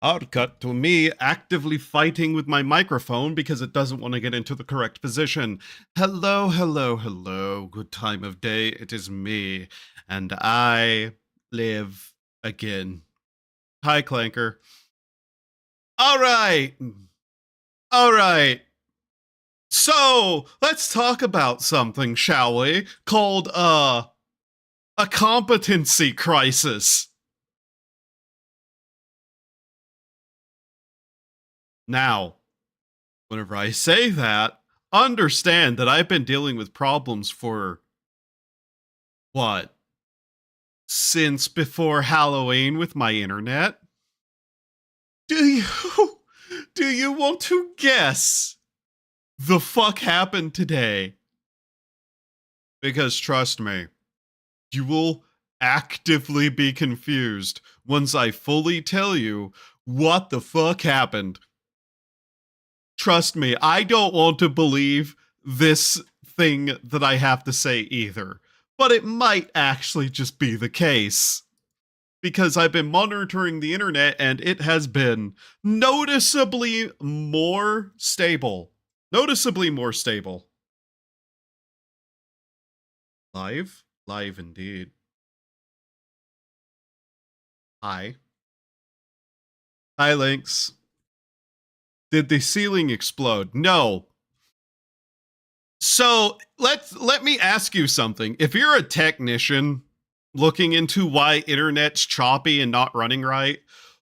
I'd cut to me actively fighting with my microphone because it doesn't want to get into the correct position. Hello, hello, hello. Good time of day. It is me. And I live again. Hi, Clanker. All right. All right. So let's talk about something, shall we? Called, a competency crisis. Now, whenever I say that, understand that I've been dealing with problems for what? Since before Halloween with my internet? Do you do you want to guess the fuck happened today? Because trust me, you will actively be confused once I fully tell you what the fuck happened. Trust me, I don't want to believe this thing that I have to say either, but it might actually just be the case. Because I've been monitoring the internet and it has been noticeably more stable. Noticeably more stable. Live? Live indeed. Hi. Hi, Lynx. Did the ceiling explode? No. So let me ask you something. If you're a technician looking into why internet's choppy and not running right,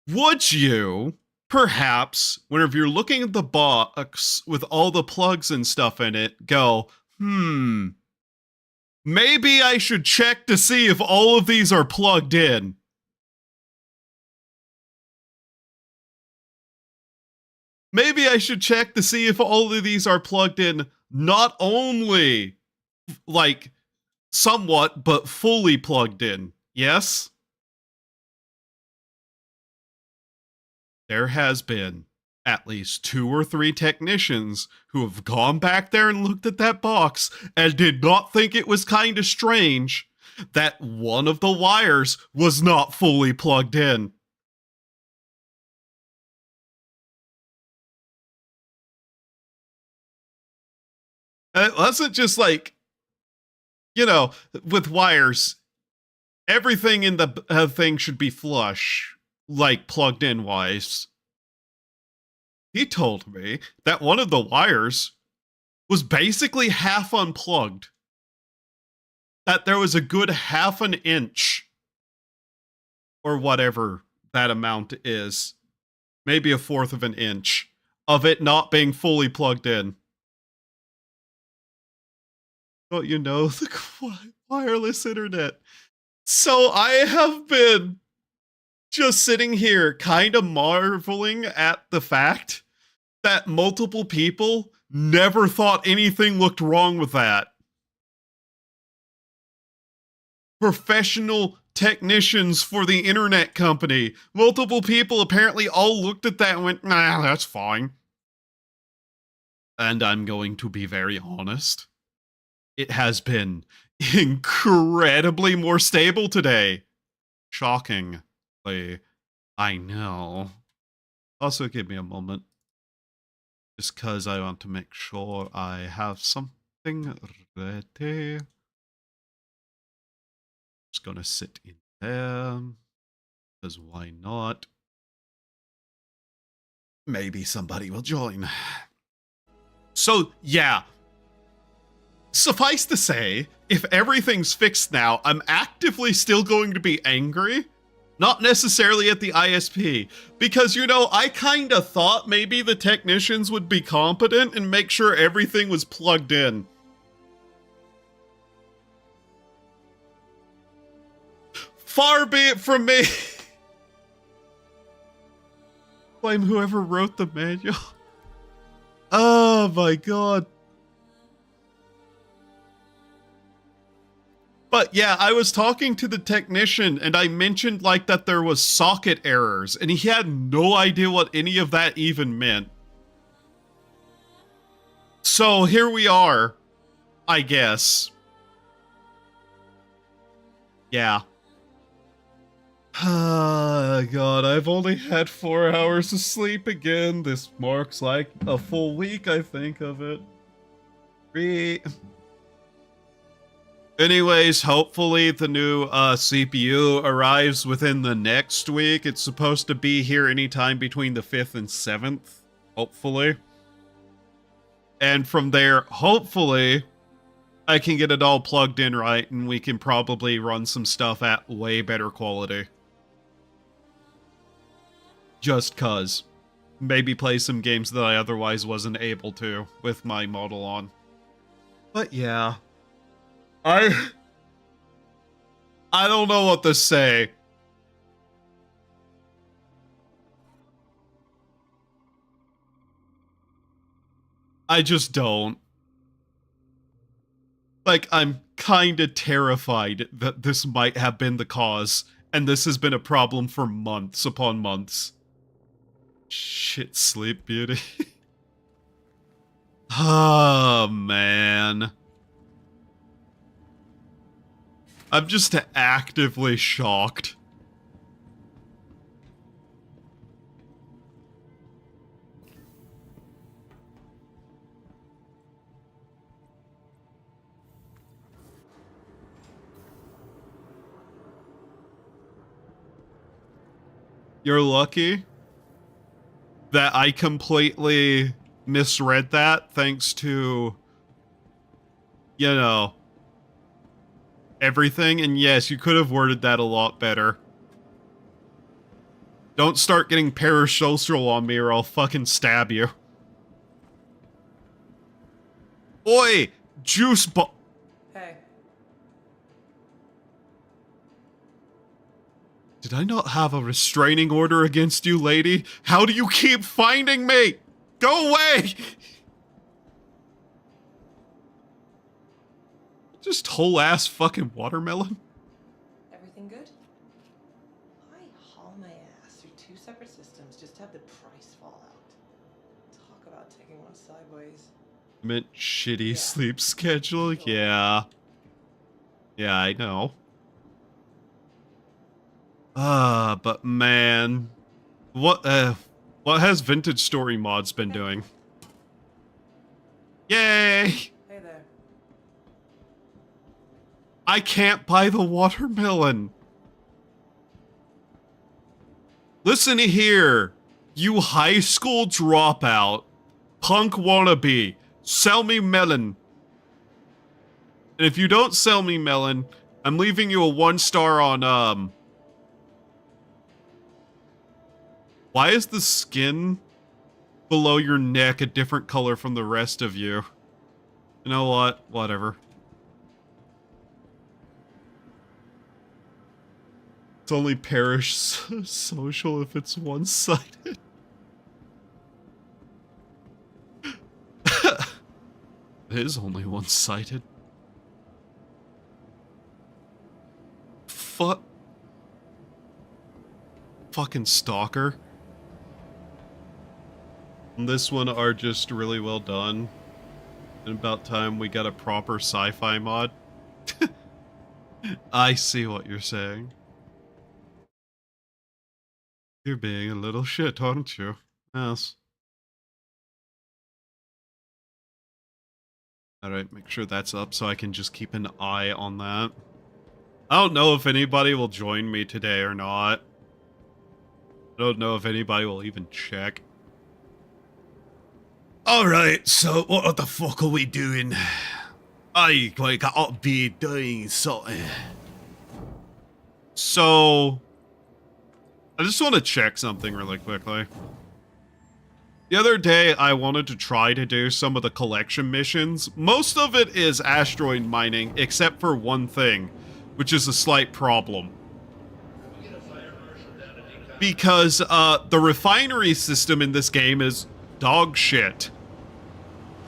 would you perhaps, whenever you're looking at the box with all the plugs and stuff in it, go, maybe I should check to see if all of these are plugged in? Maybe I should check to see if all of these are plugged in, not only like somewhat, but fully plugged in. Yes? There has been at least 2 or 3 technicians who have gone back there and looked at that box and did not think it was kind of strange that one of the wires was not fully plugged in. And it wasn't just like, you know, with wires, everything in the thing should be flush, like plugged in wise. He told me that one of the wires was basically half unplugged. That there was a good half an inch, or whatever that amount is, maybe a fourth of an inch, of it not being fully plugged in. Don't you know, the wireless internet. So I have been just sitting here kind of marveling at the fact that multiple people never thought anything looked wrong with that. Professional technicians for the internet company. Multiple people apparently all looked at that and went, nah, that's fine. And I'm going to be very honest. It has been incredibly more stable today. Shockingly. I know. Also, give me a moment. Just because I want to make sure I have something ready. Just gonna sit in there. Because why not? Maybe somebody will join. So, yeah. Suffice to say, if everything's fixed now, I'm actively still going to be angry. Not necessarily at the ISP, because, you know, I kind of thought maybe the technicians would be competent and make sure everything was plugged in. Far be it from me. Blame whoever wrote the manual. Oh my god. But yeah, I was talking to the technician and I mentioned like that there was socket errors and he had no idea what any of that even meant. So here we are, I guess. Yeah. Ah, God, I've only had 4 hours of sleep again. This marks like a full week, I think, of it. Anyways, hopefully the new CPU arrives within the next week. It's supposed to be here anytime between the 5th and 7th, hopefully. And from there, hopefully, I can get it all plugged in right, and we can probably run some stuff at way better quality. Just cuz. Maybe play some games that I otherwise wasn't able to with my model on. But yeah. I don't know what to say. I just don't. Like, I'm kinda terrified that this might have been the cause, and this has been a problem for months upon months. Shit, Sleep Beauty. Oh, man. I'm just actively shocked. You're lucky that I completely misread that thanks to, you know, everything. And yes, you could have worded that a lot better. Don't start getting parasocial on me or I'll fucking stab you. Oi! Juice bo- Hey. Did I not have a restraining order against you, lady? How do you keep finding me? Go away! Just whole ass fucking watermelon? Everything good? I haul my ass through 2 separate systems just to have the price fall out. Talk about taking one sideways. Meant shitty sleep schedule? Yeah. Yeah, I know. But man. What has Vintage Story Mods been doing? Yay! Hey there. I can't buy the watermelon. Listen here, you high school dropout, punk wannabe, sell me melon. And if you don't sell me melon, I'm leaving you a 1-star on, why is the skin below your neck a different color from the rest of you? You know what? Whatever. It's only parish social if it's one-sided. It is only one-sided. Fucking stalker. And this one are just really well done. And about time we got a proper sci-fi mod. I see what you're saying. You're being a little shit, aren't you? Yes. Alright, make sure that's up so I can just keep an eye on that. I don't know if anybody will join me today or not. I don't know if anybody will even check. Alright, so what the fuck are we doing? I gotta be doing something. So, I just want to check something really quickly. The other day, I wanted to try to do some of the collection missions. Most of it is asteroid mining, except for one thing, which is a slight problem. Because the refinery system in this game is dog shit.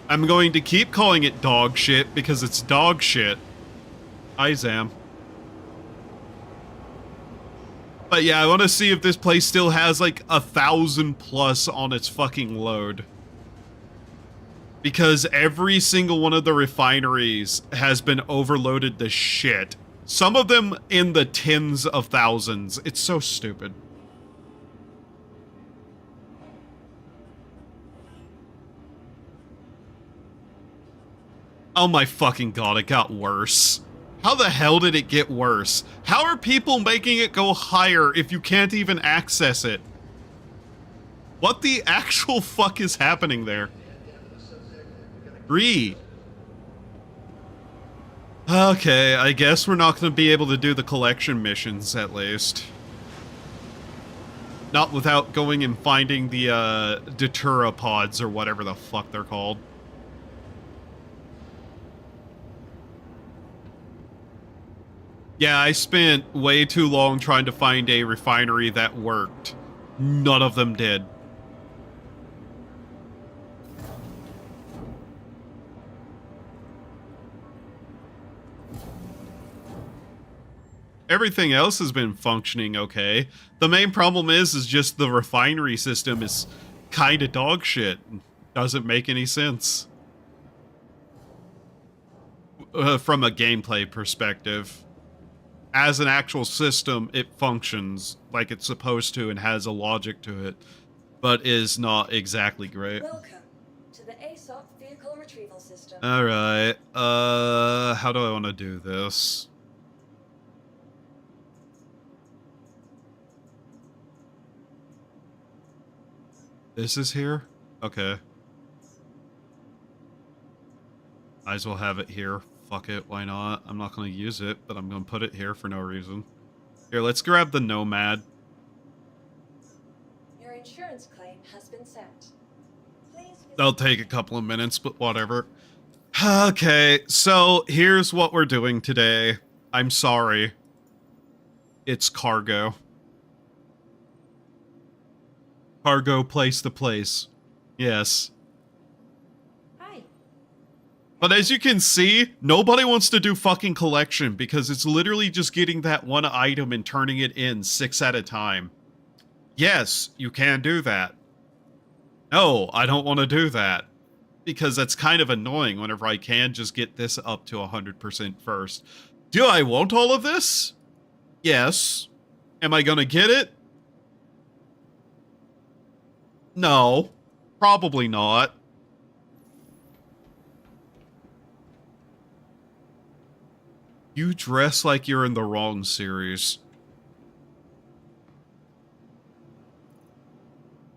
I'm going to keep calling it dog shit because it's dog shit. Hi, Zam. But yeah, I want to see if this place still has like 1,000+ on its fucking load. Because every single one of the refineries has been overloaded to shit. Some of them in the tens of thousands. It's so stupid. Oh my fucking god, it got worse. How the hell did it get worse? How are people making it go higher if you can't even access it? What the actual fuck is happening there? 3. Okay, I guess we're not going to be able to do the collection missions, at least. Not without going and finding the, Datura pods, or whatever the fuck they're called. Yeah, I spent way too long trying to find a refinery that worked. None of them did. Everything else has been functioning okay. The main problem is just the refinery system is kind of dog shit. Doesn't make any sense. From a gameplay perspective. As an actual system, it functions like it's supposed to and has a logic to it, but is not exactly great. Welcome to the ASOP vehicle retrieval system. Alright, how do I want to do this? This is here? Okay. Might as well have it here. Fuck it, why not? I'm not going to use it, but I'm going to put it here for no reason. Here, let's grab the Nomad. Your insurance claim has been sent. Please. That'll take a couple of minutes, but whatever. Okay, so here's what we're doing today. I'm sorry. It's cargo. Cargo place to place. Yes. Hi. But as you can see, nobody wants to do fucking collection because it's literally just getting that one item and turning it in 6 at a time. Yes, you can do that. No, I don't want to do that. Because that's kind of annoying whenever I can just get this up to 100% first. Do I want all of this? Yes. Am I gonna get it? No. Probably not. You dress like you're in the wrong series.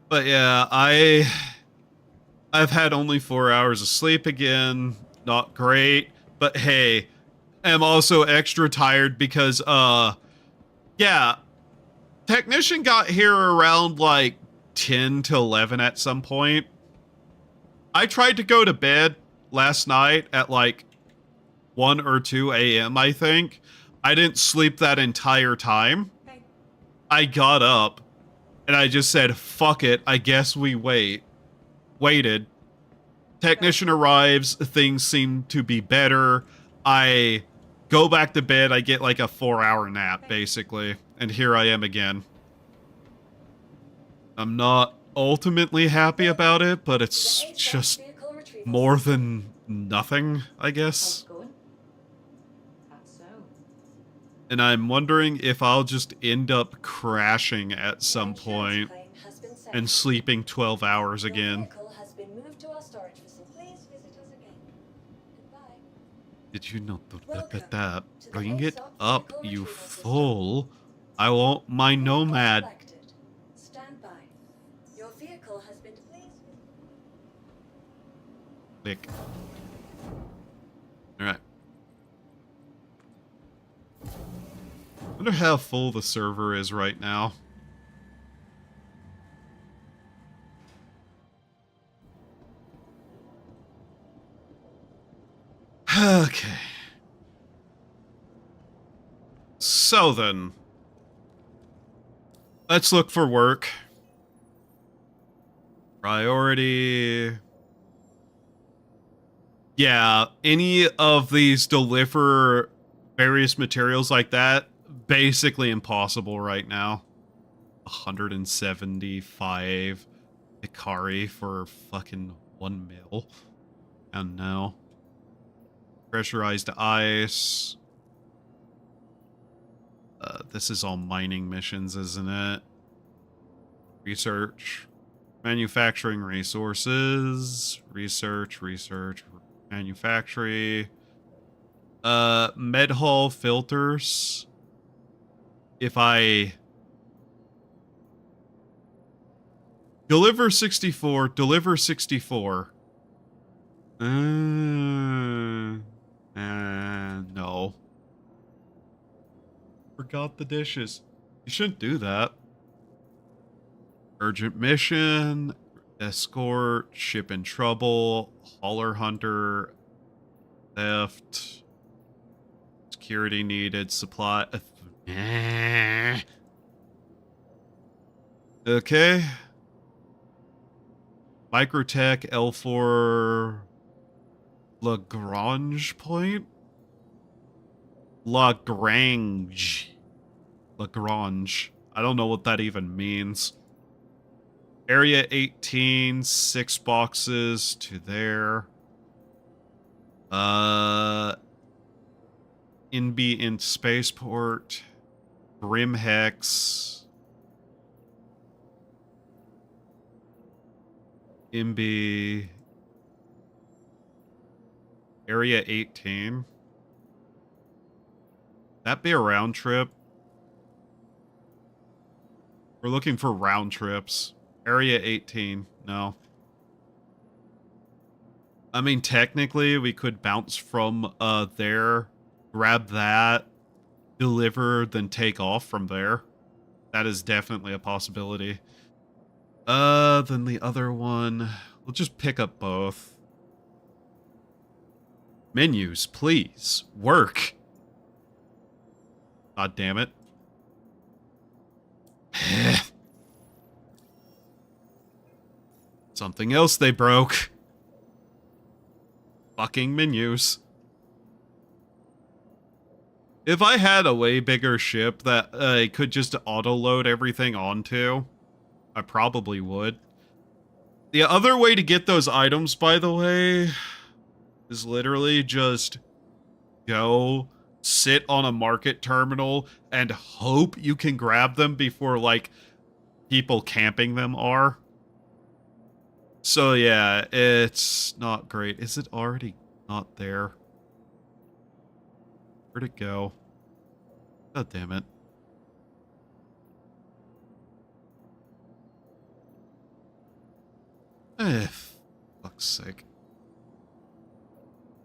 But yeah, I've had only 4 hours of sleep again. Not great. But hey, I'm also extra tired because, yeah. Technician got here around, like, 10 to 11 at some point. I tried to go to bed last night at, like, 1 or 2 a.m., I think. I didn't sleep that entire time. Hey. I got up, and I just said, fuck it, I guess we wait. Waited. Technician arrives, things seem to be better. I go back to bed, I get like a 4-hour nap, basically. And here I am again. I'm not ultimately happy about it, but it's just more than nothing, I guess. And I'm wondering if I'll just end up crashing at some point and sleeping 12 hours again. Did you not look at that? Bring it up, you fool. I want my Nomad. Stand by. Your vehicle has been Click. Alright. Wonder how full the server is right now. Okay. So then, let's look for work. Priority. Yeah, any of these deliver various materials like that, basically impossible right now. 175 Hikari for fucking 1 mil. And no. Pressurized ice. This is all mining missions, isn't it? Research. Manufacturing resources. Research. Manufacturing. Med hall filters. If I deliver 64, deliver 64. No. Forgot the dishes. You shouldn't do that. Urgent mission, escort, ship in trouble, hauler hunter, theft, security needed, supply. Okay. Microtech L4 Lagrange point? Lagrange. I don't know what that even means. Area 18, 6 boxes to there. NB in spaceport. Grim Hex. MB. Area 18. That be a round trip? We're looking for round trips. Area 18. No. I mean, technically, we could bounce from there, grab that, deliver, then take off from there. That is definitely a possibility. Then the other one... We'll just pick up both. Menus, please. Work. God damn it. Something else they broke. Fucking menus. If I had a way bigger ship that I could just auto-load everything onto, I probably would. The other way to get those items, by the way, is literally just go sit on a market terminal and hope you can grab them before, like, people camping them are. So yeah, it's not great. Is it already not there? Where'd it go? God damn it. Fuck's sake.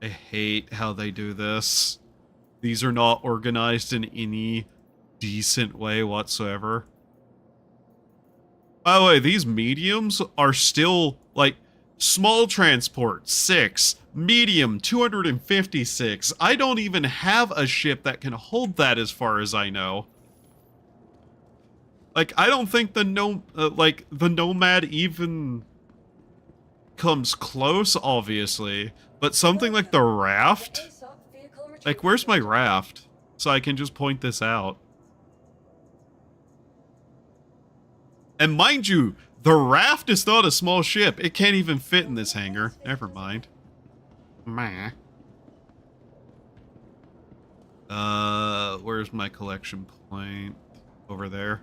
I hate how they do this. These are not organized in any decent way whatsoever. By the way, these mediums are still, like, small transport, 6. Medium, 256. I don't even have a ship that can hold that as far as I know. Like, I don't think the Nomad even comes close, obviously. But something like the Raft? Like, where's my Raft? So I can just point this out. And mind you, the Raft is not a small ship. It can't even fit in this hangar. Never mind. Meh. Where's my collection point? Over there.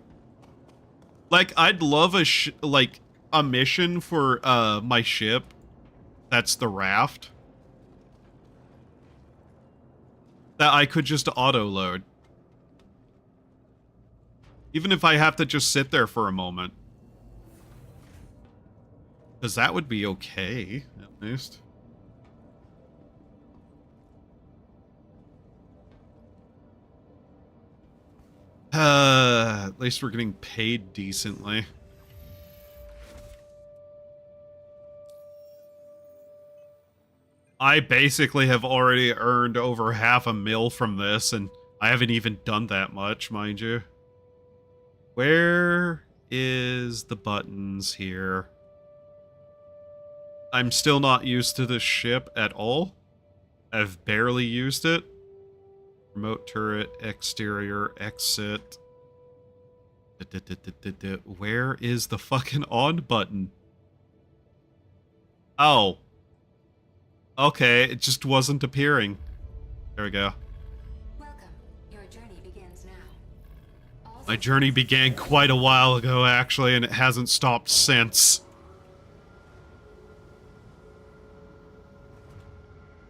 Like, I'd love a mission for, my ship. That's the Raft. That I could just auto-load. Even if I have to just sit there for a moment. Because that would be okay, at least. At least we're getting paid decently. I basically have already earned over $500,000 from this, and I haven't even done that much, mind you. Where is the buttons here? I'm still not used to this ship at all. I've barely used it. Remote turret, exterior, exit. Where is the fucking on button? Oh. Okay, it just wasn't appearing. There we go. Welcome. Your journey begins now. My journey began quite a while ago, actually, and it hasn't stopped since.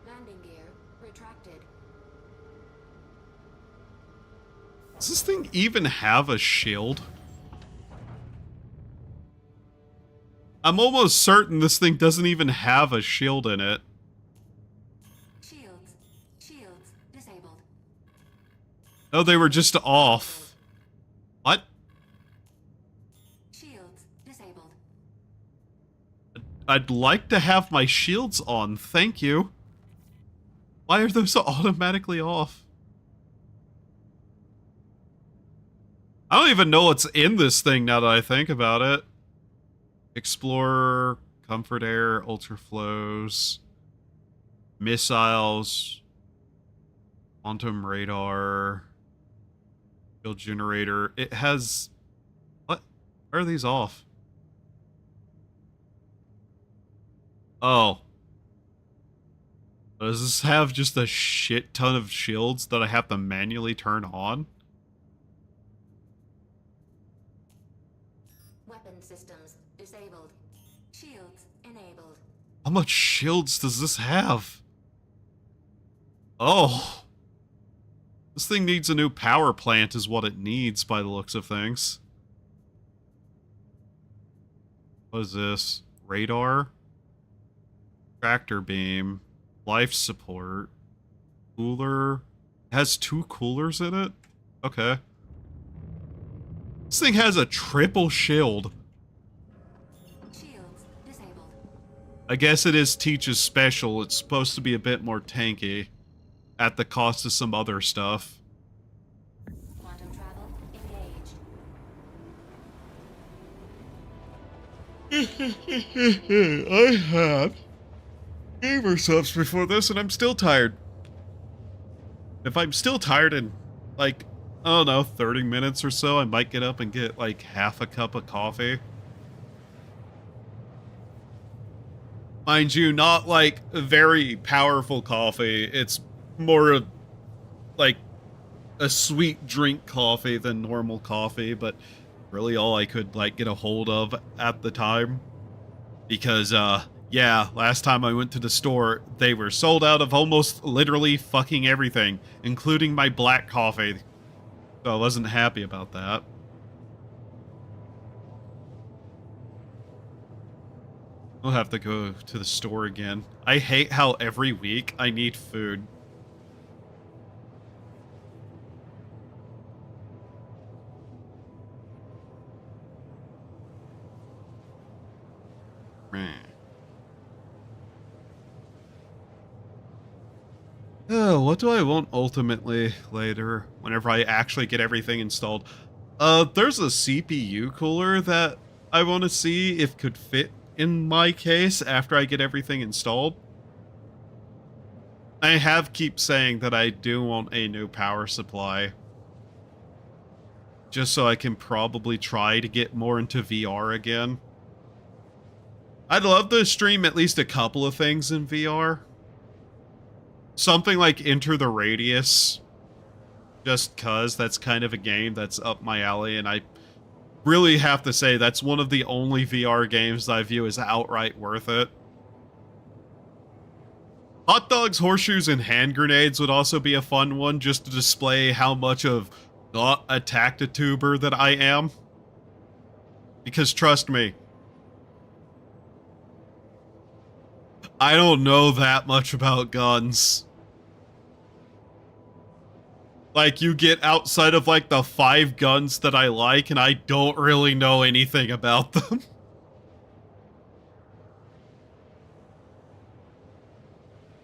Landing gear retracted. Does this thing even have a shield? I'm almost certain this thing doesn't even have a shield in it. Shields disabled. Oh, they were just off. What? Shields disabled. I'd like to have my shields on, thank you. Why are those automatically off? I don't even know what's in this thing now that I think about it. Explorer, comfort air, ultra flows, missiles, quantum radar, field generator. It has... What? Why are these off? Oh. Does this have just a shit ton of shields that I have to manually turn on? Weapon systems disabled. Shields enabled. How much shields does this have? Oh. This thing needs a new power plant is what it needs by the looks of things. What is this? Radar? Tractor beam. Life support. Cooler. It has 2 coolers in it? Okay. This thing has a triple shield. Shields disabled. I guess it is Teach's special. It's supposed to be a bit more tanky. At the cost of some other stuff. Quantum travel engaged. I had gamer subs before this and I'm still tired. If I'm still tired in, like, I don't know, 30 minutes or so, I might get up and get, like, half a cup of coffee. Mind you, not, like, very powerful coffee. It's more of, like, a sweet drink coffee than normal coffee, but really all I could, like, get a hold of at the time. Because, yeah, last time I went to the store, they were sold out of almost literally fucking everything, including my black coffee. So I wasn't happy about that. I'll have to go to the store again. I hate how every week I need food. Oh, what do I want ultimately later, whenever I actually get everything installed? There's a CPU cooler that I want to see if could fit in my case after I get everything installed. I have keep saying that I do want a new power supply. Just so I can probably try to get more into VR again. I'd love to stream at least a couple of things in VR. Something like Enter the Radius. Just cause that's kind of a game that's up my alley, and I really have to say that's one of the only VR games that I view as outright worth it. Hot dogs, horseshoes, and hand grenades would also be a fun one, just to display how much of not a tactituber that I am. Because trust me, I don't know that much about guns. Like, you get outside of, like, the 5 guns that I like, and I don't really know anything about them.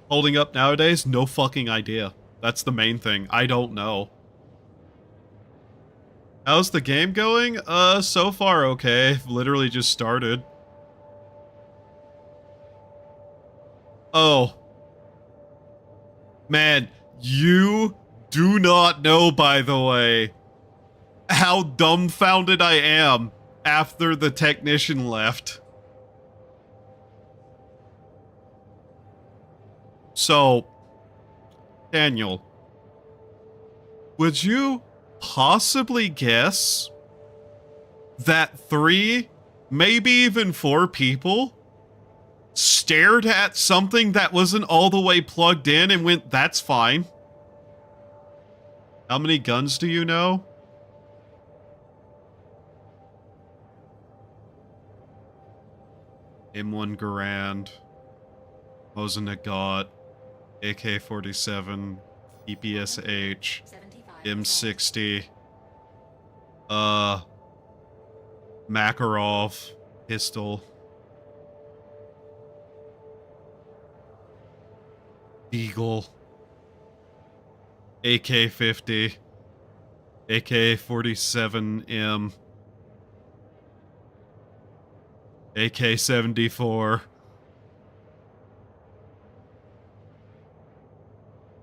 Holding up nowadays? No fucking idea. That's the main thing. I don't know. How's the game going? So far okay. Literally just started. Oh. Man, you do not know, by the way, how dumbfounded I am after the technician left. So, Daniel, would you possibly guess that 3, maybe even 4 people stared at something that wasn't all the way plugged in and went, that's fine. How many guns do you know? M1 Garand, Mosin-Nagant, AK-47, PPSH, M60, Makarov, pistol, Eagle, AK-50, AK-47M, AK-74,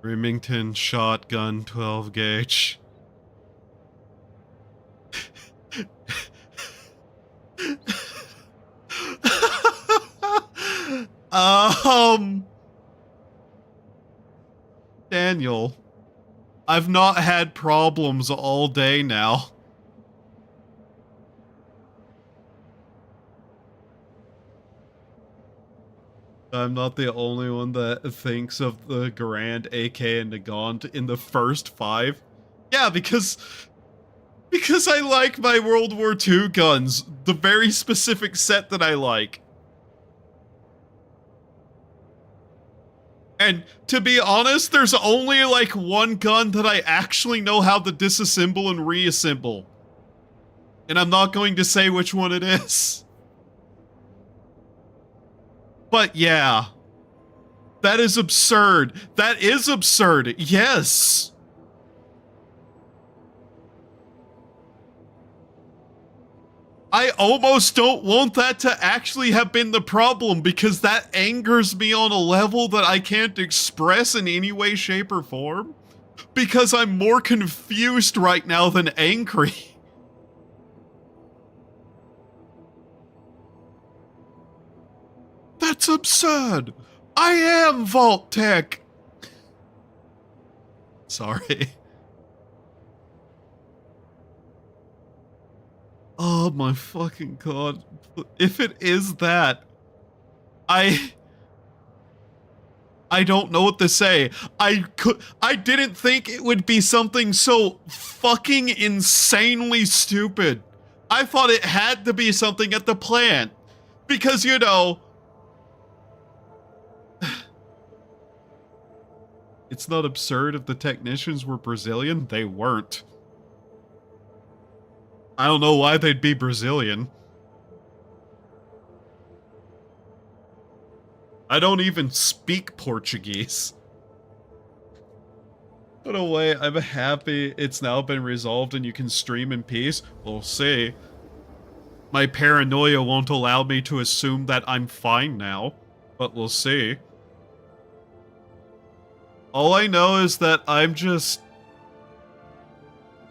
Remington shotgun 12 gauge. Daniel, I've not had problems all day now. I'm not the only one that thinks of the Garand, AK, and Nagant in the first 5. Yeah, because I like my World War II guns. The very specific set that I like. And to be honest, there's only like one gun that I actually know how to disassemble and reassemble. And I'm not going to say which one it is. But yeah. That is absurd. That is absurd. Yes. I almost don't want that to actually have been the problem because that angers me on a level that I can't express in any way, shape, or form. Because I'm more confused right now than angry. That's absurd. I am Vault Tech. Sorry. Oh my fucking god. If it is that, I don't know what to say. I didn't think it would be something so fucking insanely stupid. I thought it had to be something at the plant. Because, you know, it's not absurd if the technicians were Brazilian. They weren't. I don't know why they'd be Brazilian. I don't even speak Portuguese. But oh wait, I'm happy it's now been resolved and you can stream in peace. We'll see. My paranoia won't allow me to assume that I'm fine now, but we'll see. All I know is that I'm just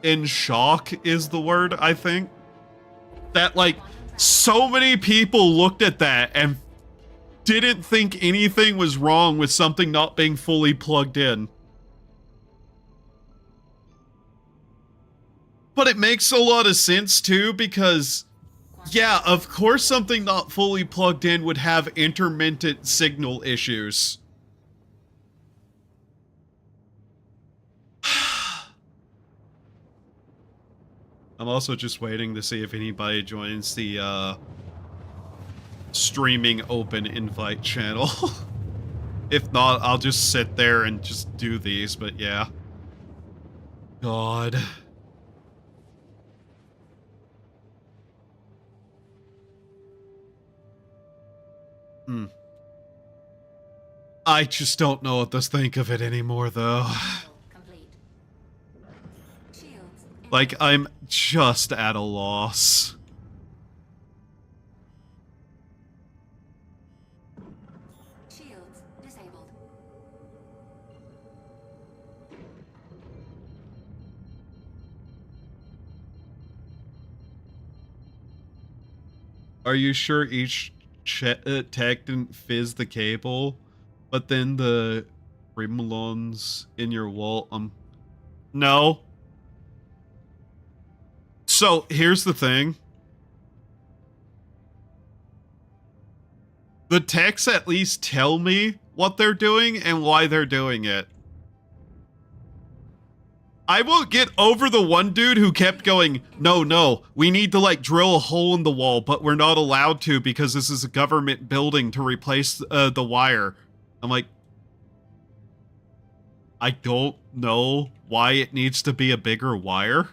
in shock is the word, I think. That, like, so many people looked at that and didn't think anything was wrong with something not being fully plugged in. But it makes a lot of sense, too, because, yeah, of course something not fully plugged in would have intermittent signal issues. I'm also just waiting to see if anybody joins the, streaming open invite channel. If not, I'll just sit there and just do these, but yeah. God. I just don't know what to think of it anymore, though. Like, I'm just at a loss. Shields disabled. Are you sure each tech didn't fizz the cable, but then the Rimlons in your wall, no. So here's the thing. The texts at least tell me what they're doing and why they're doing it. I won't get over the one dude who kept going, no, we need to like drill a hole in the wall, but we're not allowed to because this is a government building to replace the wire. I'm like, I don't know why it needs to be a bigger wire.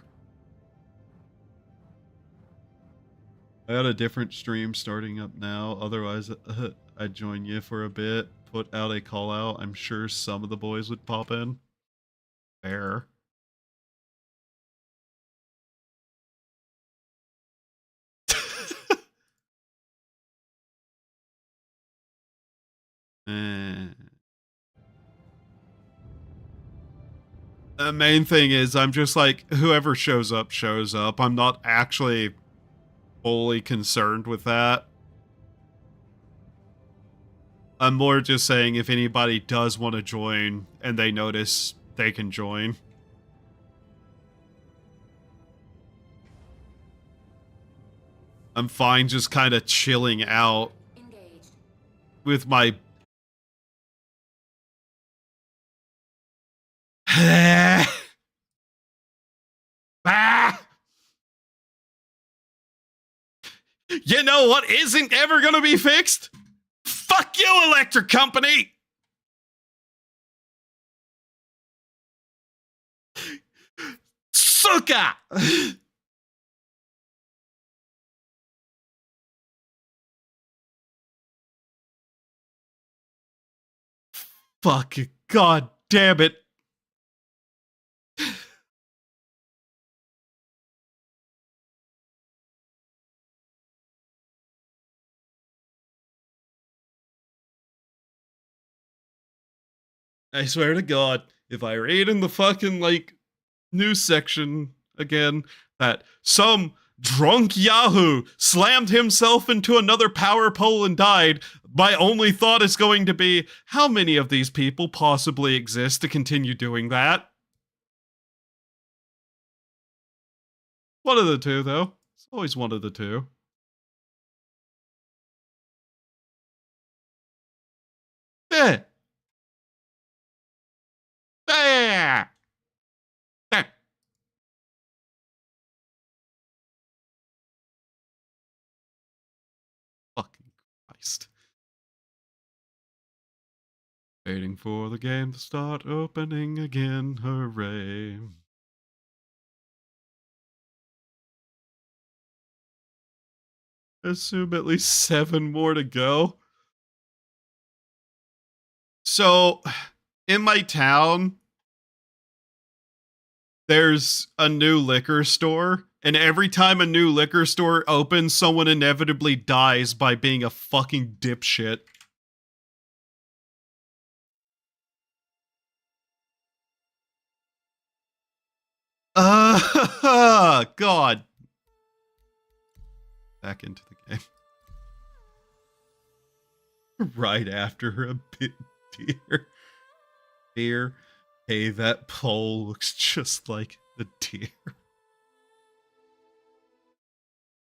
I got a different stream starting up now. Otherwise, I'd join you for a bit. Put out a call out. I'm sure some of the boys would pop in. Fair. The main thing is I'm just like, whoever shows up, shows up. I'm not actually fully concerned with that. I'm more just saying if anybody does want to join and they notice, they can join. I'm fine just kind of chilling out with my... You know what isn't ever gonna be fixed? Fuck you, electric company! Suka! Fuck, god damn it. I swear to God, if I read in the fucking, like, news section again that some drunk Yahoo slammed himself into another power pole and died, my only thought is going to be, how many of these people possibly exist to continue doing that? One of the two, though. It's always one of the two. Eh. Ah! Ah! Fucking Christ. Waiting for the game to start opening again, hooray. Assume at least 7 more to go. So, in my town, there's a new liquor store, and every time a new liquor store opens, someone inevitably dies by being a fucking dipshit. God. Back into the game. Right after a bit, deer. Deer. Hey, that pole looks just like the deer.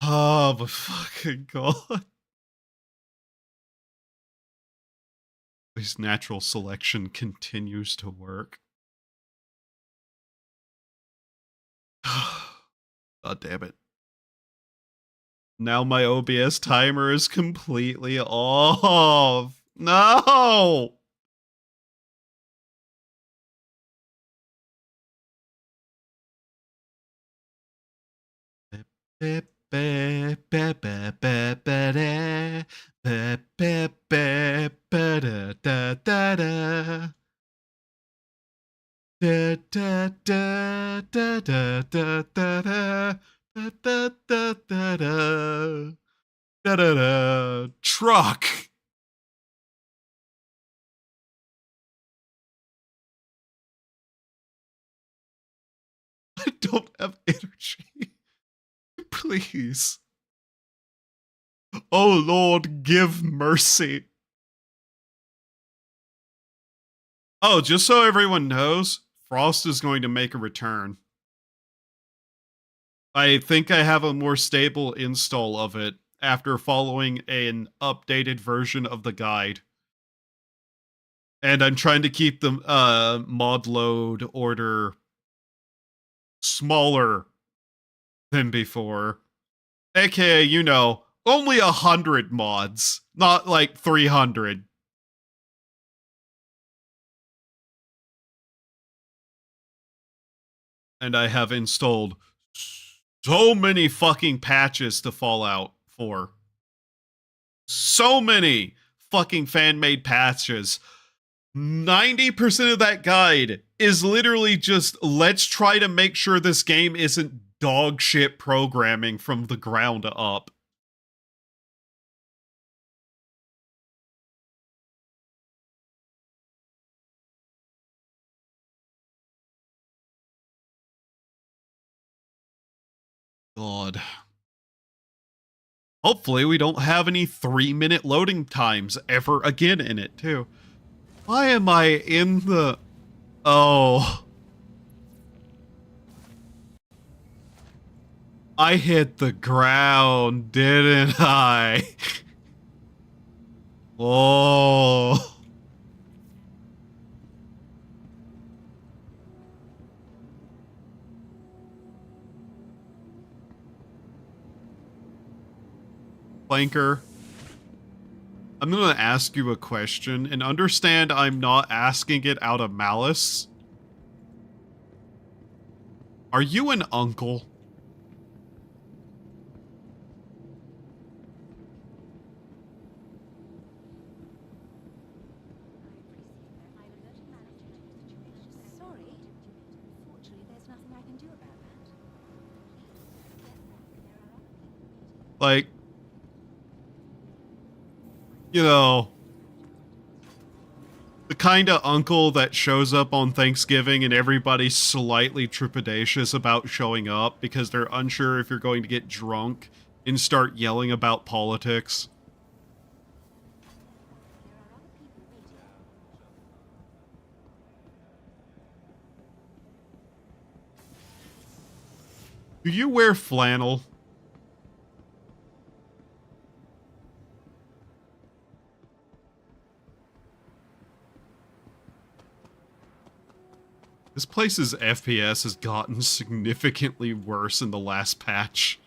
Oh, my fucking God. His natural selection continues to work. God damn it. Now my OBS timer is completely off. No! Truck. I don't have energy. Please. Oh Lord, give mercy. Oh, just so everyone knows, Frost is going to make a return. I think I have a more stable install of it after following an updated version of the guide. And I'm trying to keep the mod load order smaller than before. AKA, you know, only 100 mods, not like 300. And I have installed so many fucking patches to Fallout 4. So many fucking fan-made patches. 90% of that guide is literally just, let's try to make sure this game isn't dog shit programming from the ground up. God. Hopefully we don't have any 3-minute loading times ever again in it, too. Why am I in the... Oh. I hit the ground, didn't I? Oh. Flanker, I'm going to ask you a question, and understand I'm not asking it out of malice. Are you an uncle? Sorry. Unfortunately, there's nothing I can do about that. Like, you know, the kind of uncle that shows up on Thanksgiving and everybody's slightly trepidatious about showing up because they're unsure if you're going to get drunk and start yelling about politics. Do you wear flannel? This place's FPS has gotten significantly worse in the last patch.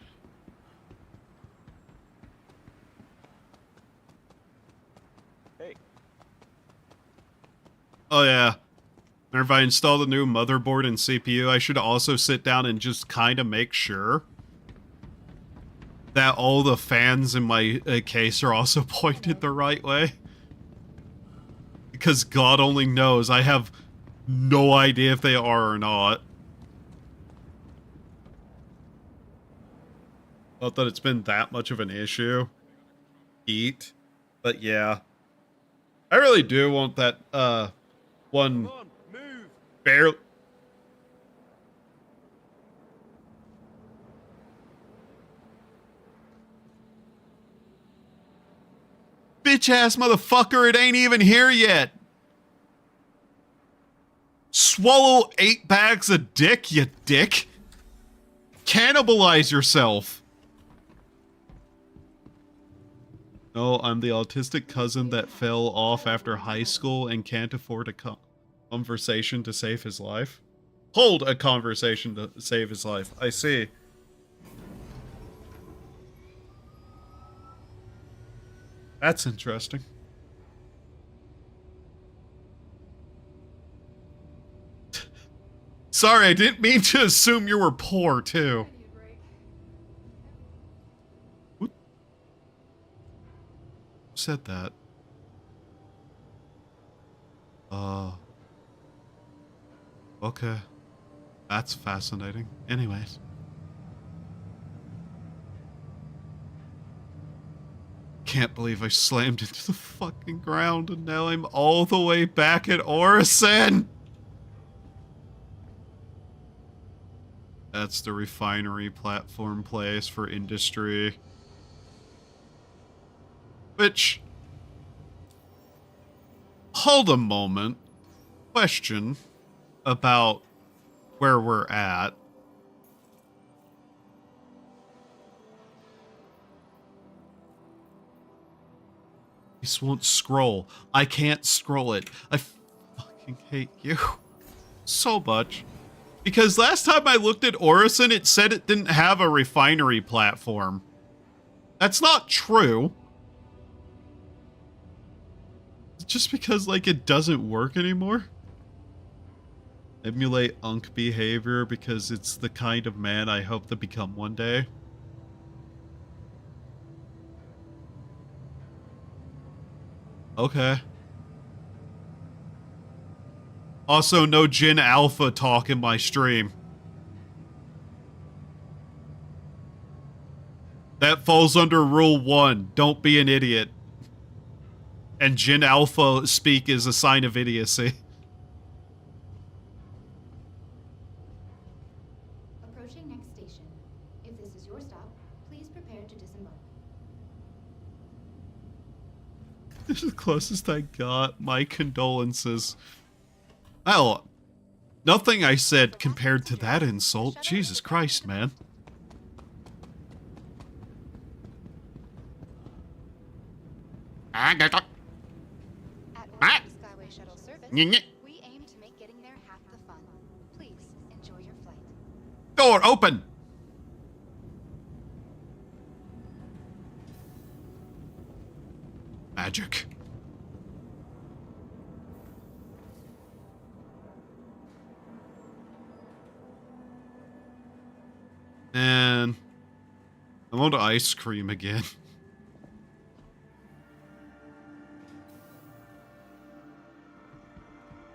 Hey. Oh yeah. Whenever I install the new motherboard and CPU, I should also sit down and just kind of make sure that all the fans in my case are also pointed the right way. Because God only knows, I have no idea if they are or not. Not that it's been that much of an issue. Heat. But yeah. I really do want that, one... Come on, move. barely... Bitch-ass motherfucker, it ain't even here yet! Swallow 8 bags of dick, you dick! Cannibalize yourself! No, I'm the autistic cousin that fell off after high school and can't afford a conversation to save his life. Hold a conversation to save his life. I see. That's interesting. Sorry, I didn't mean to assume you were poor, too. Who said that? Okay. That's fascinating. Anyways. Can't believe I slammed into the fucking ground and now I'm all the way back at Orison! That's the refinery platform place for industry. Which... Hold a moment. Question about where we're at. This won't scroll. I can't scroll it. I fucking hate you so much. Because last time I looked at Orison, it said it didn't have a refinery platform. That's not true. Just because, like, it doesn't work anymore? Emulate unk behavior because it's the kind of man I hope to become one day. Okay. Also, no Jin Alpha talk in my stream. That falls under rule 1. Don't be an idiot. And Jin Alpha speak is a sign of idiocy. Approaching next station. If this is your stop, please prepare to disembark. This is the closest I got. My condolences. Well, nothing I said compared to that insult. Jesus Christ, man. At Orbital Skyway Shuttle service, we aim to make getting there half the fun. Please enjoy your flight. Door open! Magic. And I want ice cream again.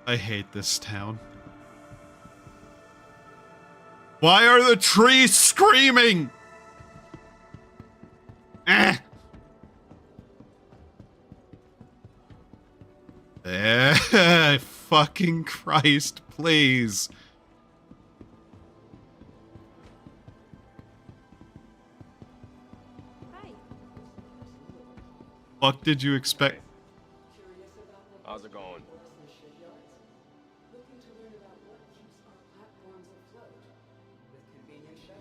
I hate this town. Why are the trees screaming? Fucking Christ, please. Hi. Fuck did you expect? How's it going?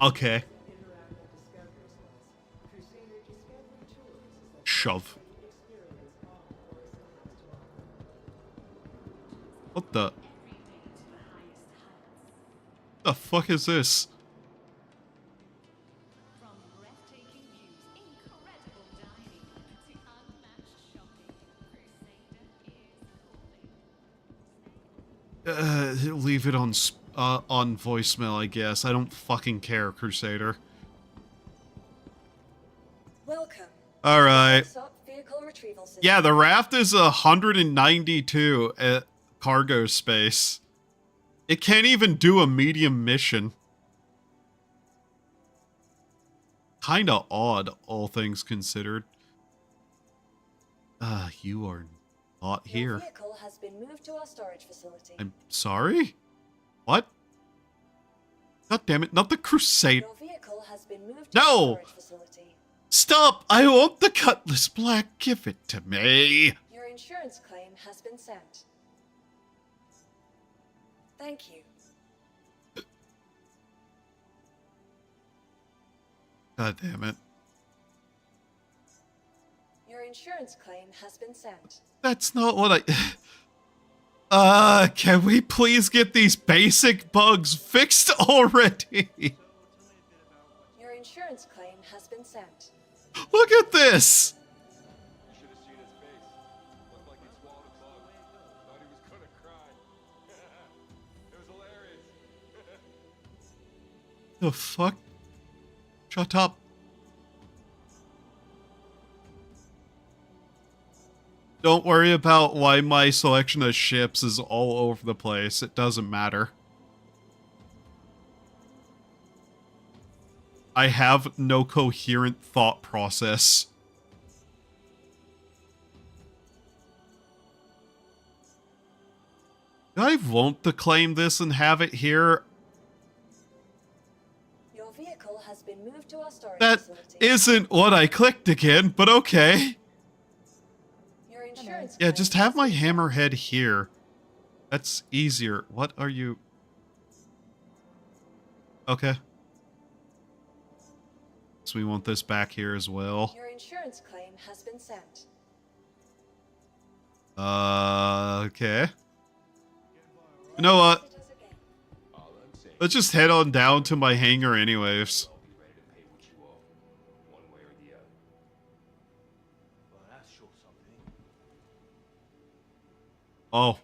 Okay. Shove. What the fuck is this? From breathtaking views, incredible dining, to unmatched shopping, Crusader is calling. Leave it on voicemail, I guess. I don't fucking care, Crusader. Welcome. All right. Stop vehicle retrieval system. Yeah, the Raft is 192 at cargo space. It can't even do a medium mission. Kinda odd, all things considered. You are not here. Your vehicle has been moved to our storage facility. I'm sorry? What? God damn it, not the Crusade. Your vehicle has been moved to No! our storage facility. Stop! I want the Cutlass Black. Give it to me. Your insurance claim has been sent. Thank you. God damn it. Your insurance claim has been sent. That's not what can we please get these basic bugs fixed already? Your insurance claim has been sent. Look at this! You should have seen his face. Looked like he swallowed a bug. Thought he was gonna cry. It was hilarious. The fuck? Shut up. Don't worry about why my selection of ships is all over the place. It doesn't matter. I have no coherent thought process. Do I want to claim this and have it here? Your vehicle has been moved to our storage That facility. isn't what I clicked again, but okay. Your insurance Yeah, claim just has have my been sent. hammerhead here. That's easier. What are you... Okay. So we want this back here as well. Your insurance claim has been sent. Okay. You know what? Visit us again. All I'm saying Let's just head on down to my hangar anyways. I'll be ready to pay what you owe, one way or the other. Well, that's sure something. Oh.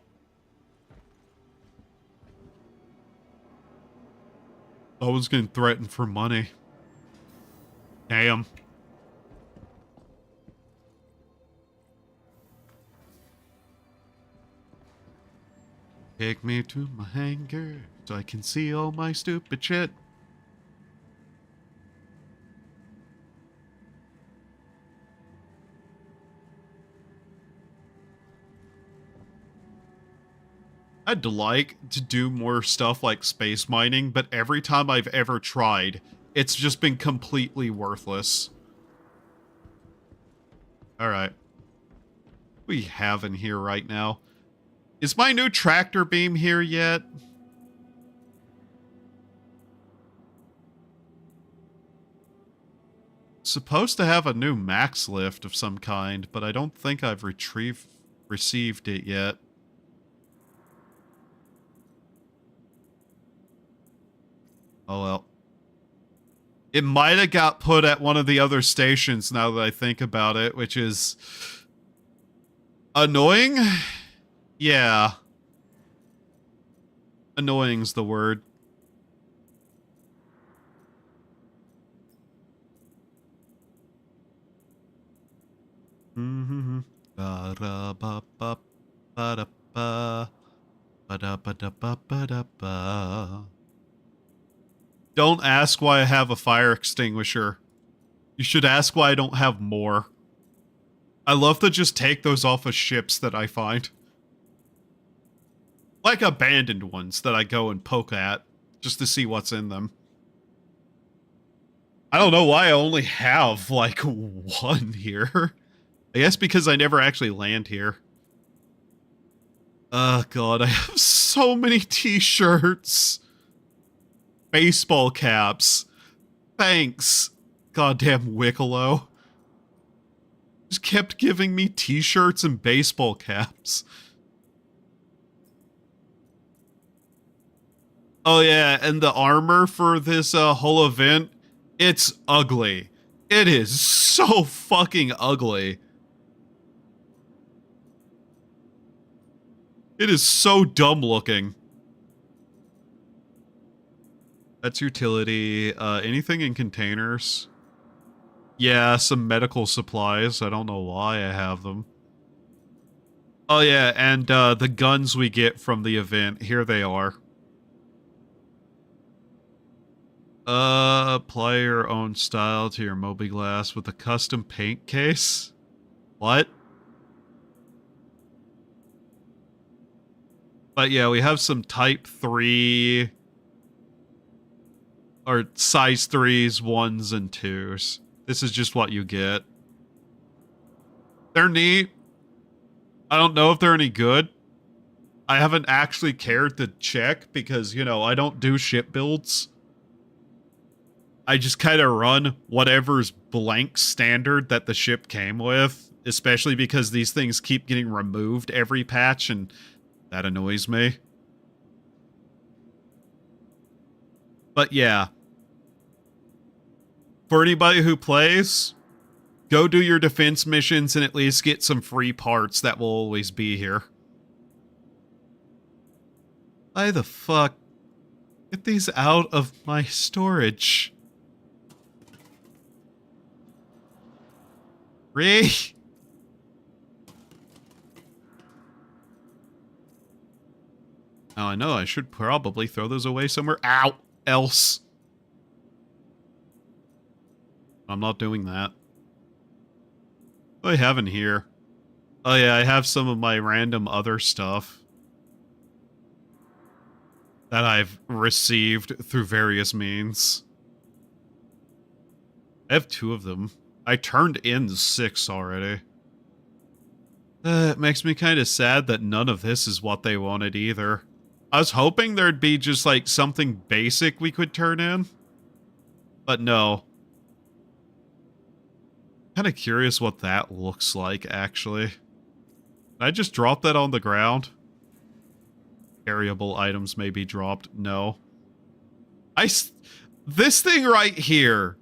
I was getting threatened for money. Damn. Take me to my hangar so I can see all my stupid shit. I'd like to do more stuff like space mining, but every time I've ever tried, it's just been completely worthless. Alright. What do we have in here right now? Is my new tractor beam here yet? Supposed to have a new max lift of some kind, but I don't think I've received it yet. Oh well. It might have got put at one of the other stations now that I think about it, which is annoying. Yeah. Annoying's the word. Mm-hmm. Ba-da-ba-ba-ba-da-ba. Ba-da-ba-da-ba-ba-da-ba. Don't ask why I have a fire extinguisher. You should ask why I don't have more. I love to just take those off of ships that I find. Like abandoned ones that I go and poke at, just to see what's in them. I don't know why I only have, like, one here. I guess because I never actually land here. Oh god, I have so many t-shirts. Baseball caps. Thanks. Goddamn Wicklow. Just kept giving me t-shirts and baseball caps. Oh yeah, and the armor for this whole event, it's ugly. It is so fucking ugly. It is so dumb looking. That's utility. Anything in containers? Yeah, some medical supplies. I don't know why I have them. Oh yeah, and the guns we get from the event. Here they are. Apply your own style to your mobiGlass with a custom paint case? What? But yeah, we have some type 3... or size 3s, 1s, and 2s. This is just what you get. They're neat. I don't know if they're any good. I haven't actually cared to check because, you know, I don't do ship builds. I just kind of run whatever's blank standard that the ship came with, especially because these things keep getting removed every patch, and that annoys me. But yeah. For anybody who plays, go do your defense missions and at least get some free parts that will always be here. Why the fuck? Get these out of my storage. Really? Now I know I should probably throw those away somewhere else. I'm not doing that. What do I have in here? Oh yeah, I have some of my random other stuff that I've received through various means. I have 2 of them. I turned in 6 already. It makes me kind of sad that none of this is what they wanted either. I was hoping there'd be just like something basic we could turn in. But no. Kind of curious what that looks like, actually. I just drop that on the ground? Carryable items may be dropped. No. This thing right here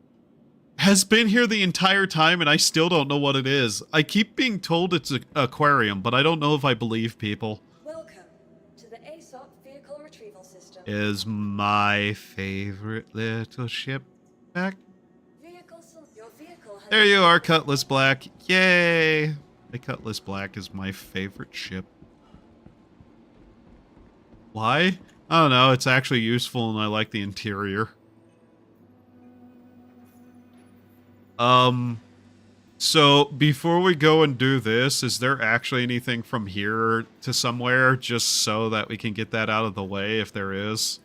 has been here the entire time and I still don't know what it is. I keep being told it's an aquarium, but I don't know if I believe people. Welcome to the ASOP vehicle retrieval system. Is my favorite little ship back? Your vehicle has There you are, Cutlass Black. Yay! The Cutlass Black is my favorite ship. Why? I don't know, it's actually useful and I like the interior. So before we go and do this, is there actually anything from here to somewhere just so that we can get that out of the way if there is?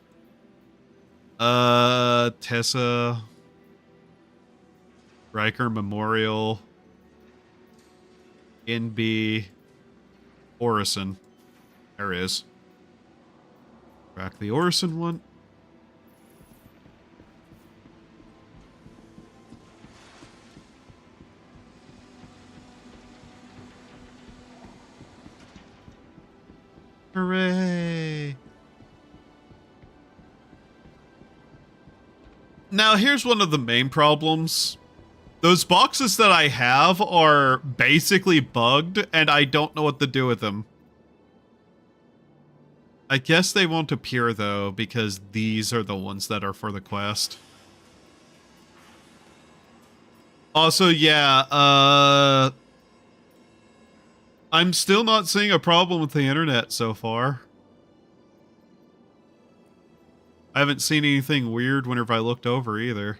Tessa, Riker Memorial, NB, Orison. There is. Track the Orison one. Hooray! Now, here's one of the main problems. Those boxes that I have are basically bugged, and I don't know what to do with them. I guess they won't appear, though, because these are the ones that are for the quest. Also, yeah, I'm still not seeing a problem with the internet so far. I haven't seen anything weird whenever I looked over either.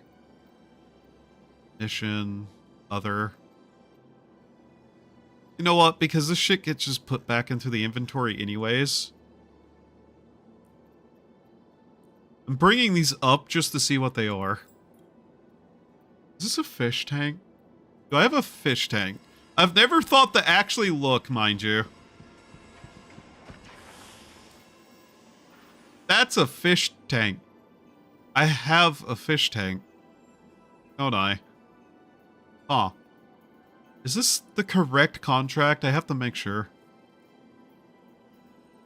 Mission, other. You know what? Because this shit gets just put back into the inventory anyways. I'm bringing these up just to see what they are. Is this a fish tank? Do I have a fish tank? I've never thought to actually look, mind you. That's a fish tank. I have a fish tank. Don't I? Huh. Is this the correct contract? I have to make sure.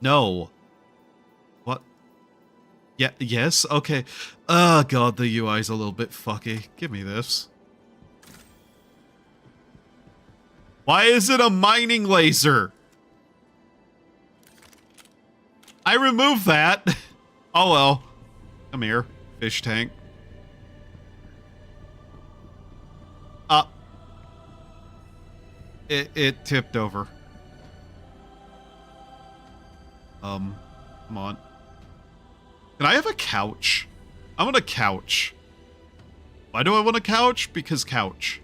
No. What? Yeah, yes? Okay. Oh god, the UI's a little bit fucky. Give me this. Why is it a mining laser? I removed that. Oh well. Come here, fish tank. It tipped over. Come on. Can I have a couch? I want a couch. Why do I want a couch? Because couch.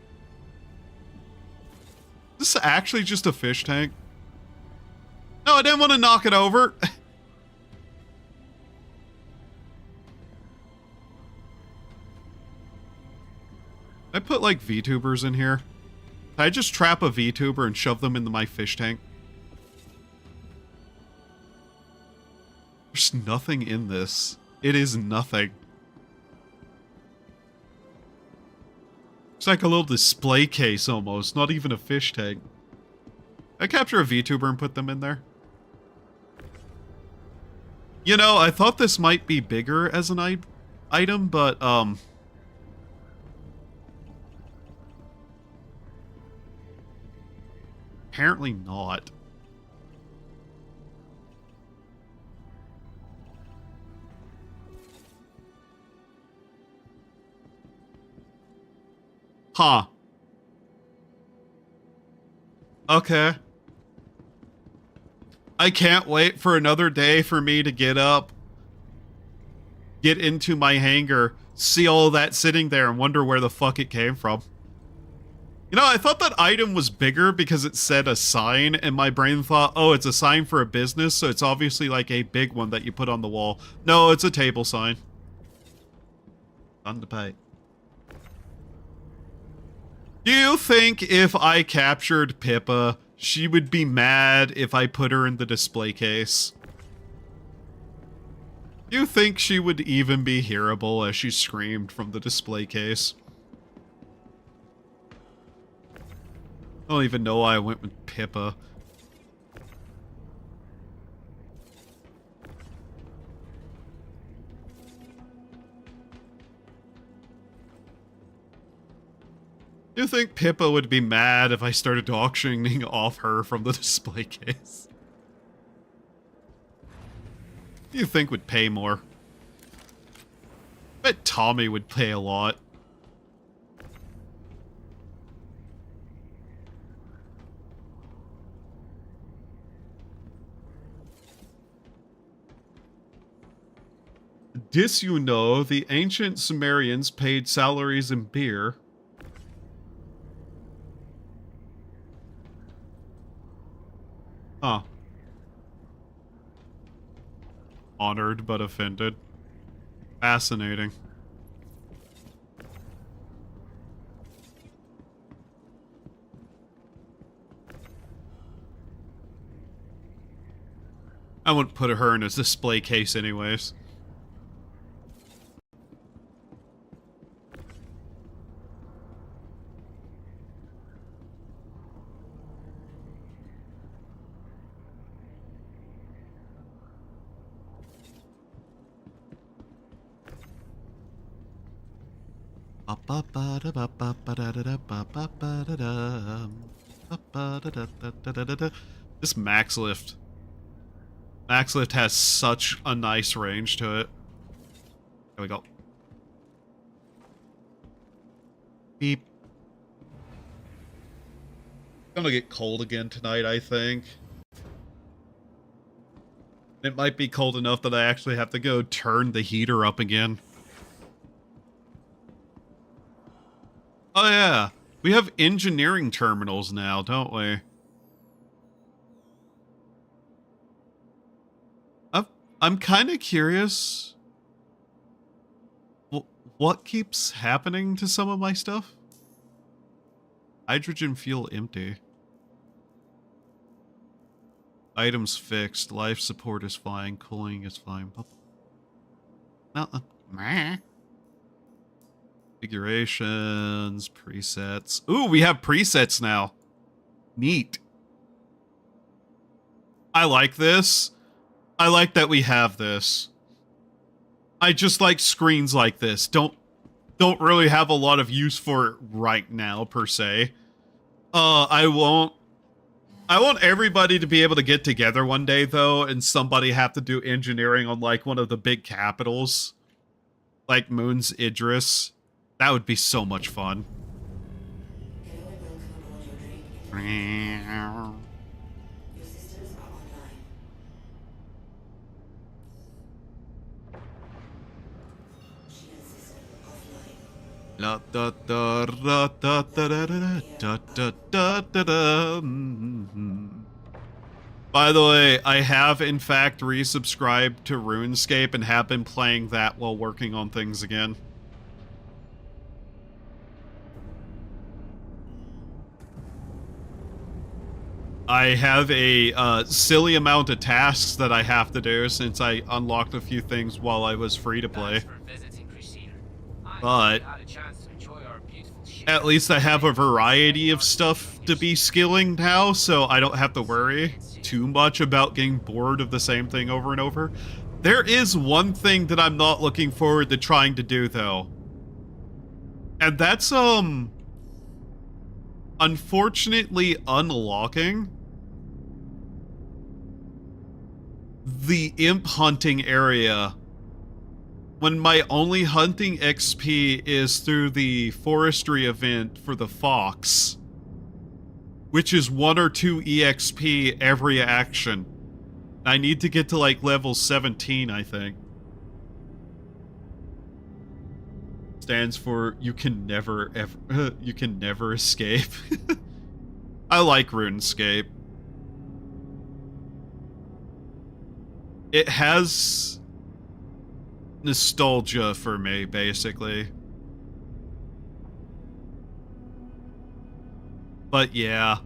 Is this actually just a fish tank? No, I didn't want to knock it over. I put like VTubers in here. Can I just trap a VTuber and shove them into my fish tank? There's nothing in this. It is nothing. It's like a little display case almost, not even a fish tank. I capture a VTuber and put them in there. You know, I thought this might be bigger as an item, but apparently not. Huh. Okay. I can't wait for another day for me to get up, get into my hangar, see all that sitting there and wonder where the fuck it came from. You know, I thought that item was bigger because it said a sign, and my brain thought, oh, it's a sign for a business, so it's obviously like a big one that you put on the wall. No, it's a table sign. Fun to pay. Do you think if I captured Pippa, she would be mad if I put her in the display case? Do you think she would even be hearable as she screamed from the display case? I don't even know why I went with Pippa. You think Pippa would be mad if I started auctioning off her from the display case? You think would pay more? Bet Tommy would pay a lot. Dis you know, the ancient Sumerians paid salaries in beer. Huh. Honored but offended. Fascinating. I wouldn't put her in a display case anyways. This max lift. Max lift has such a nice range to it. There we go. Beep. Gonna get cold again tonight, I think. It might be cold enough that I actually have to go turn the heater up again. Oh yeah, we have engineering terminals now, don't we? I'm kind of curious. What keeps happening to some of my stuff? Hydrogen fuel empty. Items fixed. Life support is fine. Cooling is fine. Meh. Configurations, presets. Ooh, we have presets now. Neat. I like this. I like that we have this. I just like screens like this. Don't really have a lot of use for it right now, per se. I want everybody to be able to get together one day, though, and somebody have to do engineering on, like, one of the big capitals. Like Moon's Idris. That would be so much fun. La da da da da da da da da da da da. By the way, I have in fact resubscribed to RuneScape and have been playing that while working on things again. I have a silly amount of tasks that I have to do since I unlocked a few things while I was free to play. But at least I have a variety of stuff to be skilling now, so I don't have to worry too much about getting bored of the same thing over and over. There is one thing that I'm not looking forward to trying to do, though. And that's, unfortunately unlocking the imp hunting area when my only hunting XP is through the forestry event for the fox, which is 1 or 2 EXP every action. I need to get to like level 17, I think. Stands for you can never ever you can never escape. I like RuneScape. It has nostalgia for me, basically. But yeah,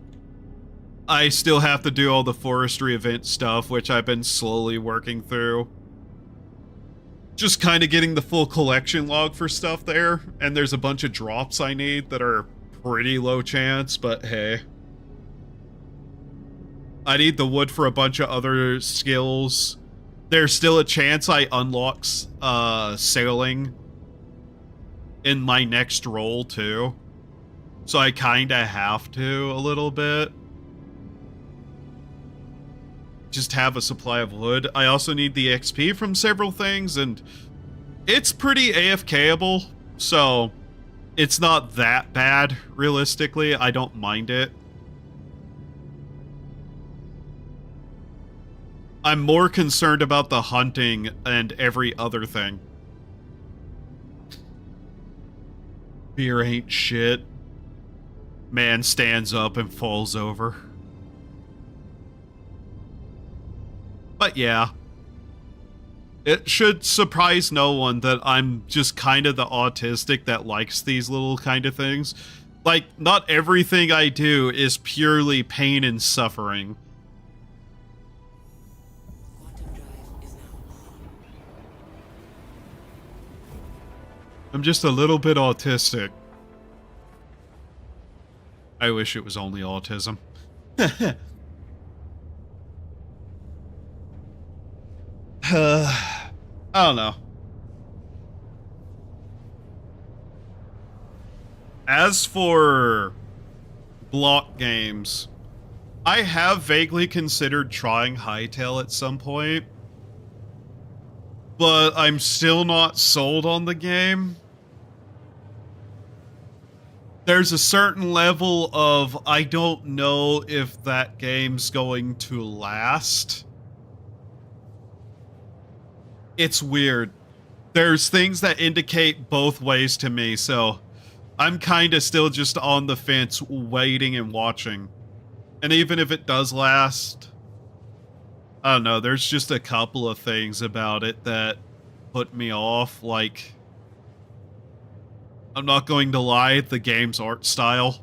I still have to do all the forestry event stuff, which I've been slowly working through. Just kind of getting the full collection log for stuff there, and there's a bunch of drops I need that are pretty low chance, but hey. I need the wood for a bunch of other skills. There's still a chance I unlock sailing in my next role, too. So I kinda have to a little bit. Just have a supply of wood. I also need the XP from several things, and it's pretty AFKable, so it's not that bad, realistically. I don't mind it. I'm more concerned about the hunting and every other thing. Beer ain't shit. Man stands up and falls over. But yeah. It should surprise no one that I'm just kind of the autistic that likes these little kind of things. Like, not everything I do is purely pain and suffering. I'm just a little bit autistic. I wish it was only autism. I don't know. As for block games, I have vaguely considered trying Hytale at some point, but I'm still not sold on the game. There's a certain level of I don't know if that game's going to last. It's weird. There's things that indicate both ways to me, so I'm kind of still just on the fence, waiting and watching. And even if it does last, I don't know, there's just a couple of things about it that put me off, like, I'm not going to lie, the game's art style,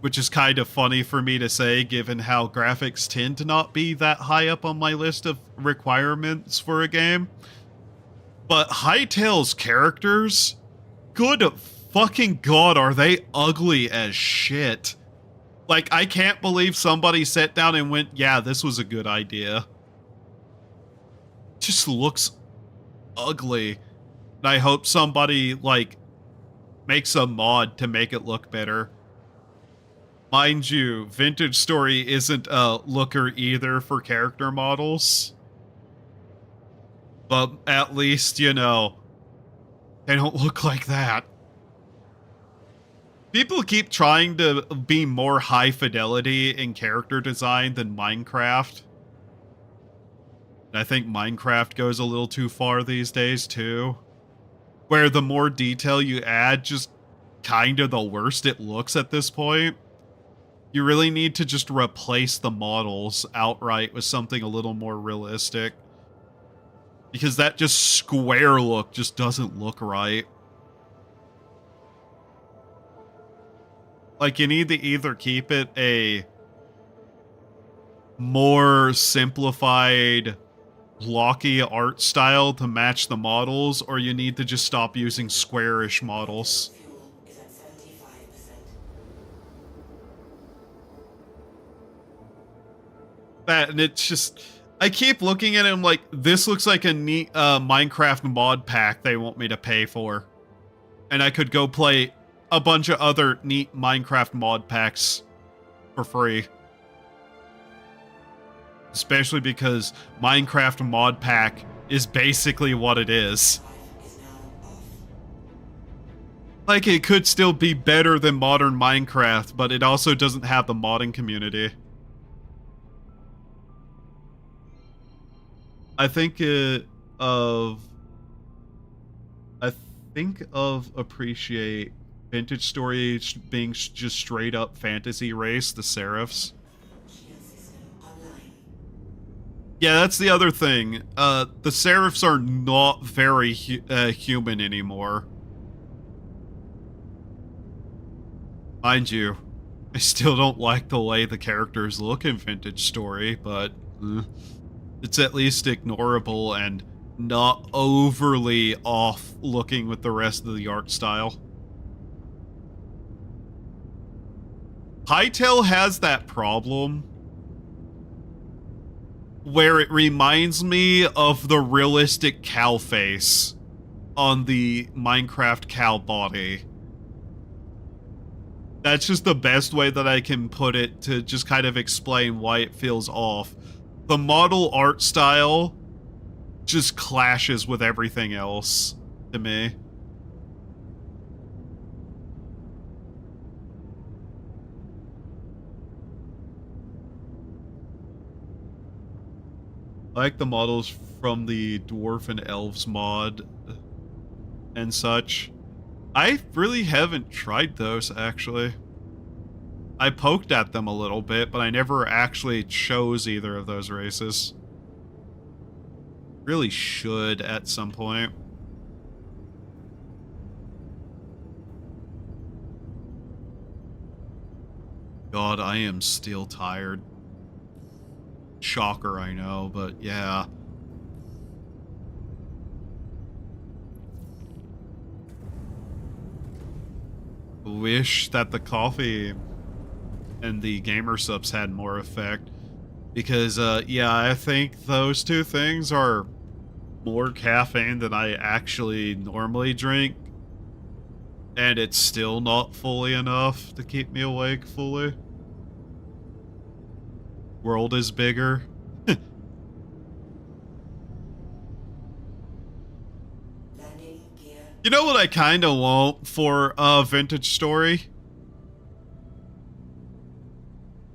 which is kind of funny for me to say given how graphics tend to not be that high up on my list of requirements for a game. But Hytale's characters, good fucking god, are they ugly as shit. Like, I can't believe somebody sat down and went, yeah, this was a good idea. Just looks ugly. And I hope somebody, like, makes a mod to make it look better. Mind you, Vintage Story isn't a looker either for character models. But at least, you know, they don't look like that. People keep trying to be more high fidelity in character design than Minecraft. And I think Minecraft goes a little too far these days, too. Where the more detail you add, just kind of the worse it looks at this point. You really need to just replace the models outright with something a little more realistic. Because that just square look just doesn't look right. Like, you need to either keep it a more simplified, blocky art style to match the models, or you need to just stop using squarish models. That, and it's just, I keep looking at it and I'm like, this looks like a neat Minecraft mod pack they want me to pay for. And I could go play a bunch of other neat Minecraft mod packs for free. Especially because Minecraft mod pack is basically what it is. Like, it could still be better than modern Minecraft, but it also doesn't have the modding community. I think of appreciate Vintage Story being just straight up fantasy race, the Seraphs. Yeah, that's the other thing. The Seraphs are not very human anymore. Mind you, I still don't like the way the characters look in Vintage Story, but it's at least ignorable and not overly off looking with the rest of the art style. Hytale has that problem where it reminds me of the realistic cow face on the Minecraft cow body. That's just the best way that I can put it to just kind of explain why it feels off. The model art style just clashes with everything else to me. I like the models from the Dwarf and Elves mod and such. I really haven't tried those, actually. I poked at them a little bit, but I never actually chose either of those races. Really should at some point. God, I am still tired. Shocker, I know, but yeah. Wish that the coffee and the gamer subs had more effect. Because, yeah, I think those two things are more caffeine than I actually normally drink. And it's still not fully enough to keep me awake fully. World is bigger. You know what I kind of want for a vintage story?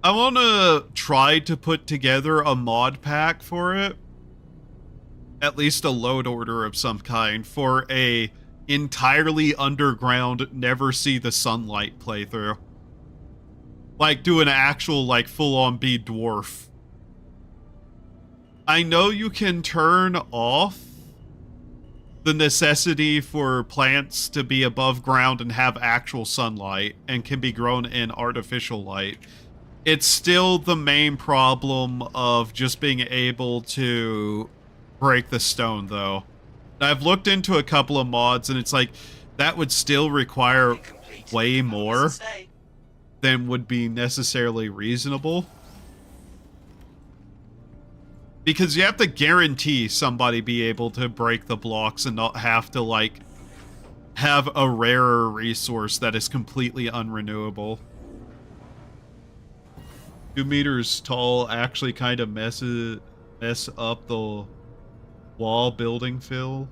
I want to try to put together a mod pack for it. At least a load order of some kind for a entirely underground, never see the sunlight playthrough. Like do an actual like full-on be dwarf. I know you can turn off the necessity for plants to be above ground and have actual sunlight and can be grown in artificial light. It's still the main problem of just being able to break the stone, though. I've looked into a couple of mods, and it's like, that would still require way more than would be necessarily reasonable. Because you have to guarantee somebody be able to break the blocks and not have to, like, have a rarer resource that is completely unrenewable. 2 meters tall actually kind of mess up the wall building fill.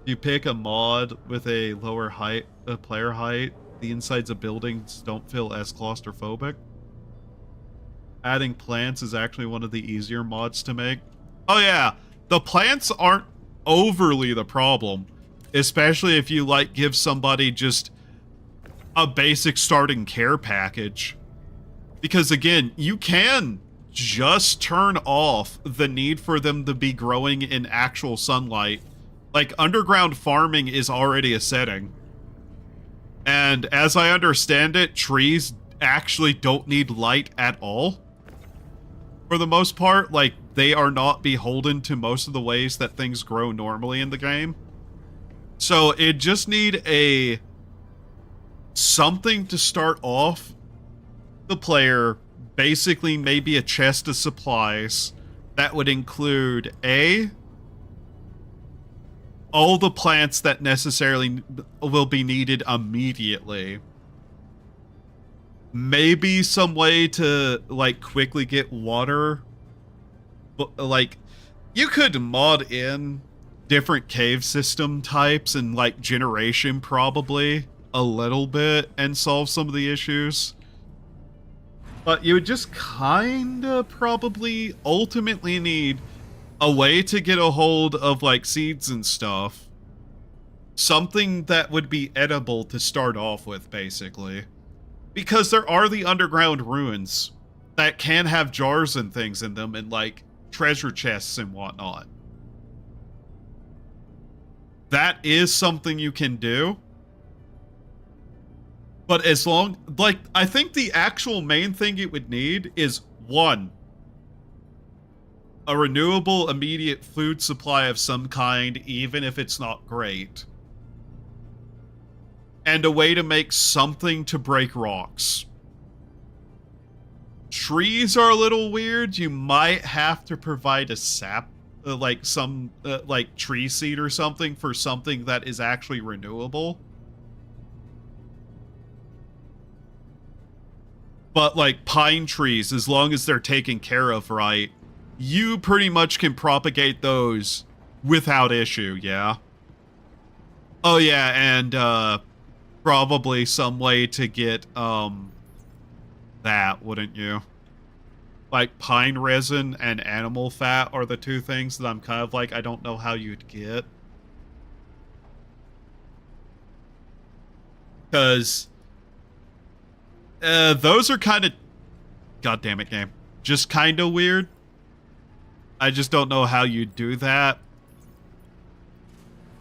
If you pick a mod with a lower height, player height, the insides of buildings don't feel as claustrophobic. Adding plants is actually one of the easier mods to make. Oh yeah, the plants aren't overly the problem, especially if you like give somebody just a basic starting care package. Because again, you can just turn off the need for them to be growing in actual sunlight. Like, underground farming is already a setting. And as I understand it, trees actually don't need light at all. For the most part, like, they are not beholden to most of the ways that things grow normally in the game. So it just need a something to start off the player, basically maybe a chest of supplies that would include all the plants that necessarily will be needed immediately. Maybe some way to, like, quickly get water. But, like, you could mod in different cave system types and, like, generation probably a little bit and solve some of the issues. But you would just kinda probably ultimately need a way to get a hold of, like, seeds and stuff. Something that would be edible to start off with, basically. Because there are the underground ruins that can have jars and things in them and, like, treasure chests and whatnot. That is something you can do. But as long, like, I think the actual main thing it would need is, 1, a renewable immediate food supply of some kind, even if it's not great. And a way to make something to break rocks. Trees are a little weird. You might have to provide a sap, like some, like tree seed or something for something that is actually renewable. But like pine trees, as long as they're taken care of right, you pretty much can propagate those without issue, yeah? Oh yeah, and probably some way to get that, wouldn't you? Like pine resin and animal fat are the two things that I'm kind of like, I don't know how you'd get. Because those are kind of, god damn it, game, just kind of weird. I just don't know how you do that.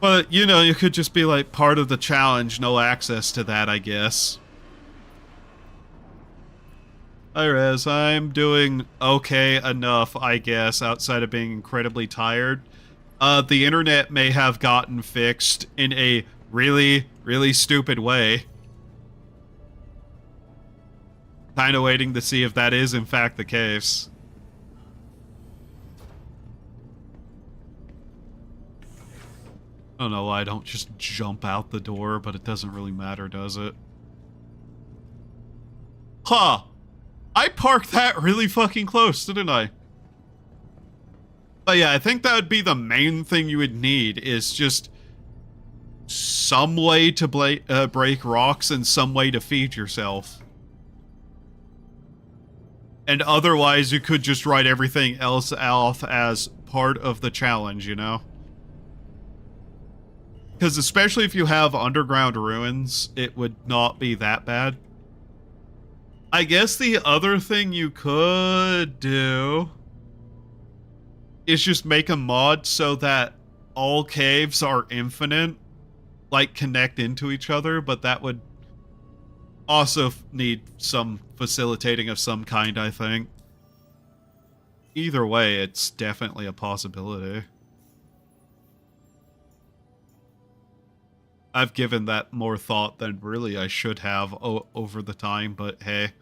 But, you know, you could just be like part of the challenge, no access to that, I guess. Hi, Rez. I'm doing okay enough, I guess, outside of being incredibly tired. The internet may have gotten fixed in a really, really stupid way. Kind of waiting to see if that is, in fact, the case. I don't know why I don't just jump out the door, but it doesn't really matter, does it? Huh. I parked that really fucking close, didn't I? But yeah, I think that would be the main thing you would need, is just some way to break rocks and some way to feed yourself. And otherwise, you could just write everything else off as part of the challenge, you know? Because especially if you have underground ruins, it would not be that bad. I guess the other thing you could do is just make a mod so that all caves are infinite, like connect into each other, but that would also need some facilitating of some kind, I think. Either way, it's definitely a possibility. I've given that more thought than really I should have over the time, but hey.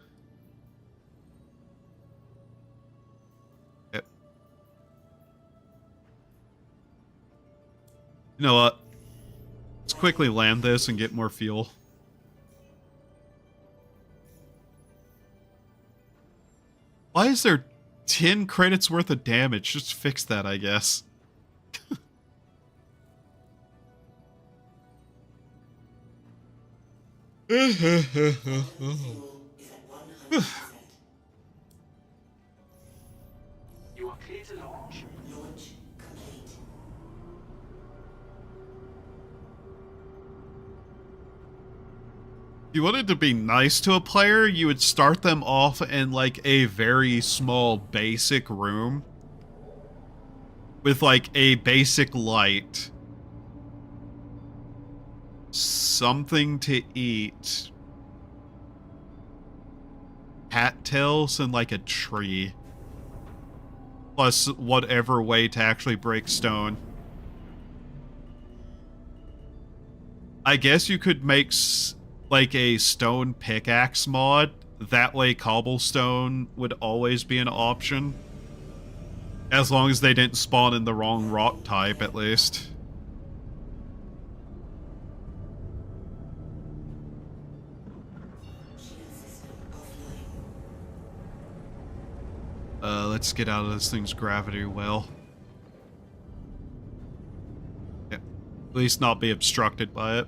Yep. You know what? Let's quickly land this and get more fuel. Why is there 10 credits worth of damage? Just fix that, I guess. You are clear to launch. Launch complete. If you wanted to be nice to a player, you would start them off in like a very small basic room with like a basic light, something to eat, cattails, and like a tree, plus whatever way to actually break stone. I guess you could make like a stone pickaxe mod. That way cobblestone would always be an option. As long as they didn't spawn in the wrong rock type, at least. Let's get out of this thing's gravity well. Yeah. At least not be obstructed by it.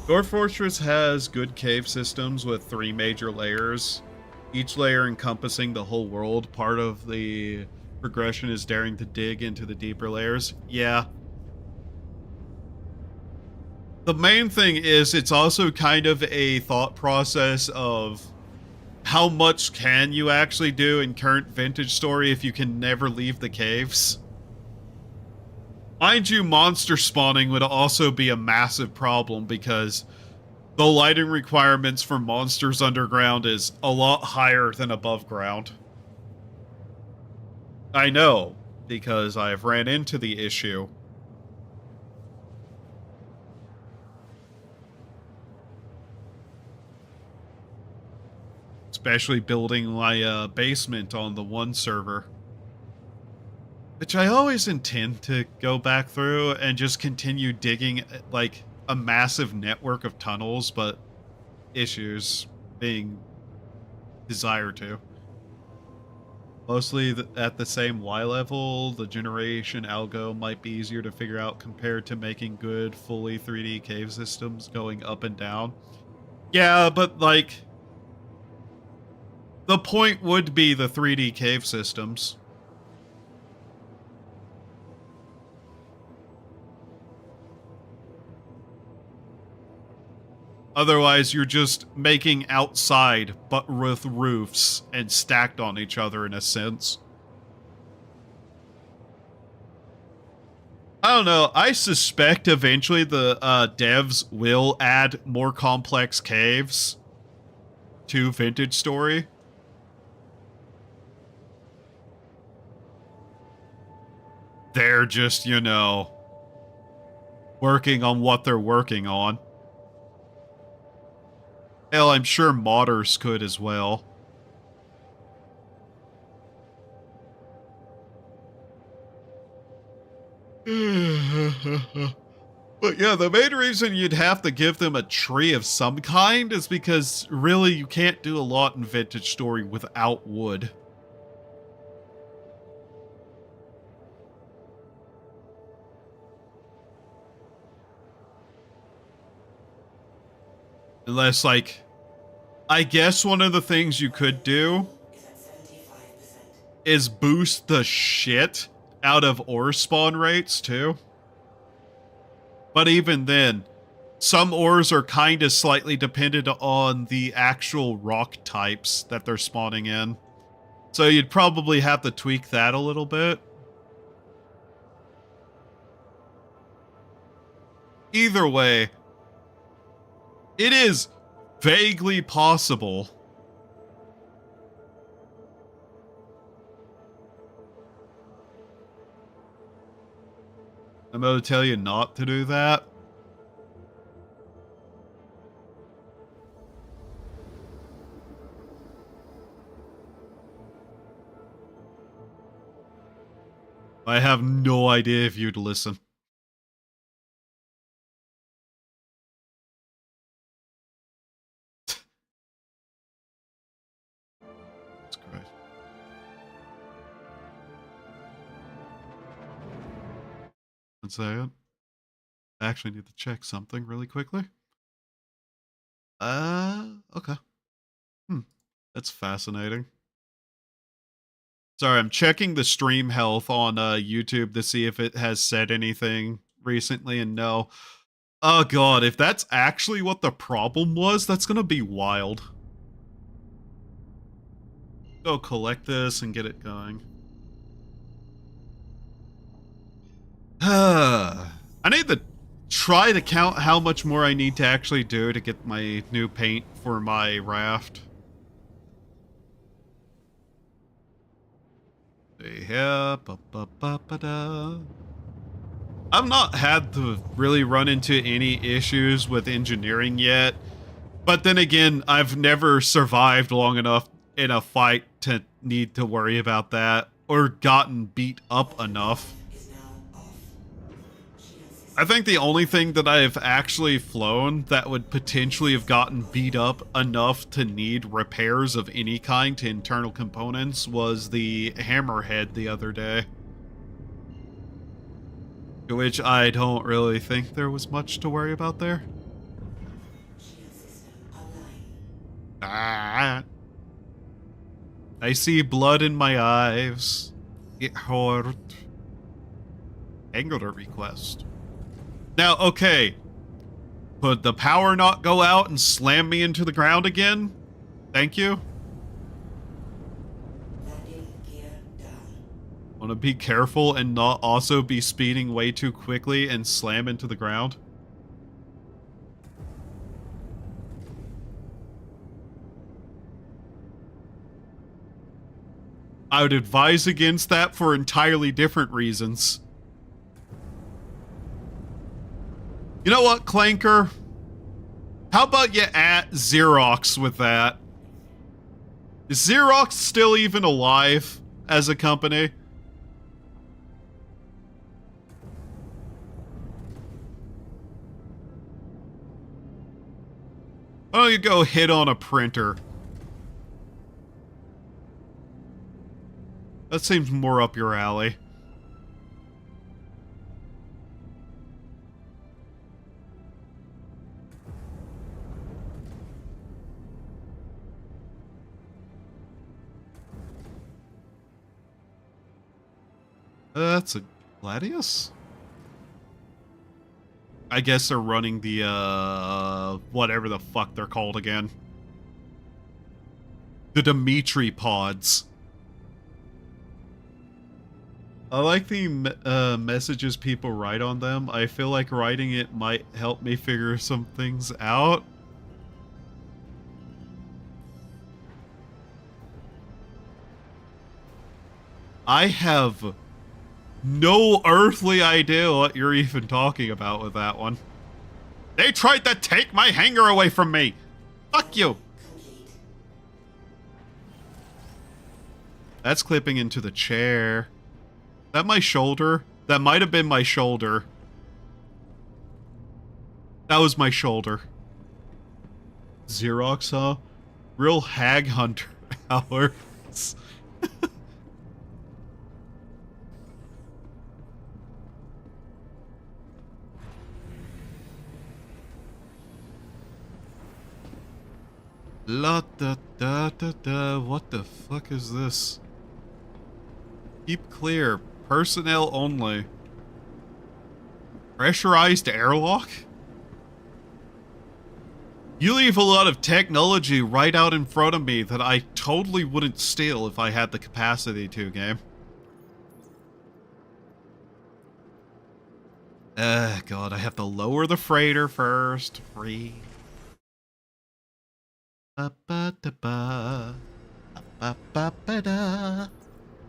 Dwarf Fortress has good cave systems with 3 major layers, each layer encompassing the whole world. Part of the progression is daring to dig into the deeper layers. Yeah. The main thing is it's also kind of a thought process of how much can you actually do in current vintage story if you can never leave the caves. Mind you, monster spawning would also be a massive problem because the lighting requirements for monsters underground is a lot higher than above ground. I know, because I've ran into the issue. Especially building my basement on the one server. Which I always intend to go back through and just continue digging like a massive network of tunnels, but issues being desire to. Mostly at the same Y level, the generation algo might be easier to figure out compared to making good fully 3D cave systems going up and down. Yeah, but like the point would be the 3D cave systems. Otherwise, you're just making outside, but with roofs and stacked on each other in a sense. I don't know. I suspect eventually the devs will add more complex caves to Vintage Story. They're just, you know, working on what they're working on. Hell, I'm sure modders could as well. But yeah, the main reason you'd have to give them a tree of some kind is because really you can't do a lot in Vintage Story without wood. Unless, like, I guess one of the things you could do is boost the shit out of ore spawn rates, too. But even then, some ores are kind of slightly dependent on the actual rock types that they're spawning in. So you'd probably have to tweak that a little bit. Either way, it is vaguely possible. I'm going to tell you not to do that. I have no idea if you'd listen. That's great. One second. I actually need to check something really quickly. Okay. That's fascinating. Sorry, I'm checking the stream health on YouTube to see if it has said anything recently, and no. Oh god, if that's actually what the problem was, that's gonna be wild. Go collect this and get it going. I need to try to count how much more I need to actually do to get my new paint for my raft. Yeah, I've not had to really run into any issues with engineering yet, but then again, I've never survived long enough in a fight to need to worry about that, or gotten beat up enough. I think the only thing that I've actually flown that would potentially have gotten beat up enough to need repairs of any kind to internal components was the hammerhead the other day. To which I don't really think there was much to worry about there. Ah, I see blood in my eyes. It hurt. Angular request. Now, okay, could the power not go out and slam me into the ground again? Thank you. Want to be careful and not also be speeding way too quickly and slam into the ground. I would advise against that for entirely different reasons. You know what, Clanker? How about you at Xerox with that? Is Xerox still even alive as a company? Why don't you go hit on a printer? That seems more up your alley. That's a Gladius? I guess they're running the, whatever the fuck they're called again. The Dimitri pods. I like the messages people write on them. I feel like writing it might help me figure some things out. I have no earthly idea what you're even talking about with that one. They tried to take my hanger away from me! Fuck you! That's clipping into the chair. Is that my shoulder? That might have been my shoulder. That was my shoulder. Xerox, huh? Real hag hunter hours. La da da da da. What the fuck is this? Keep clear. Personnel only. Pressurized airlock? You leave a lot of technology right out in front of me that I totally wouldn't steal if I had the capacity to, game. God, I have to lower the freighter first. Free. Ba ba da ba. Ba ba ba da.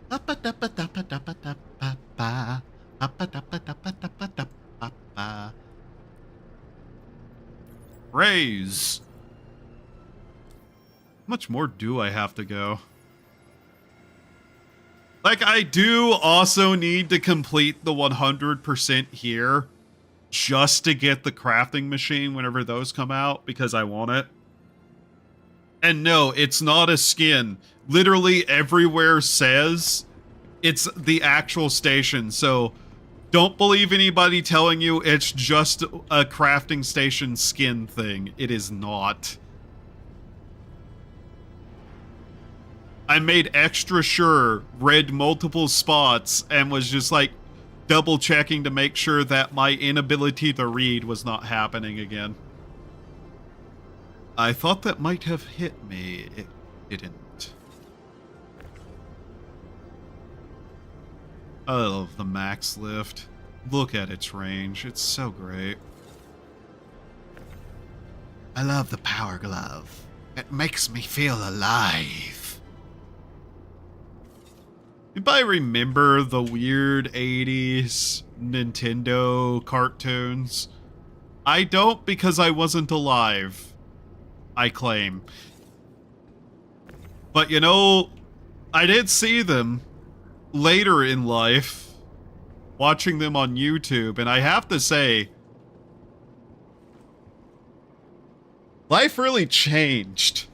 Ba ba da ba da ba da ba da ba ba. Ba ba da ba da ba da ba da ba ba. Raise. How much more do I have to go? Like, I do also need to complete the 100% here just to get the crafting machine whenever those come out because I want it. And no, it's not a skin. Literally everywhere says it's the actual station. So don't believe anybody telling you it's just a crafting station skin thing. It is not. I made extra sure, read multiple spots, and was just like double checking to make sure that my inability to read was not happening again. I thought that might have hit me. It didn't. I love the max lift. Look at its range. It's so great. I love the power glove. It makes me feel alive. Anybody remember the weird 80s Nintendo cartoons? I don't because I wasn't alive. I claim. But you know, I did see them later in life, watching them on YouTube, and I have to say, life really changed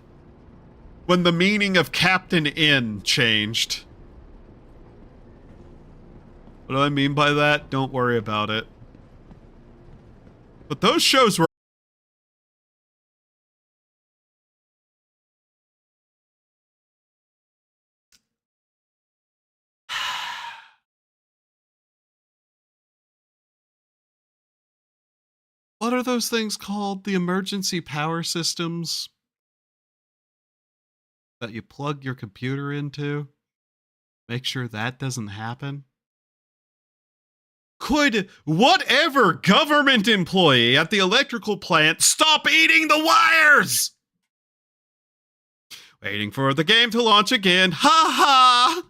when the meaning of Captain N changed. What do I mean by that? Don't worry about it. But those shows were what are those things called? The emergency power systems that you plug your computer into? Make sure that doesn't happen. Could whatever government employee at the electrical plant stop eating the wires? Waiting for the game to launch again. Ha ha!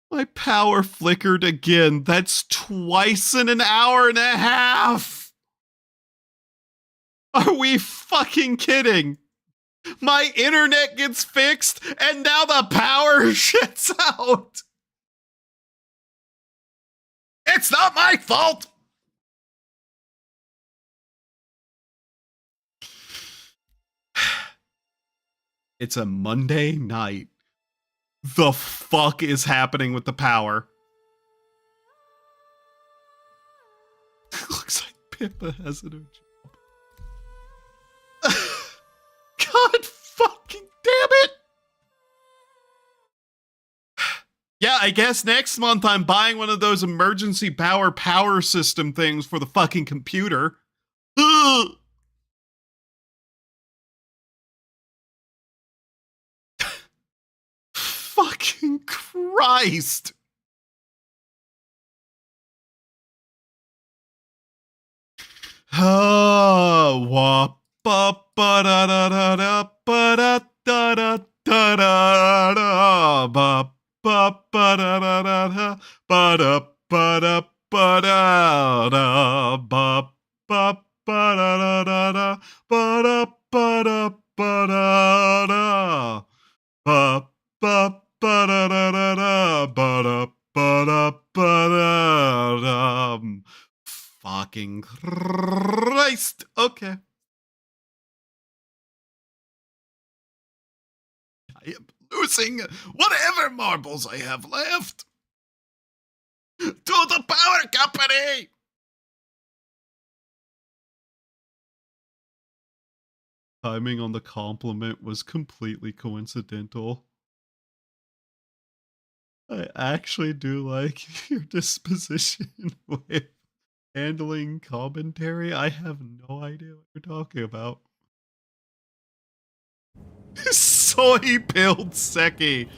My power flickered again. That's twice in an hour and a half. Are we fucking kidding? My internet gets fixed and now the power shits out. It's not my fault. It's a Monday night. The fuck is happening with the power? Looks like Pippa has a new job. God fucking damn it! Yeah, I guess next month I'm buying one of those emergency power system things for the fucking computer. Ugh. Fucking Christ. Wa ba ba da da da da ba da da da da da ba ba ba da da da da ba da ba da ba da da ba ba ba da da da da ba da ba da ba da da ba ba ba da da da da ba da ba da ba da da. Fucking Christ. Okay. I am losing whatever marbles I have left to the power company. Timing on the compliment was completely coincidental. I actually do like your disposition with handling commentary. I have no idea what you're talking about. Soy pilled Seki.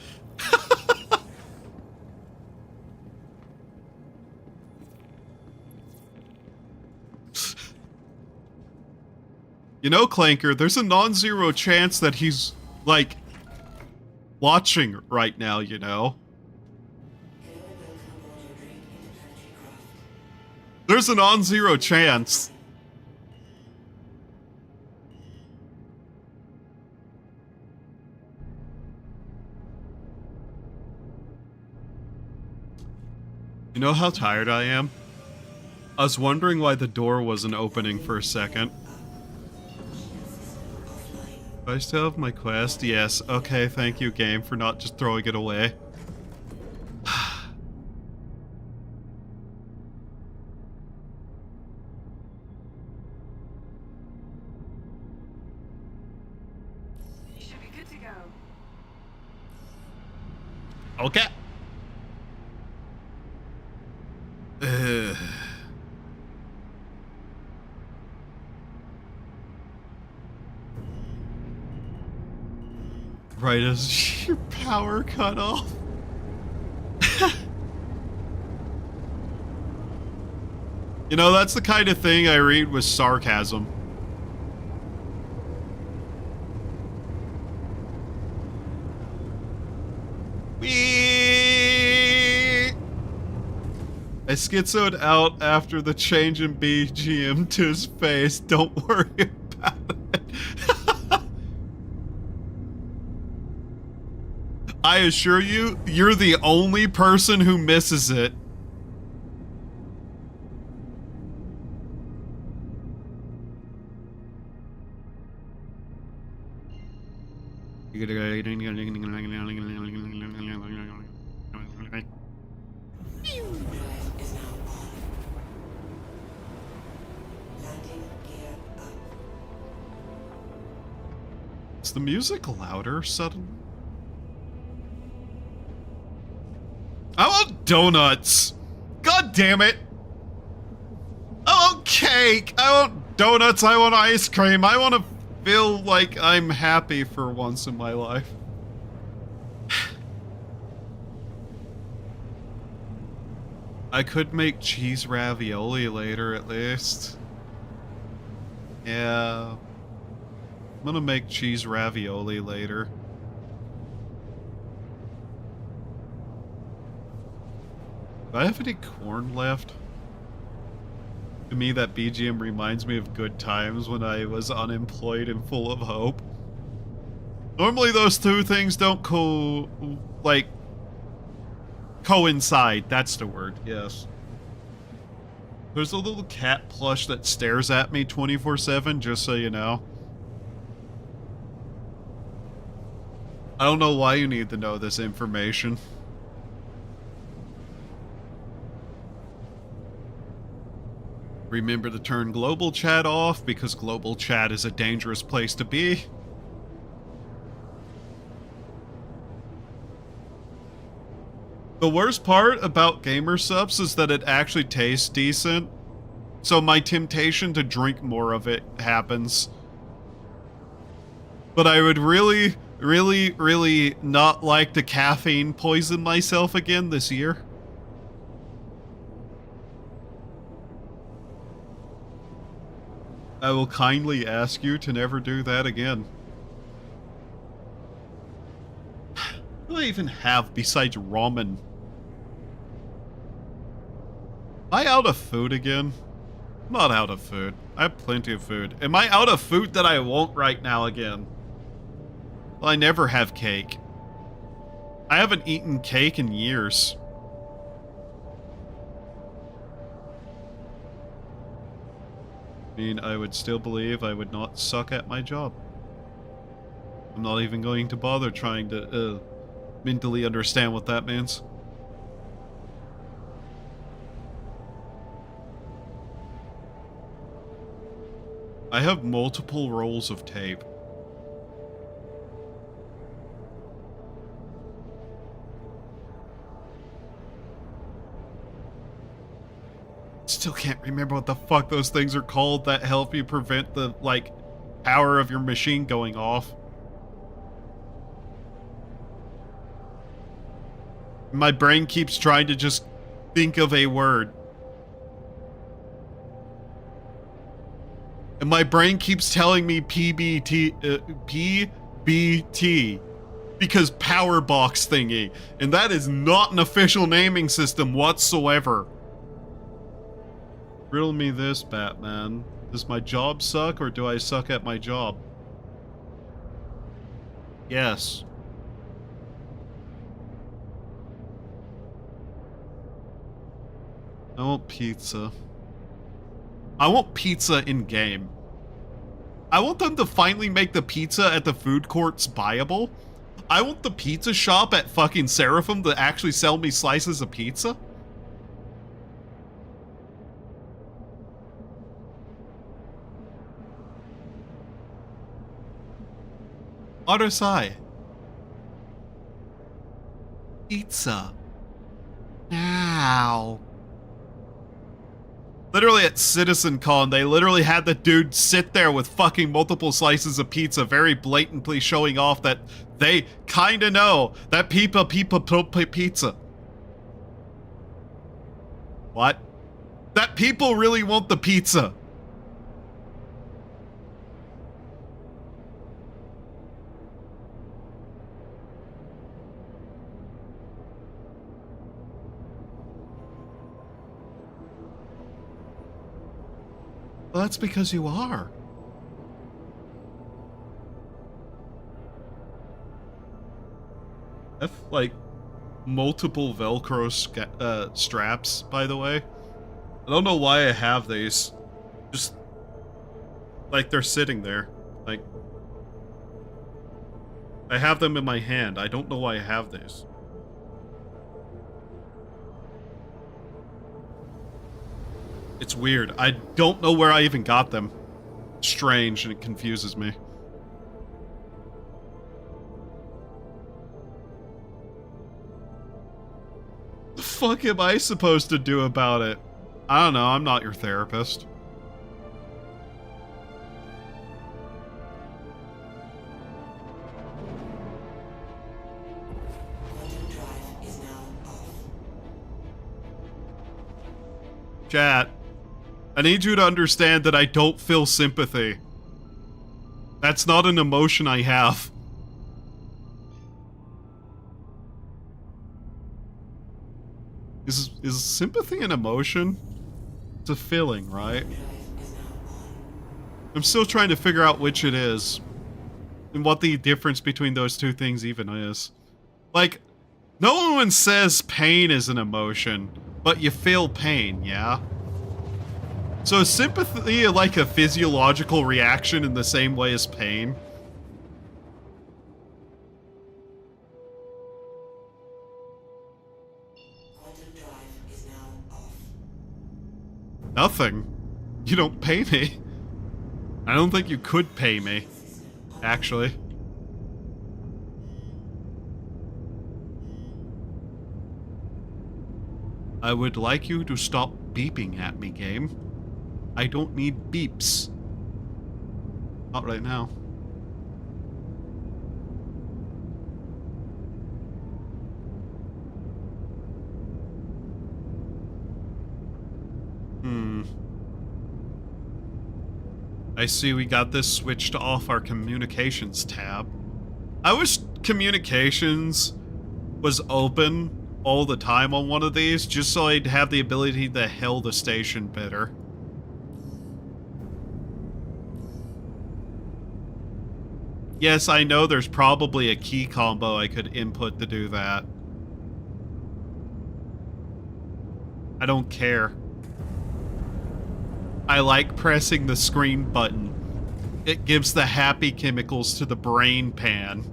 You know, Clanker, there's a non-zero chance that he's, like, watching right now, you know? There's a non-zero chance. You know how tired I am? I was wondering why the door wasn't opening for a second. Do I still have my quest? Yes. Okay, thank you, game, for not just throwing it away. You should be good to go. Okay. Right as your power cut off. You know, that's the kind of thing I read with sarcasm. Whee! I schizoed out after the change in BGM to his face. Don't worry about it. I assure you, you're the only person who misses it. Is the music louder suddenly? I want donuts! God damn it! I want cake! I want donuts, I want ice cream, I want to feel like I'm happy for once in my life. I could make cheese ravioli later at least. Yeah. I'm gonna make cheese ravioli later. Do I have any corn left? To me, that BGM reminds me of good times when I was unemployed and full of hope. Normally those two things don't coincide. That's the word, yes. There's a little cat plush that stares at me 24/7, just so you know. I don't know why you need to know this information. Remember to turn global chat off because global chat is a dangerous place to be. The worst part about gamer subs is that it actually tastes decent. So my temptation to drink more of it happens. But I would really, really, really not like to caffeine poison myself again this year. I will kindly ask you to never do that again. What do I even have besides ramen? Am I out of food again? I'm not out of food. I have plenty of food. Am I out of food that I want right now again? Well, I never have cake. I haven't eaten cake in years. I mean, I would still believe I would not suck at my job. I'm not even going to bother trying to mentally understand what that means. I have multiple rolls of tape. Still can't remember what the fuck those things are called that help you prevent the, like, power of your machine going off. My brain keeps trying to just think of a word. And my brain keeps telling me PBT, PBT, because power box thingy. And that is not an official naming system whatsoever. Riddle me this, Batman. Does my job suck, or do I suck at my job? Yes. I want pizza. I want pizza in-game. I want them to finally make the pizza at the food courts buyable. I want the pizza shop at fucking Seraphim to actually sell me slices of pizza. Other side. Pizza. Now. Literally at CitizenCon, they literally had the dude sit there with fucking multiple slices of pizza, very blatantly showing off that they kinda know that people pizza. What? That people really want the pizza. Well, that's because you are. I have, like, multiple Velcro straps, by the way. I don't know why I have these. Just, like, they're sitting there. Like, I have them in my hand. I don't know why I have these. It's weird. I don't know where I even got them. Strange, and it confuses me. The fuck am I supposed to do about it? I don't know, I'm not your therapist. Chat, I need you to understand that I don't feel sympathy. That's not an emotion I have. Is sympathy an emotion? It's a feeling, right? I'm still trying to figure out which it is. And what the difference between those two things even is. Like, no one says pain is an emotion, but you feel pain, yeah? So is sympathy like a physiological reaction in the same way as pain? Nothing. You don't pay me. I don't think you could pay me, actually. I would like you to stop beeping at me, game. I don't need beeps. Not right now. I see we got this switched off our communications tab. I wish communications was open all the time on one of these, just so I'd have the ability to hail the station better. Yes, I know there's probably a key combo I could input to do that. I don't care. I like pressing the screen button. It gives the happy chemicals to the brain pan.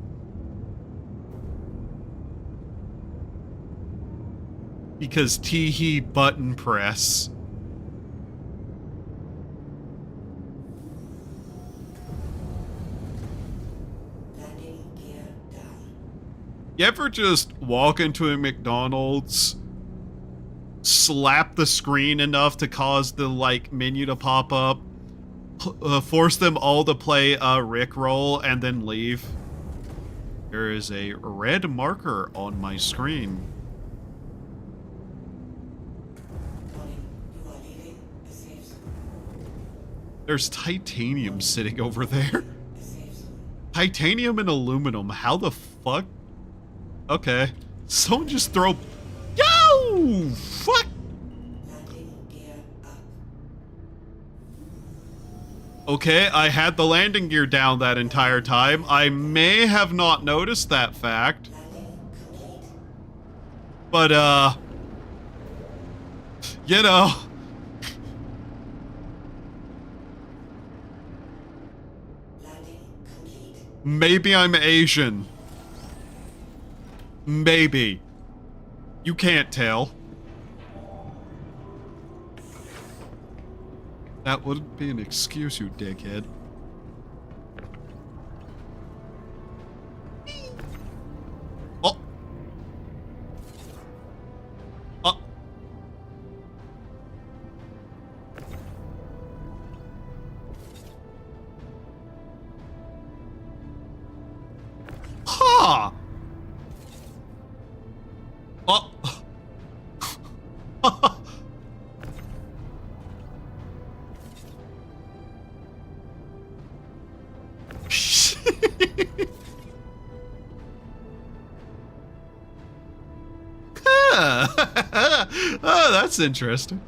Because tee-hee button press. You ever just walk into a McDonald's, slap the screen enough to cause the, like, menu to pop up, force them all to play a Rickroll, and then leave? There is a red marker on my screen. There's titanium sitting over there. Titanium and aluminum, how the fuck? Okay. Someone just throw... Yo! Fuck! Okay, I had the landing gear down that entire time. I may have not noticed that fact. But, you know... Maybe I'm Asian. Maybe. You can't tell. That wouldn't be an excuse, you dickhead. Oh. Oh. Ha! Oh. Oh, that's interesting.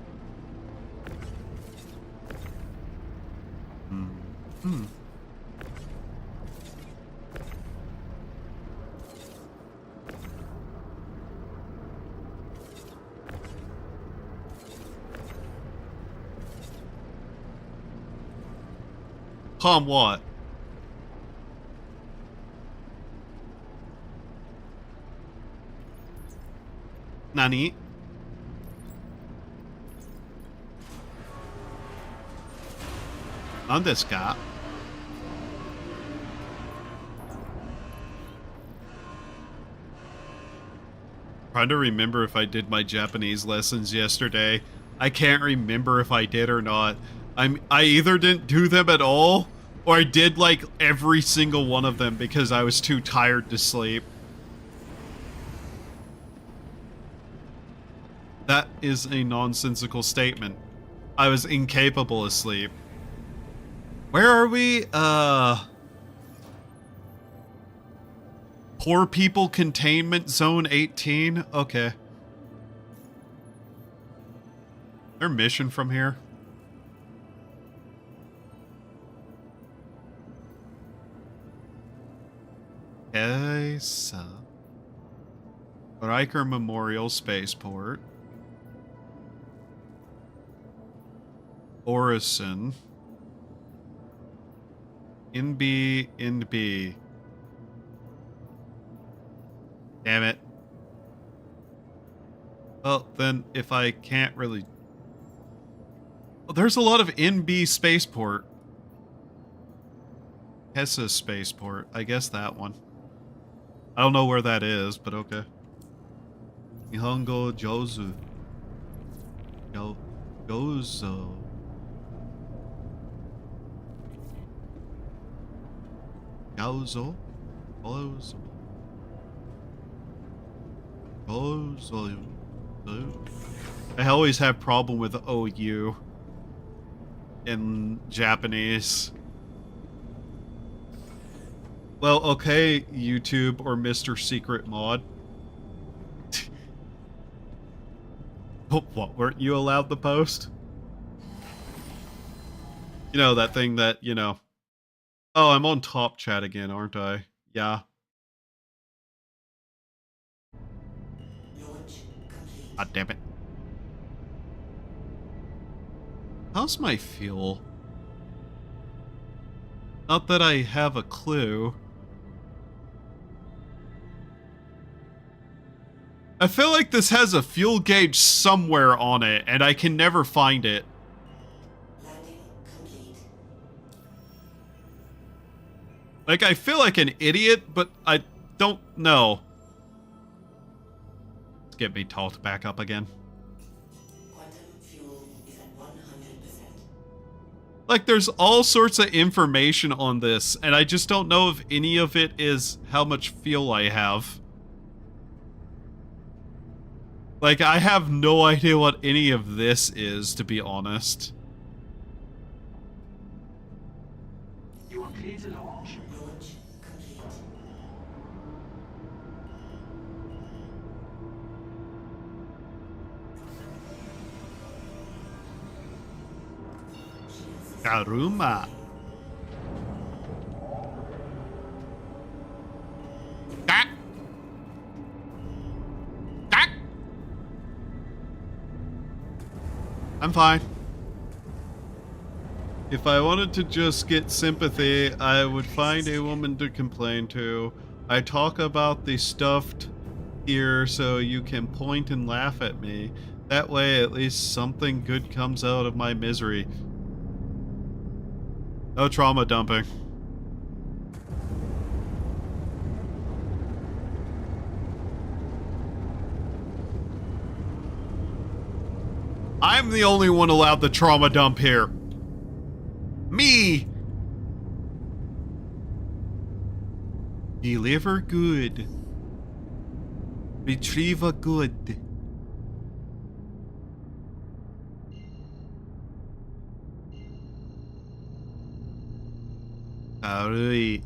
What? Nani? On this guy. Trying to remember if I did my Japanese lessons yesterday. I can't remember if I did or not. I either didn't do them at all, or I did like every single one of them because I was too tired to sleep. That is a nonsensical statement. I was incapable of sleep. Where are we? Poor People Containment Zone 18? Okay. Their mission from here? Okay, so... Riker Memorial Spaceport. Orison. NB. Damn it. Well, then, if I can't really... There's a lot of NB spaceport. Hessa spaceport. I guess that one. I don't know where that is, but okay. Nihongo Jozu. Gozo. Gozo. Gozo. Gozo. I always have problem with OU in Japanese. Well, okay, YouTube or Mr. Secret Mod. What, weren't you allowed to post? You know, that thing that, you know... Oh, I'm on top chat again, aren't I? Yeah. God damn it. How's my fuel? Not that I have a clue. I feel like this has a fuel gauge somewhere on it, and I can never find it. Like, I feel like an idiot, but I don't know. Let's get me talked back up again. Like, there's all sorts of information on this, and I just don't know if any of it is how much fuel I have. Like, I have no idea what any of this is, to be honest. You are clear to launch. Launch complete. Karuma. Ah! Ah! I'm fine. If I wanted to just get sympathy, I would find a woman to complain to. I talk about the stuffed here so you can point and laugh at me. That way, at least something good comes out of my misery. No trauma dumping. I'm the only one allowed the trauma dump here. Me! Deliver good. Retrieve a good. Alright.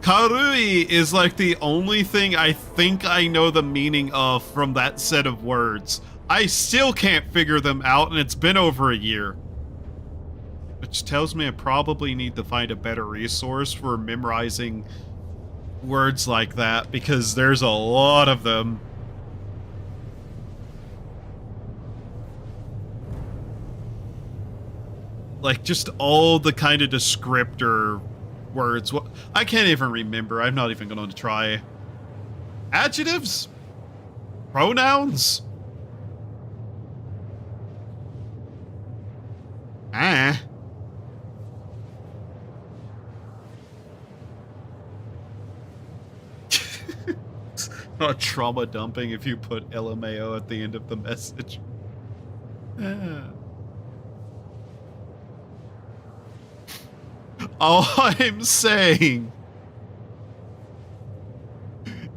Karui is like the only thing I think I know the meaning of from that set of words. I still can't figure them out, and it's been over a year. Which tells me I probably need to find a better resource for memorizing words like that, because there's a lot of them. Like, just all the kind of descriptor words. I can't even remember. I'm not even going to try. Adjectives? Pronouns? Ah. Not trauma dumping if you put LMAO at the end of the message. All I'm saying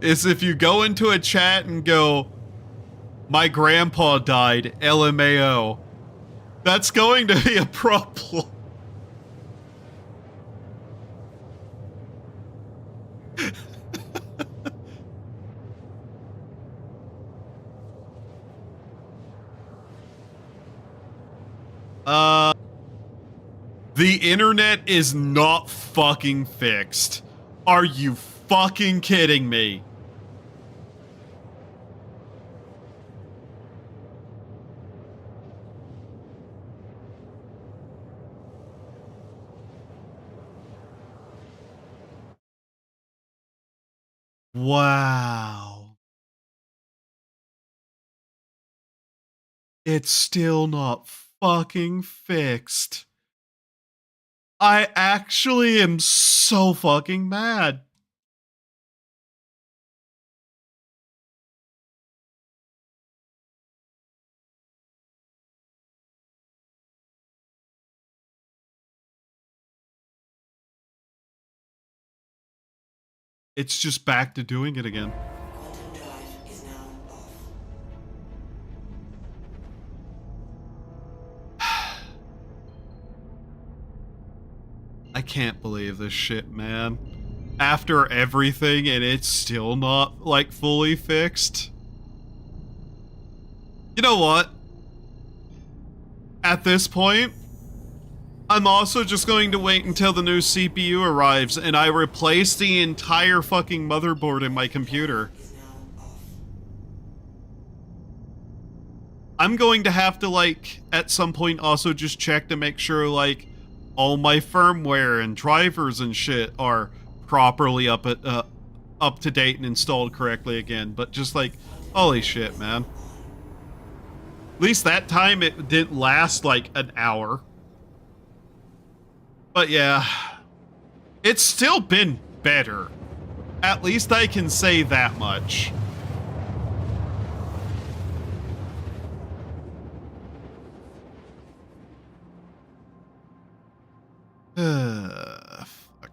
is if you go into a chat and go, my grandpa died, LMAO, that's going to be a problem. The internet is not fucking fixed. Are you fucking kidding me? Wow. It's still not fucking fixed. I actually am so fucking mad. It's just back to doing it again. Quantum drive is now off. I can't believe this shit, man. After everything, and it's still not, like, fully fixed. You know what? At this point, I'm also just going to wait until the new CPU arrives and I replace the entire fucking motherboard in my computer. Is now off. I'm going to have to, like, at some point also just check to make sure, like, all my firmware and drivers and shit are properly up to date and installed correctly again. But just like, holy shit, man. At least that time it didn't last like an hour. But yeah, it's still been better. At least I can say that much. Fuck.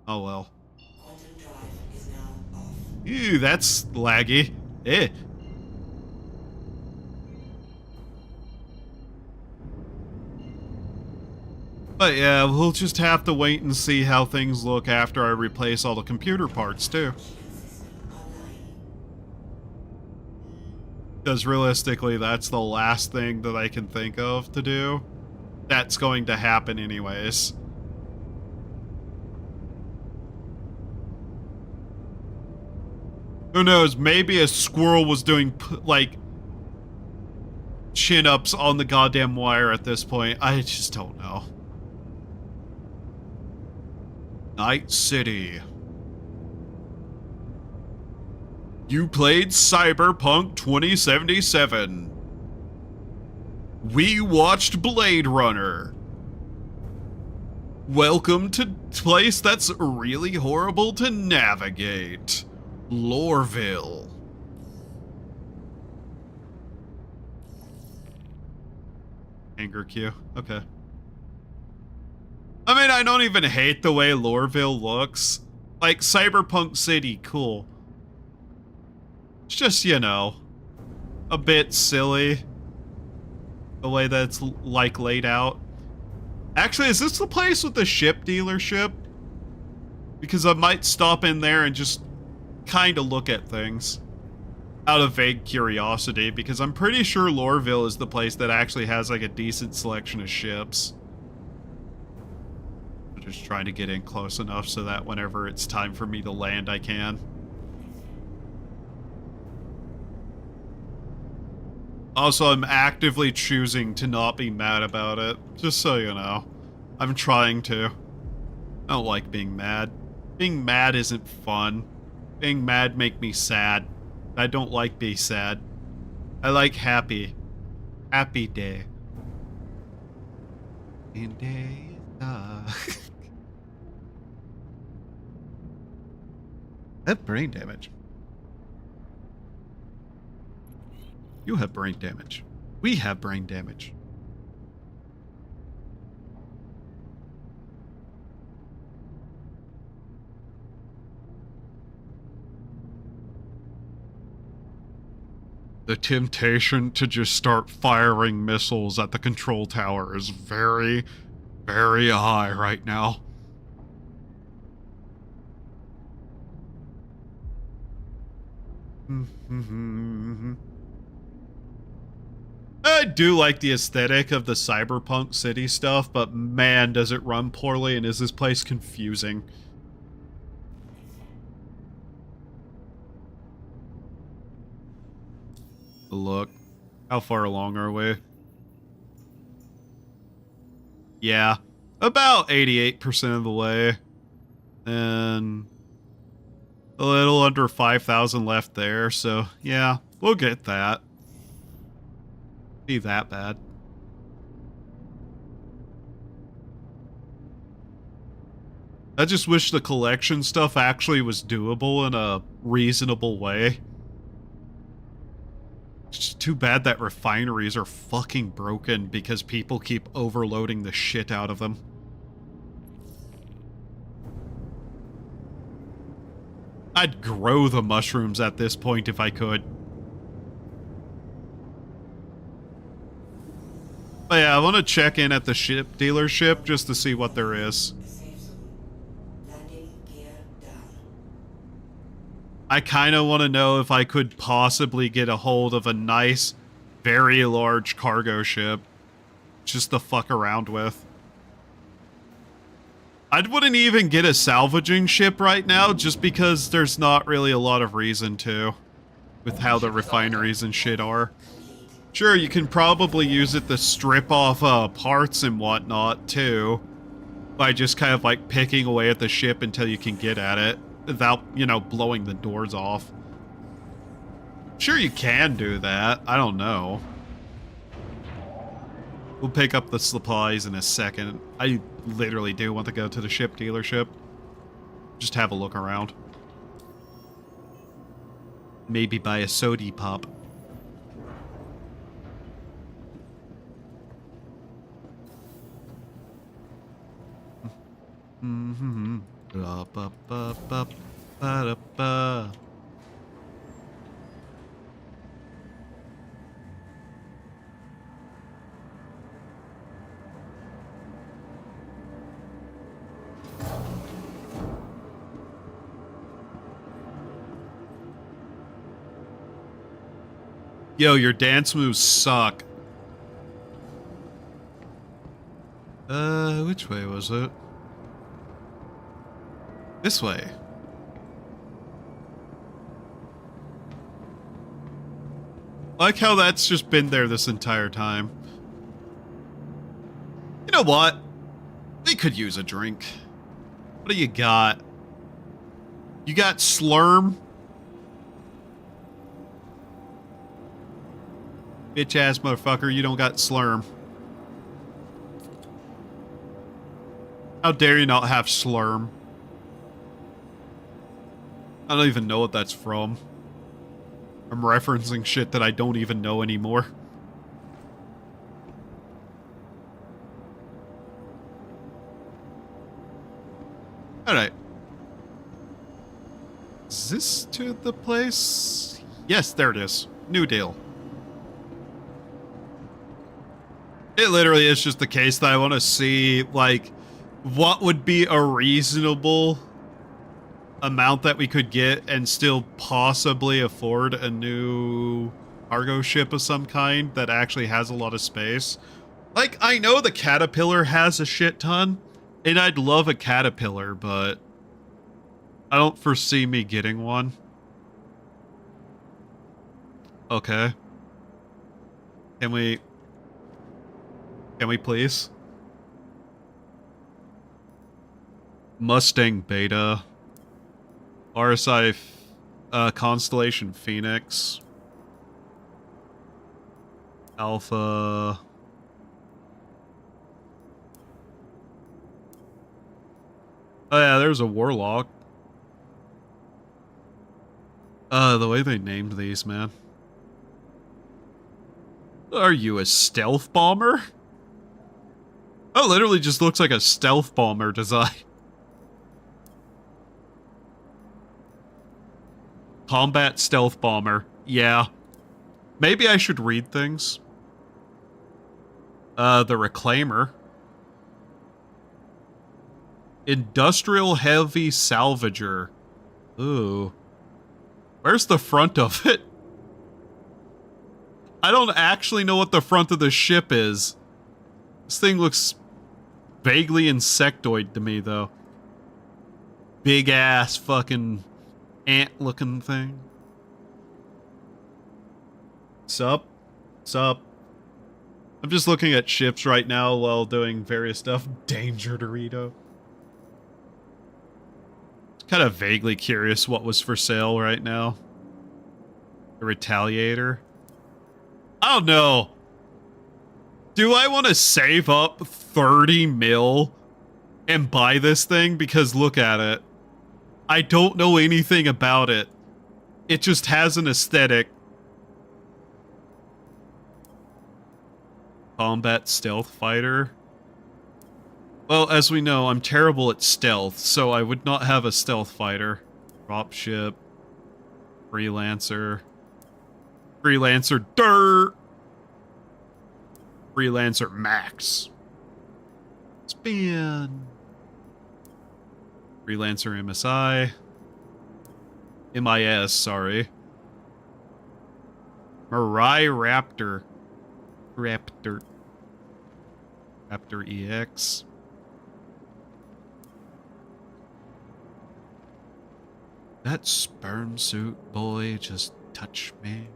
Oh well. Quantum drive is now off. Ew, that's laggy. Eh. But yeah, we'll just have to wait and see how things look after I replace all the computer parts too. System online. Because realistically, that's the last thing that I can think of to do. That's going to happen anyways. Who knows, maybe a squirrel was doing, like, chin-ups on the goddamn wire at this point. I just don't know. Night City. You played Cyberpunk 2077. We watched Blade Runner. Welcome to a place that's really horrible to navigate. Loreville. Anger cue. Okay. I mean, I don't even hate the way Loreville looks. Like, Cyberpunk City, cool. It's just, you know, a bit silly. The way that's, like, laid out. Actually, is this the place with the ship dealership? Because I might stop in there and just kind of look at things. Out of vague curiosity, because I'm pretty sure Loreville is the place that actually has, like, a decent selection of ships. I'm just trying to get in close enough so that whenever it's time for me to land, I can. Also, I'm actively choosing to not be mad about it, just so you know. I'm trying to. I don't like being mad. Being mad isn't fun. Being mad make me sad. I don't like being sad. I like happy. Happy day. And day. I have brain damage. You have brain damage. We have brain damage. The temptation to just start firing missiles at the control tower is very, very high right now. I do like the aesthetic of the cyberpunk city stuff, but man, does it run poorly and is this place confusing. Look, how far along are we? Yeah, about 88% of the way. And a little under 5,000 left there, so yeah, we'll get that. Be that bad. I just wish the collection stuff actually was doable in a reasonable way. It's just too bad that refineries are fucking broken because people keep overloading the shit out of them. I'd grow the mushrooms at this point if I could. But yeah, I want to check in at the ship dealership just to see what there is. I kind of want to know if I could possibly get a hold of a nice, very large cargo ship just to fuck around with. I wouldn't even get a salvaging ship right now just because there's not really a lot of reason to with how the refineries and shit are. Sure, you can probably use it to strip off parts and whatnot too by just kind of like picking away at the ship until you can get at it without, you know, blowing the doors off. Sure, you can do that. I don't know. We'll pick up the supplies in a second. I literally do want to go to the ship dealership. Just have a look around. Maybe buy a sody pop. Mm-hmm. Ba ba ba ba ba ba. Yo, your dance moves suck. Which way was it? This way. I like how that's just been there this entire time. You know what? They could use a drink. What do you got? You got Slurm? Bitch ass motherfucker, you don't got Slurm. How dare you not have Slurm? I don't even know what that's from. I'm referencing shit that I don't even know anymore. Alright. Is this to the place? Yes, there it is. New deal. It literally is just the case that I want to see, like, what would be a reasonable amount that we could get and still possibly afford a new cargo ship of some kind that actually has a lot of space. Like, I know the Caterpillar has a shit ton, and I'd love a Caterpillar, but I don't foresee me getting one. Okay. Can we please? Mustang Beta. RSI Constellation Phoenix. Alpha. Oh yeah, there's a Warlock. The way they named these, man. Are you a stealth bomber? That literally just looks like a stealth bomber design. Combat stealth bomber. Yeah. Maybe I should read things. The Reclaimer. Industrial heavy salvager. Ooh. Where's the front of it? I don't actually know what the front of the ship is. This thing looks vaguely insectoid to me, though. Big ass fucking ant-looking thing. Sup? Sup? I'm just looking at ships right now while doing various stuff. Danger Dorito. Kind of vaguely curious what was for sale right now. The Retaliator. I don't know. Do I want to save up 30 mil and buy this thing? Because look at it. I don't know anything about it. It just has an aesthetic. Combat stealth fighter. Well, as we know, I'm terrible at stealth, so I would not have a stealth fighter. Dropship. Freelancer. Freelancer dirt. Freelancer max. Spin. Freelancer MSI. MIS, sorry. Mirai Raptor. Raptor EX. That sperm suit boy just touched me.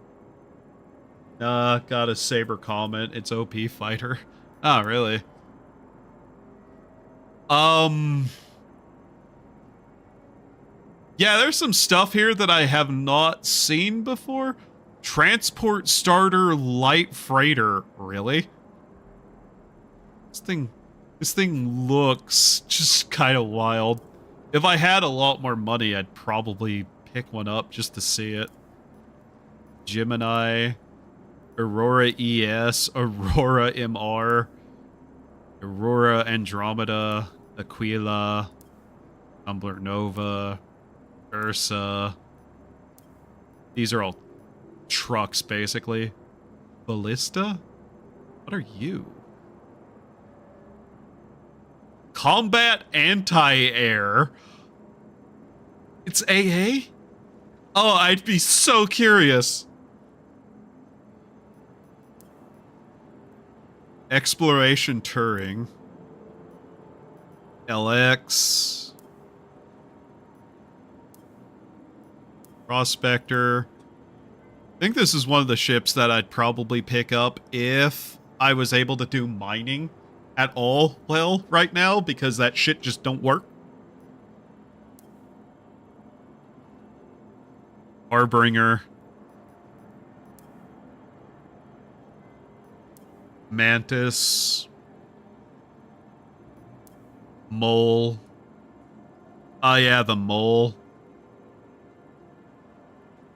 Got a Saber comment. It's OP fighter. Oh, really? Yeah, there's some stuff here that I have not seen before. Transport starter light freighter. Really? This thing looks just kind of wild. If I had a lot more money, I'd probably pick one up just to see it. Gemini, Aurora ES, Aurora MR, Aurora Andromeda, Aquila, Tumbler Nova, Ursa. These are all trucks, basically. Ballista? What are you? Combat anti-air. It's AA? Oh, I'd be so curious. Exploration Turing. LX. Prospector. I think this is one of the ships that I'd probably pick up if I was able to do mining at all well right now, because that shit just don't work. Harbinger. Mantis. Mole. Oh yeah, the Mole.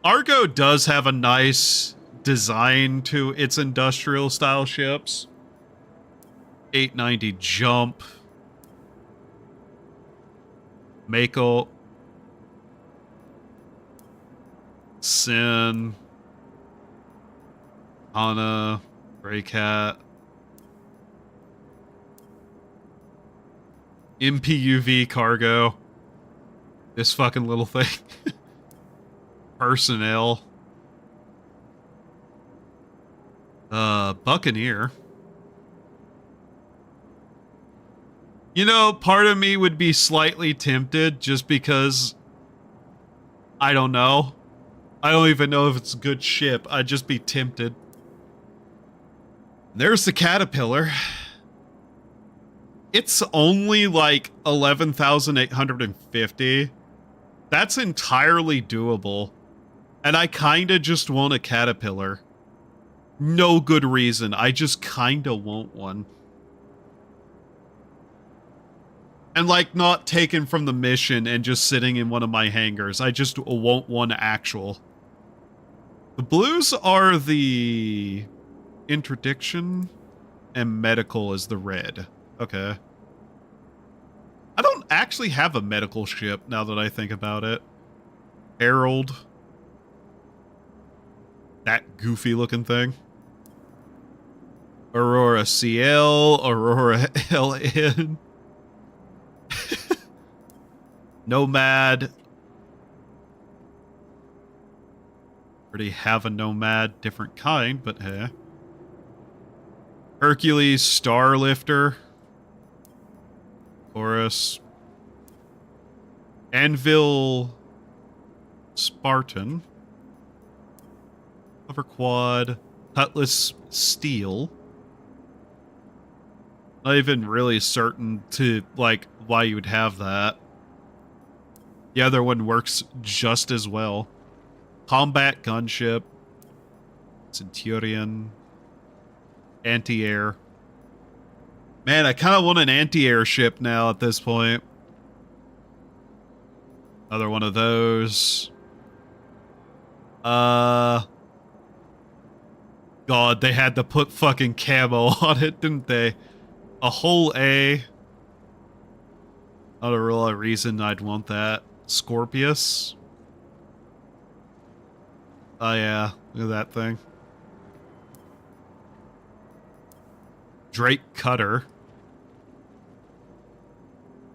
Argo does have a nice design to its industrial style ships. 890 jump. Mako. Sin. Hana. Greycat. MPUV cargo. This fucking little thing. Personnel. Buccaneer. You know, part of me would be slightly tempted just because I don't know. I don't even know if it's a good ship. I'd just be tempted. There's the Caterpillar. It's only like 11,850. That's entirely doable. And I kinda just want a Caterpillar. No good reason. I just kinda want one. And like not taken from the mission and just sitting in one of my hangars. I just want one actual. The blues are the interdiction and medical is the red. Okay. I don't actually have a medical ship now that I think about it. Herald. That goofy looking thing. Aurora CL, Aurora LN. Nomad. Already have a Nomad, different kind, but hey. Hercules Starlifter. Chorus. Anvil Spartan. Hover Quad. Cutlass Steel. Not even really certain to, like, why you would have that. The other one works just as well. Combat Gunship. Centurion. Anti-air. Man, I kind of want an anti-air ship now at this point. Another one of those. God, they had to put fucking camo on it, didn't they? A whole A. Not a real reason I'd want that. Scorpius. Oh yeah, look at that thing. Drake Cutter.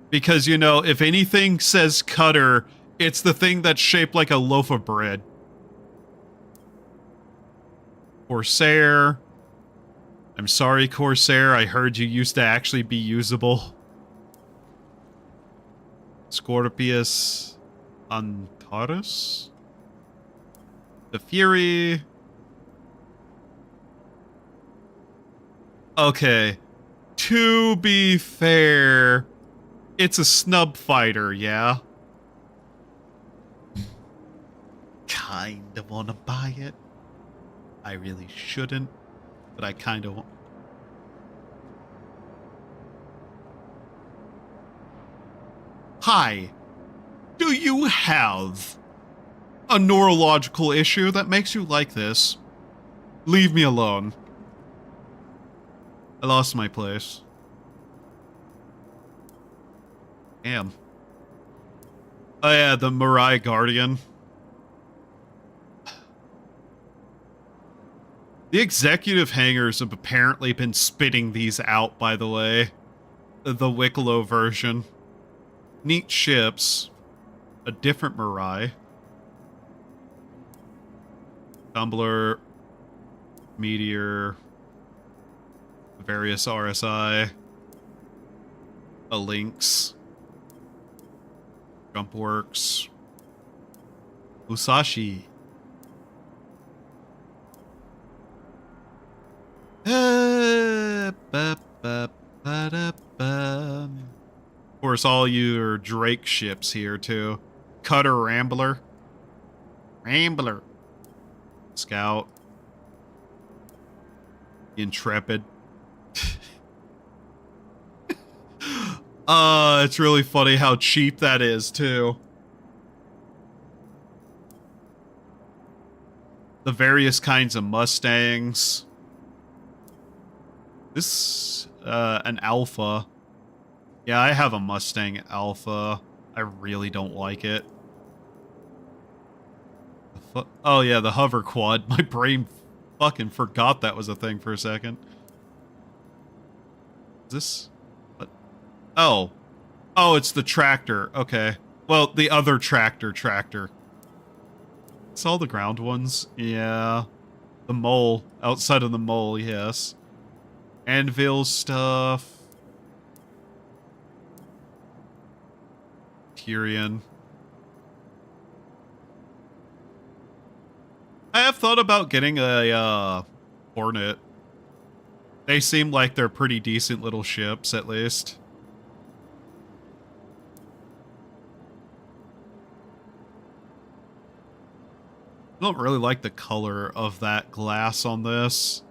Because, you know, if anything says cutter, it's the thing that's shaped like a loaf of bread. Corsair. I'm sorry, Corsair. I heard you used to actually be usable. Scorpius. Antares. The Fury. Okay. To be fair, it's a snub fighter, yeah? Kinda wanna buy it. I really shouldn't, but I kinda want... Hi. Do you have a neurological issue that makes you like this? Leave me alone. I lost my place. Damn. Oh yeah, the Mirai Guardian. The executive hangars have apparently been spitting these out, by the way. The Wicklow version. Neat ships. A different Mirai. Tumbler. Meteor. Various RSI. A Lynx. Jumpworks. Musashi. Of course, all your Drake ships here, too. Cutter Rambler. Rambler. Scout. Intrepid. It's really funny how cheap that is, too. The various kinds of Mustangs. This, an Alpha. Yeah, I have a Mustang Alpha. I really don't like it. Oh yeah, the hover quad. My brain fucking forgot that was a thing for a second. Is this... what? Oh. Oh, it's the tractor. Okay. Well, the other tractor. It's all the ground ones. Yeah. The mole. Outside of the mole, yes. Anvil stuff. Tyrion. I have thought about getting a Hornet. They seem like they're pretty decent little ships, at least. I don't really like the color of that glass on this.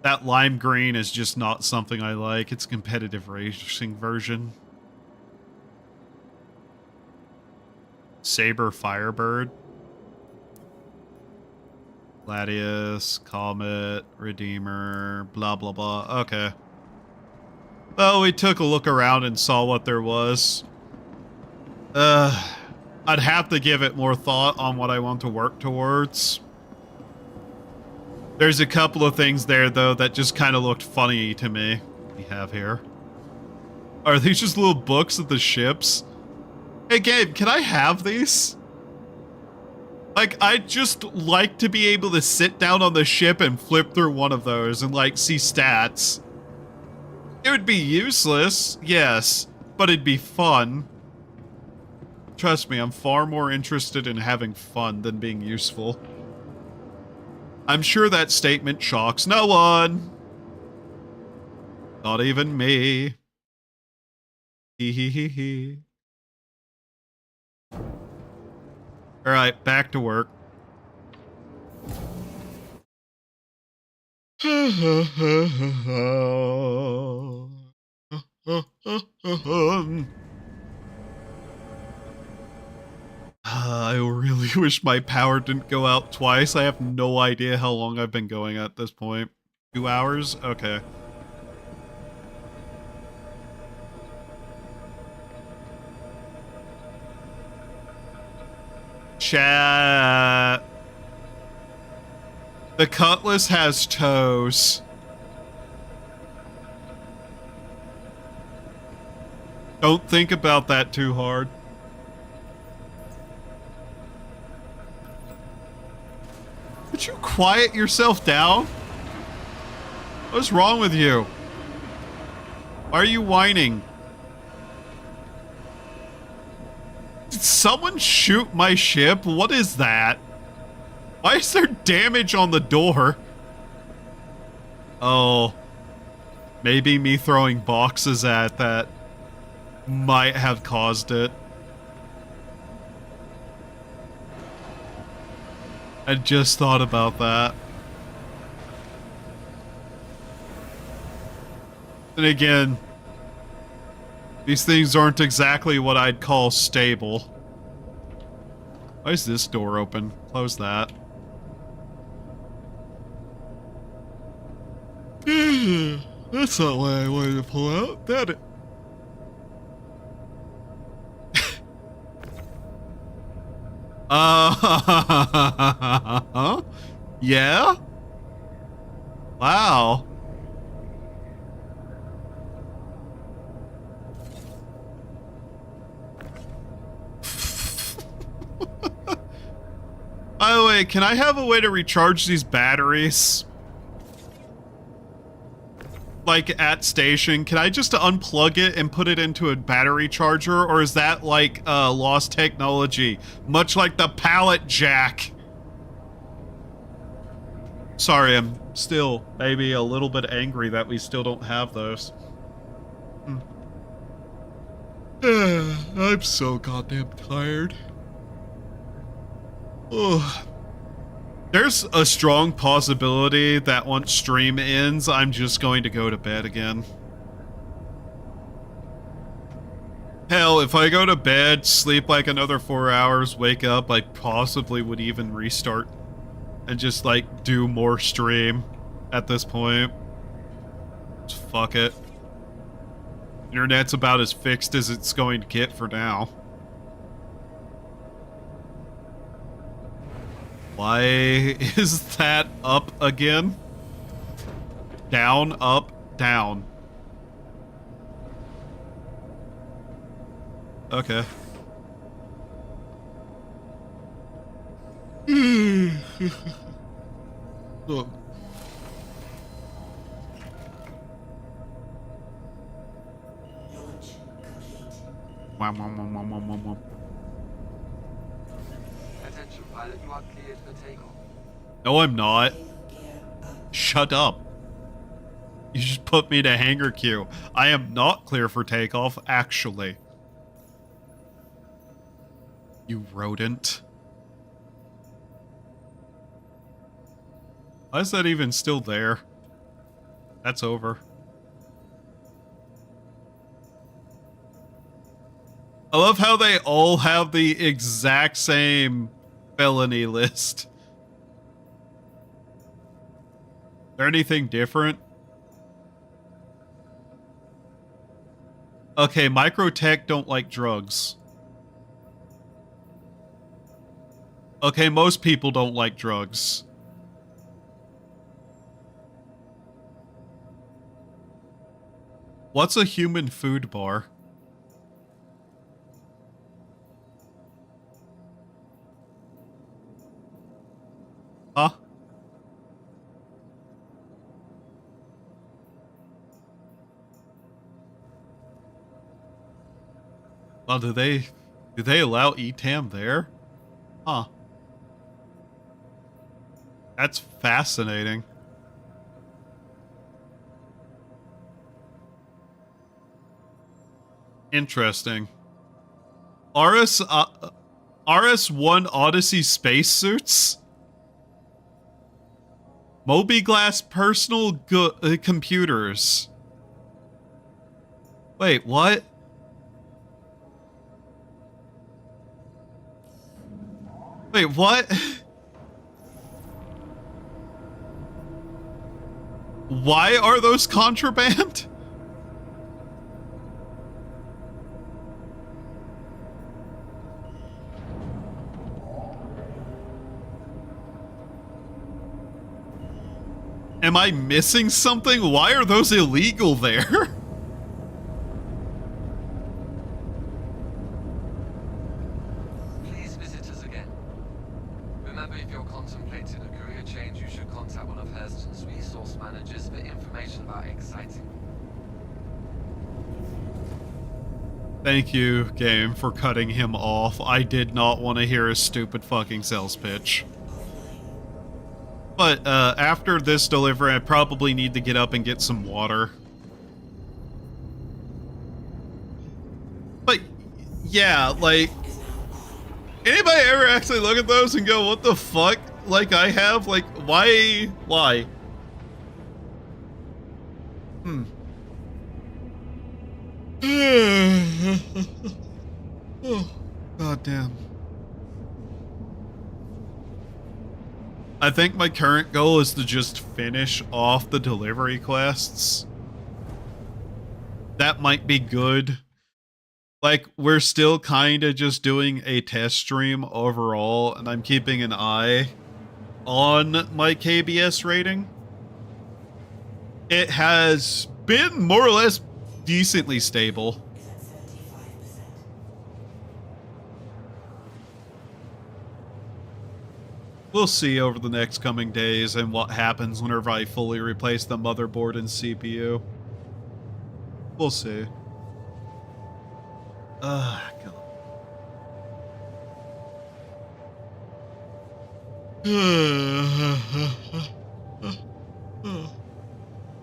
That lime green is just not something I like. It's a competitive racing version. Saber Firebird. Gladius, Comet, Redeemer, blah, blah, blah. Okay. Well, we took a look around and saw what there was. I'd have to give it more thought on what I want to work towards. There's a couple of things there, though, that just kind of looked funny to me. What we have here. Are these just little books of the ships? Hey, Gabe, can I have these? Like, I'd just like to be able to sit down on the ship and flip through one of those and, like, see stats. It would be useless, yes, but it'd be fun. Trust me, I'm far more interested in having fun than being useful. I'm sure that statement shocks no one. Not even me. Hee hee hee hee. Alright, back to work. I really wish my power didn't go out twice. I have no idea how long I've been going at this point. 2 hours? Okay. Chat. The cutlass has toes. Don't think about that too hard. Would you quiet yourself down? What's wrong with you? Why are you whining? Did someone shoot my ship? What is that? Why is there damage on the door? Oh. Maybe me throwing boxes at that might have caused it. I just thought about that. And again, these things aren't exactly what I'd call stable. Why is this door open? Close that. That's not what I wanted to pull out, that it. Yeah? Wow. By the way, can I have a way to recharge these batteries? Like at station, can I just unplug it and put it into a battery charger, or is that like lost technology, much like the pallet jack? Sorry, I'm still maybe a little bit angry that we still don't have those. I'm so goddamn tired. Ugh. There's a strong possibility that once stream ends, I'm just going to go to bed again. Hell, if I go to bed, sleep like another 4 hours, wake up, I possibly would even restart and just like do more stream at this point. Just fuck it. Internet's about as fixed as it's going to get for now. Why is that up again? Down, up, down. Okay. Look. Attention, pilot, you are cleared for takeoff. No, I'm not. Shut up. You just put me to hangar queue. I am not clear for takeoff, actually. You rodent. Why is that even still there? That's over. I love how they all have the exact same felony list. Is there anything different? Okay, Microtech don't like drugs. Okay, most people don't like drugs. What's a human food bar? Huh? Well, do they allow ETAM there? Huh. That's fascinating. Interesting. RS-1 Odyssey spacesuits? Moby Glass personal computers. Wait, what? Wait, what? Why are those contraband? Am I missing something? Why are those illegal there? Please visit us again. Remember, if you're contemplating a career change, you should contact one of Hurston's resource managers for information about exciting. Thank you, game, for cutting him off. I did not want to hear a stupid fucking sales pitch. But after this delivery, I probably need to get up and get some water. But yeah, like, anybody ever actually look at those and go, what the fuck? Like I have? Like, why? Why? Oh, god damn. I think my current goal is to just finish off the delivery quests. That might be good. Like, we're still kind of just doing a test stream overall, and I'm keeping an eye on my KBS rating. It has been more or less decently stable. We'll see over the next coming days and what happens whenever I fully replace the motherboard and CPU. We'll see. God.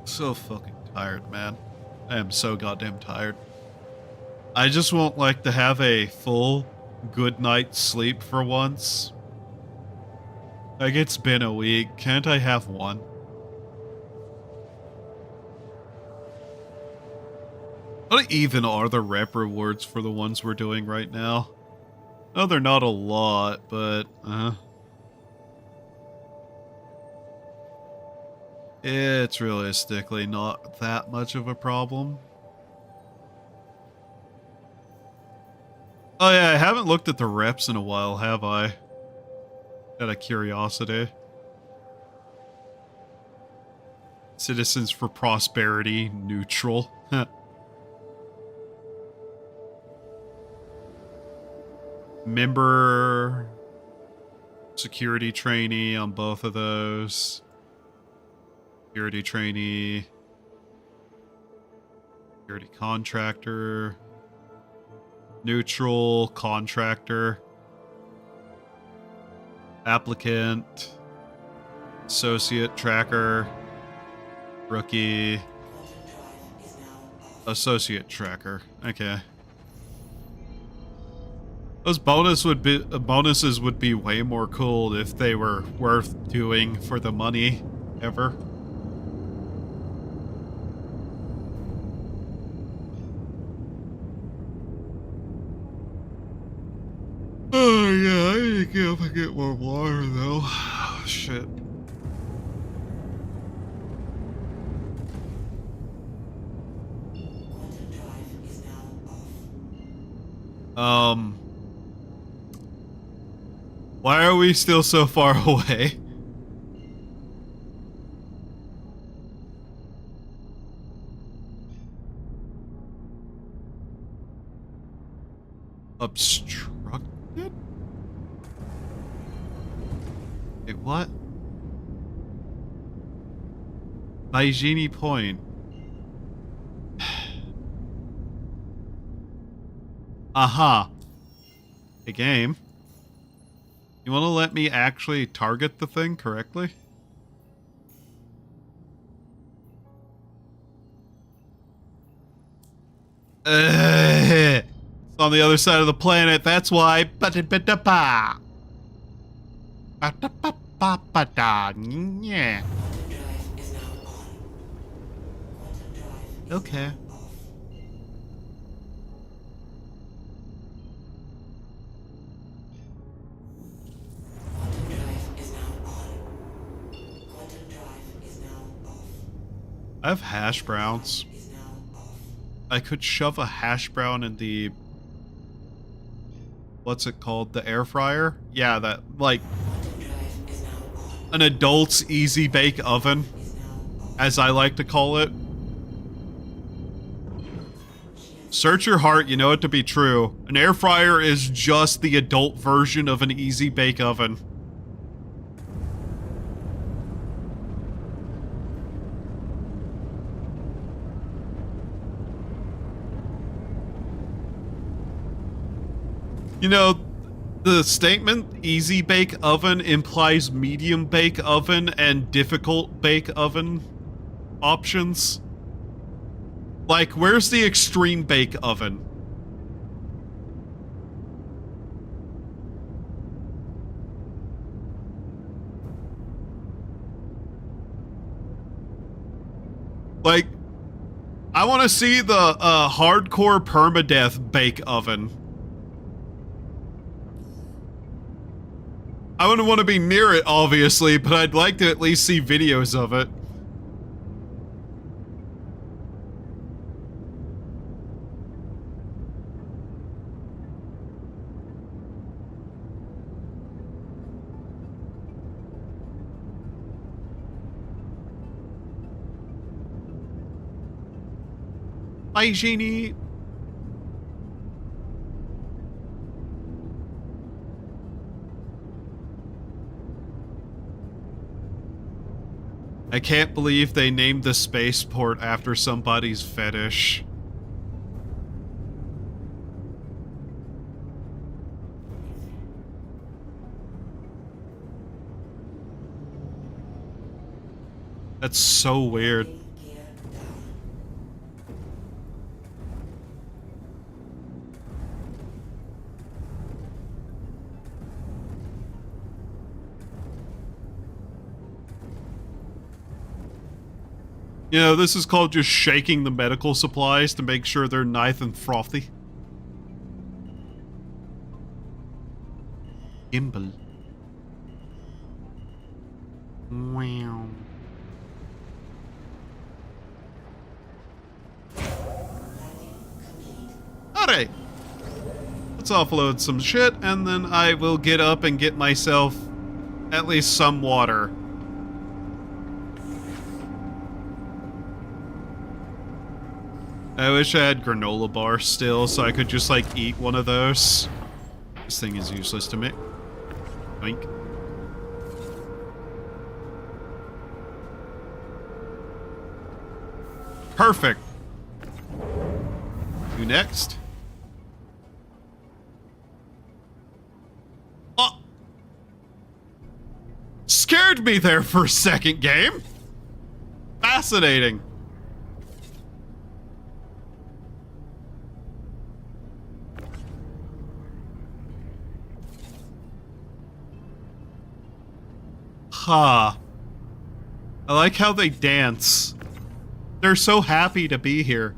So fucking tired, man. I am so goddamn tired. I just won't like to have a full good night's sleep for once. Like, it's been a week. Can't I have one? What even are the rep rewards for the ones we're doing right now? No, they're not a lot, but it's realistically not that much of a problem. Oh yeah, I haven't looked at the reps in a while, have I? Out of curiosity. Citizens for Prosperity, neutral. Member security trainee on both of those. Security trainee. Security contractor. Neutral contractor. Applicant. Associate tracker. Rookie. Associate tracker. Okay. Those bonuses would be way more cool if they were worth doing for the money ever. Oh yeah, I need to get up and get more water though. Oh, shit. Why are we still so far away? Obstructed? Wait, what? Baijini Point. Aha. A game. You want to let me actually target the thing correctly? It's on the other side of the planet, that's why. Yeah. Okay. I have hash browns. I could shove a hash brown in the... What's it called? The air fryer? Yeah, that, like... an adult's easy bake oven, as I like to call it. Search your heart, you know it to be true. An air fryer is just the adult version of an easy bake oven. You know, the statement easy bake oven implies medium bake oven and difficult bake oven options. Like, where's the extreme bake oven? Like, I want to see the hardcore permadeath bake oven. I wouldn't want to be near it, obviously, but I'd like to at least see videos of it. Bye, Genie. I can't believe they named the spaceport after somebody's fetish. That's so weird. You know, this is called just shaking the medical supplies to make sure they're nice and frothy. Gimbal. Wow. Alright. Let's offload some shit, and then I will get up and get myself at least some water. I wish I had granola bars still, so I could just, like, eat one of those. This thing is useless to me. Oink. Perfect. Who next? Oh! Scared me there for a second, game! Fascinating. Huh. I like how they dance. They're so happy to be here.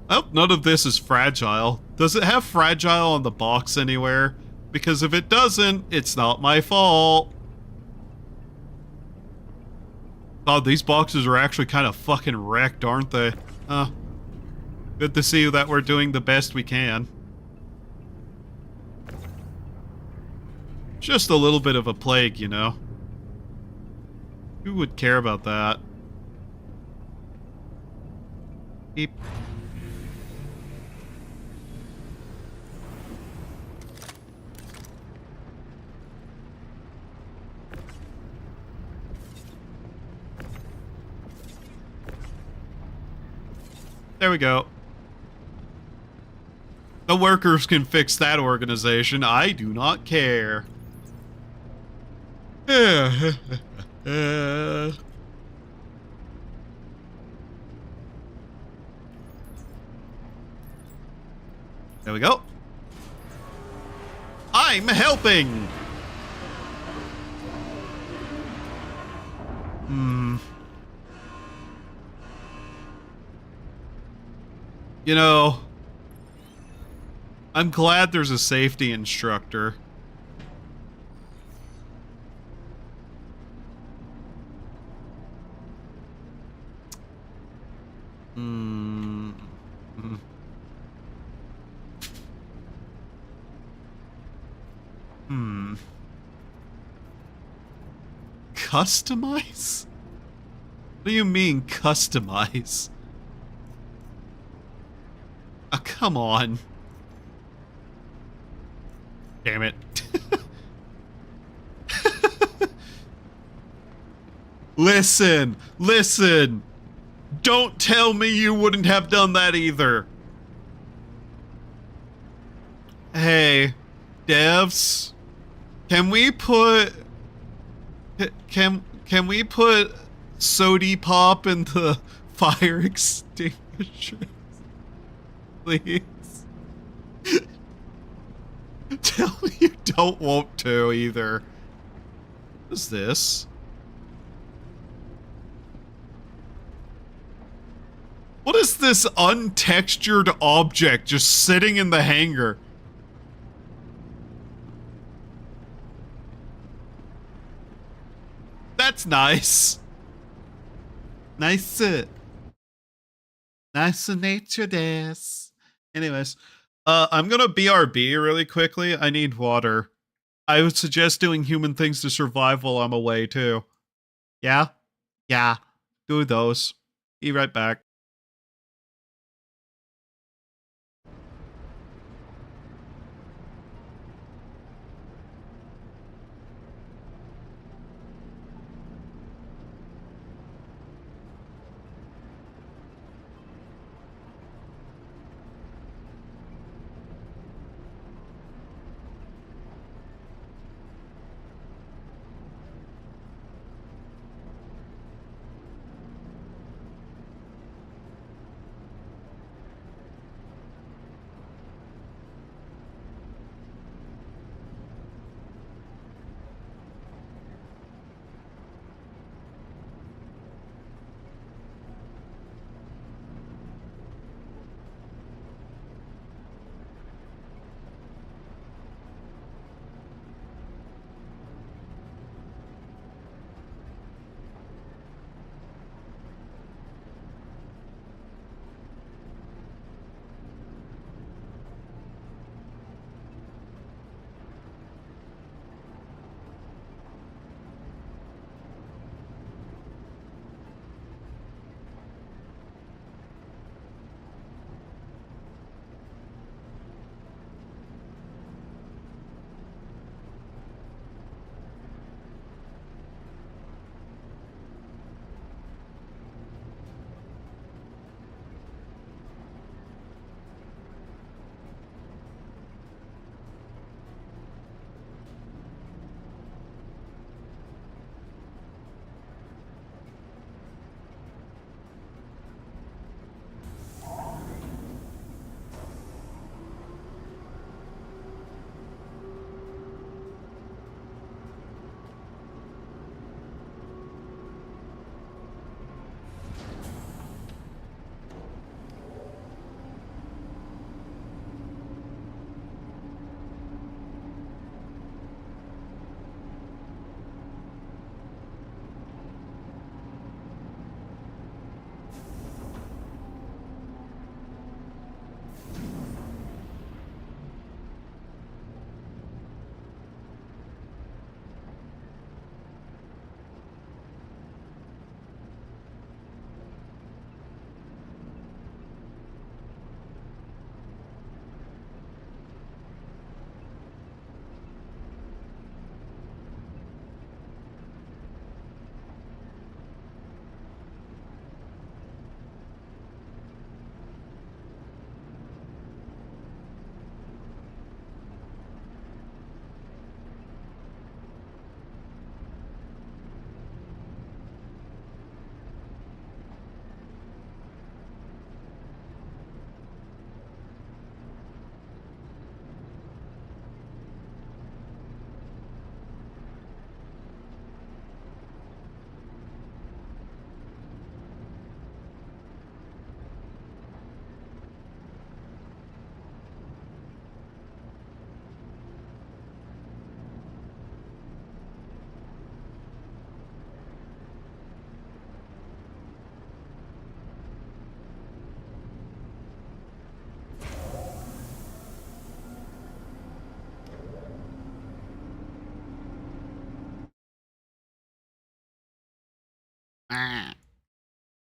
Oh, none of this is fragile. Does it have fragile on the box anywhere? Because if it doesn't, it's not my fault. Oh, these boxes are actually kind of fucking wrecked, aren't they? Huh. Good to see that we're doing the best we can. Just a little bit of a plague, you know. Who would care about that? Beep. There we go. The workers can fix that organization. I do not care. There we go. I'm helping! You know, I'm glad there's a safety instructor. Customize? What do you mean, customize? Oh, come on. Damn it. Listen, listen. Don't tell me you wouldn't have done that either. Hey, devs, can we put can we put sody pop in the fire extinguisher, please? Tell me you don't want to either. What is this? What is this untextured object just sitting in the hangar? That's nice. Nice. Nice nature this. Anyways, I'm gonna BRB really quickly. I need water. I would suggest doing human things to survive while I'm away too. Yeah? Yeah. Do those. Be right back.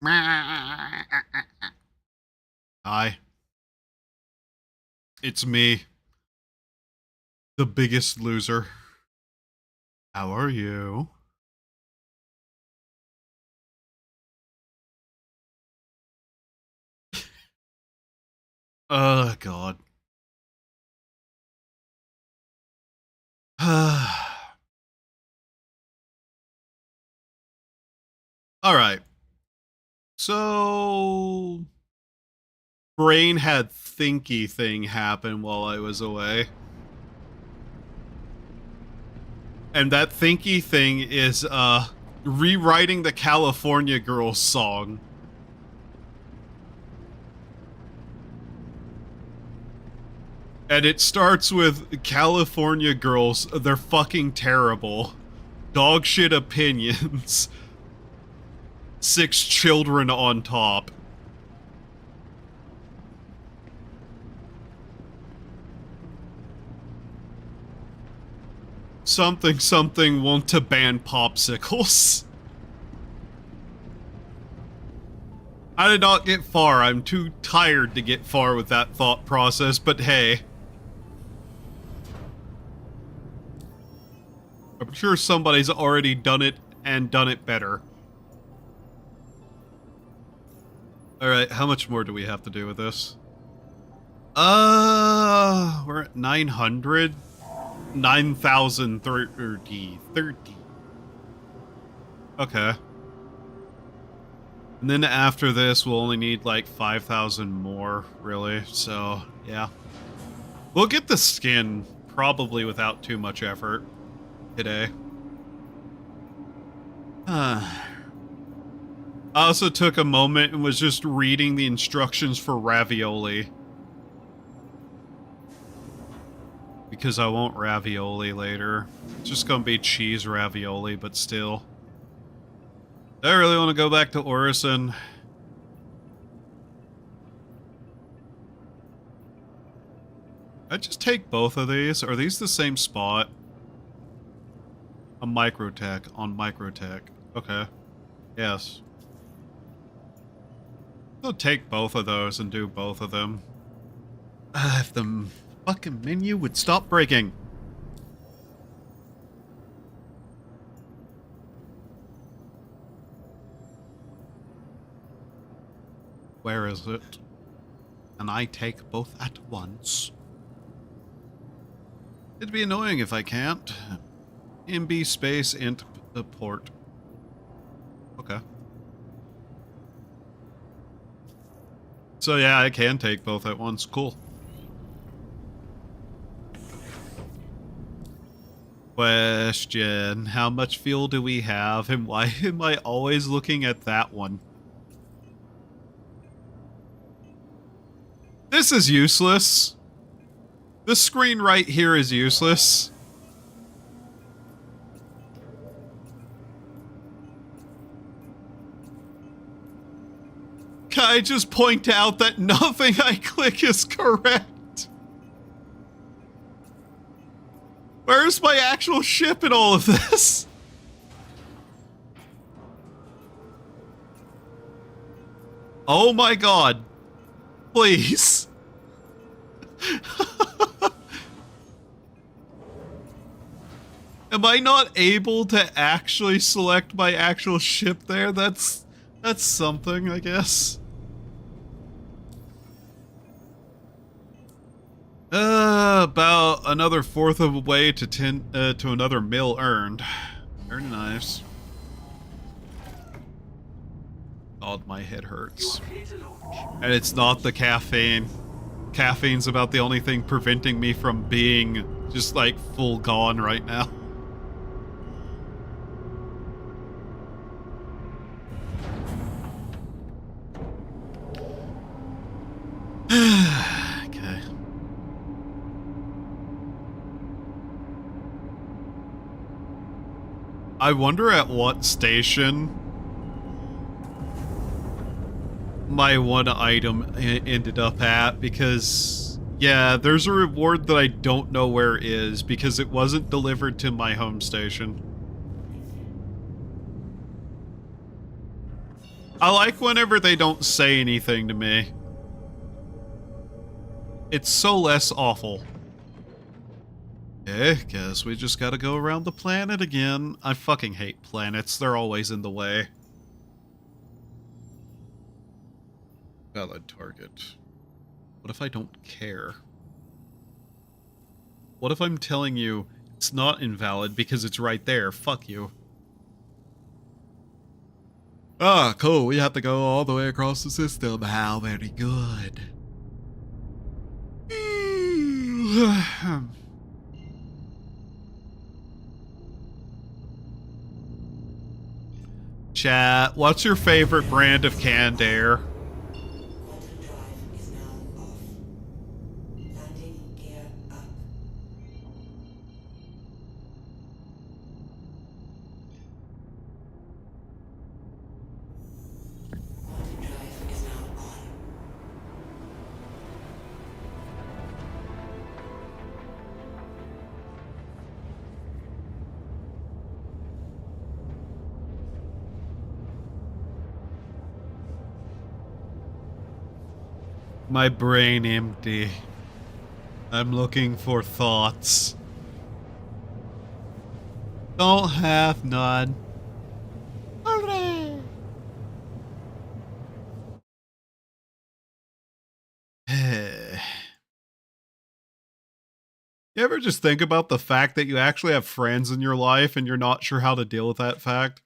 Hi. It's me. The biggest loser. How are you? Oh, God. Alright. So... Brain had thinky thing happen while I was away. And that thinky thing is, rewriting the California Girls song. And it starts with California Girls, they're fucking terrible. Dog shit opinions. 6 children on top. Something something want to ban popsicles. I did not get far. I'm too tired to get far with that thought process, but hey. I'm sure somebody's already done it and done it better. Alright, how much more do we have to do with this? We're at 900? 9,030. 30. Okay. And then after this, we'll only need like 5,000 more, really. So, yeah. We'll get the skin, probably without too much effort, today. I also took a moment and was just reading the instructions for ravioli. Because I want ravioli later. It's just gonna be cheese ravioli, but still. I really want to go back to Orison. I'd just take both of these. Are these the same spot? A microtech on microtech. Okay. Yes. I'll take both of those and do both of them. If the fucking menu would stop breaking. Where is it? Can I take both at once? It'd be annoying if I can't. MB space int port. Okay. So yeah, I can take both at once. Cool. Question. How much fuel do we have, and why am I always looking at that one? This is useless. The screen right here is useless. Can I just point out that nothing I click is correct? Where's my actual ship in all of this? Oh my god. Please. Am I not able to actually select my actual ship there? That's something, I guess. About another fourth of a way to another mill earned. Very nice. God, my head hurts. And it's not the caffeine. Caffeine's about the only thing preventing me from being just like full gone right now. Okay. I wonder at what station my one item ended up at, because yeah, there's a reward that I don't know where it is because it wasn't delivered to my home station. I like whenever they don't say anything to me. It's so less awful. Okay, guess we just gotta go around the planet again. I fucking hate planets. They're always in the way. Valid target. What if I don't care? What if I'm telling you it's not invalid because it's right there? Fuck you. Ah, cool. We have to go all the way across the system. How very good. Chat, what's your favorite brand of canned air? Quantum drive is now off. Landing gear up. Quantum drive is now on. My brain empty. I'm looking for thoughts. Don't have none. Hooray! You ever just think about the fact that you actually have friends in your life and you're not sure how to deal with that fact?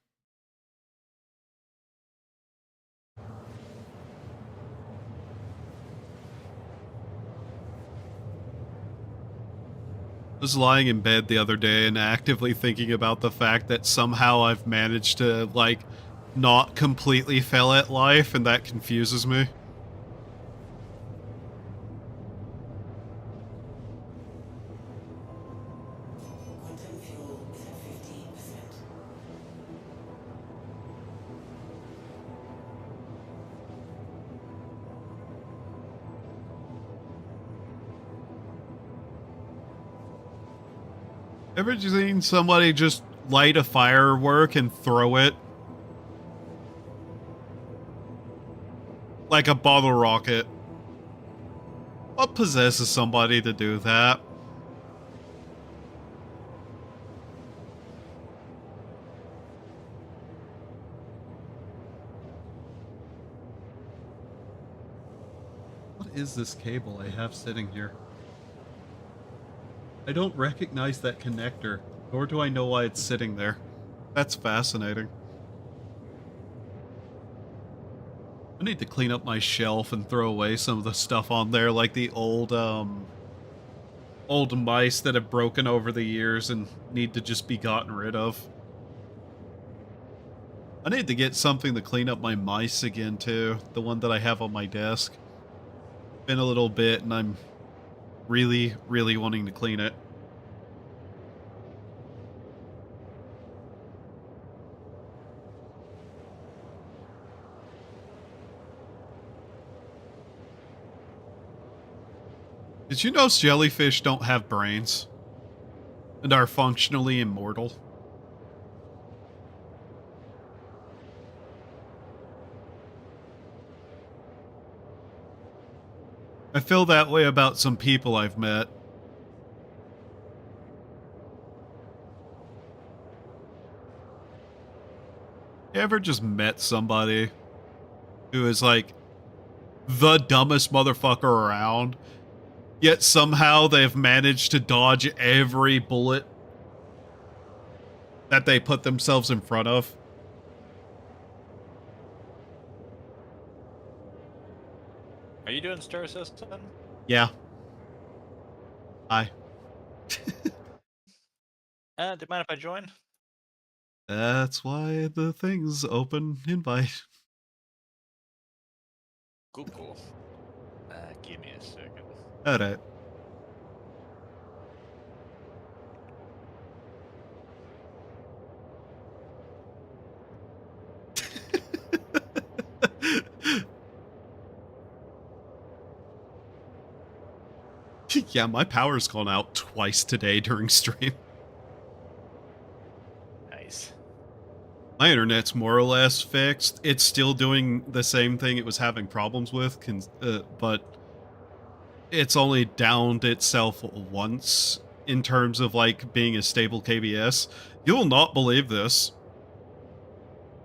I was lying in bed the other day and actively thinking about the fact that somehow I've managed to, like, not completely fail at life, and that confuses me. Quantum fuel is at 50%. Ever seen somebody just light a firework and throw it? Like a bottle rocket. What possesses somebody to do that? What is this cable I have sitting here? I don't recognize that connector, nor do I know why it's sitting there. That's fascinating. I need to clean up my shelf and throw away some of the stuff on there, like the old mice that have broken over the years and need to just be gotten rid of. I need to get something to clean up my mice again, too. The one that I have on my desk. Been a little bit, and I'm really, really wanting to clean it. Did you know jellyfish don't have brains? And are functionally immortal? I feel that way about some people I've met. You ever just met somebody who is like the dumbest motherfucker around, yet somehow they've managed to dodge every bullet that they put themselves in front of? Are you doing Star System? Yeah. Hi. Do you mind if I join? That's why the thing's open invite. Cool. Give me a second. Alright. Yeah, my power's gone out twice today during stream. Nice. My internet's more or less fixed. It's still doing the same thing it was having problems with, but it's only downed itself once in terms of like being a stable KBS. You'll not believe this.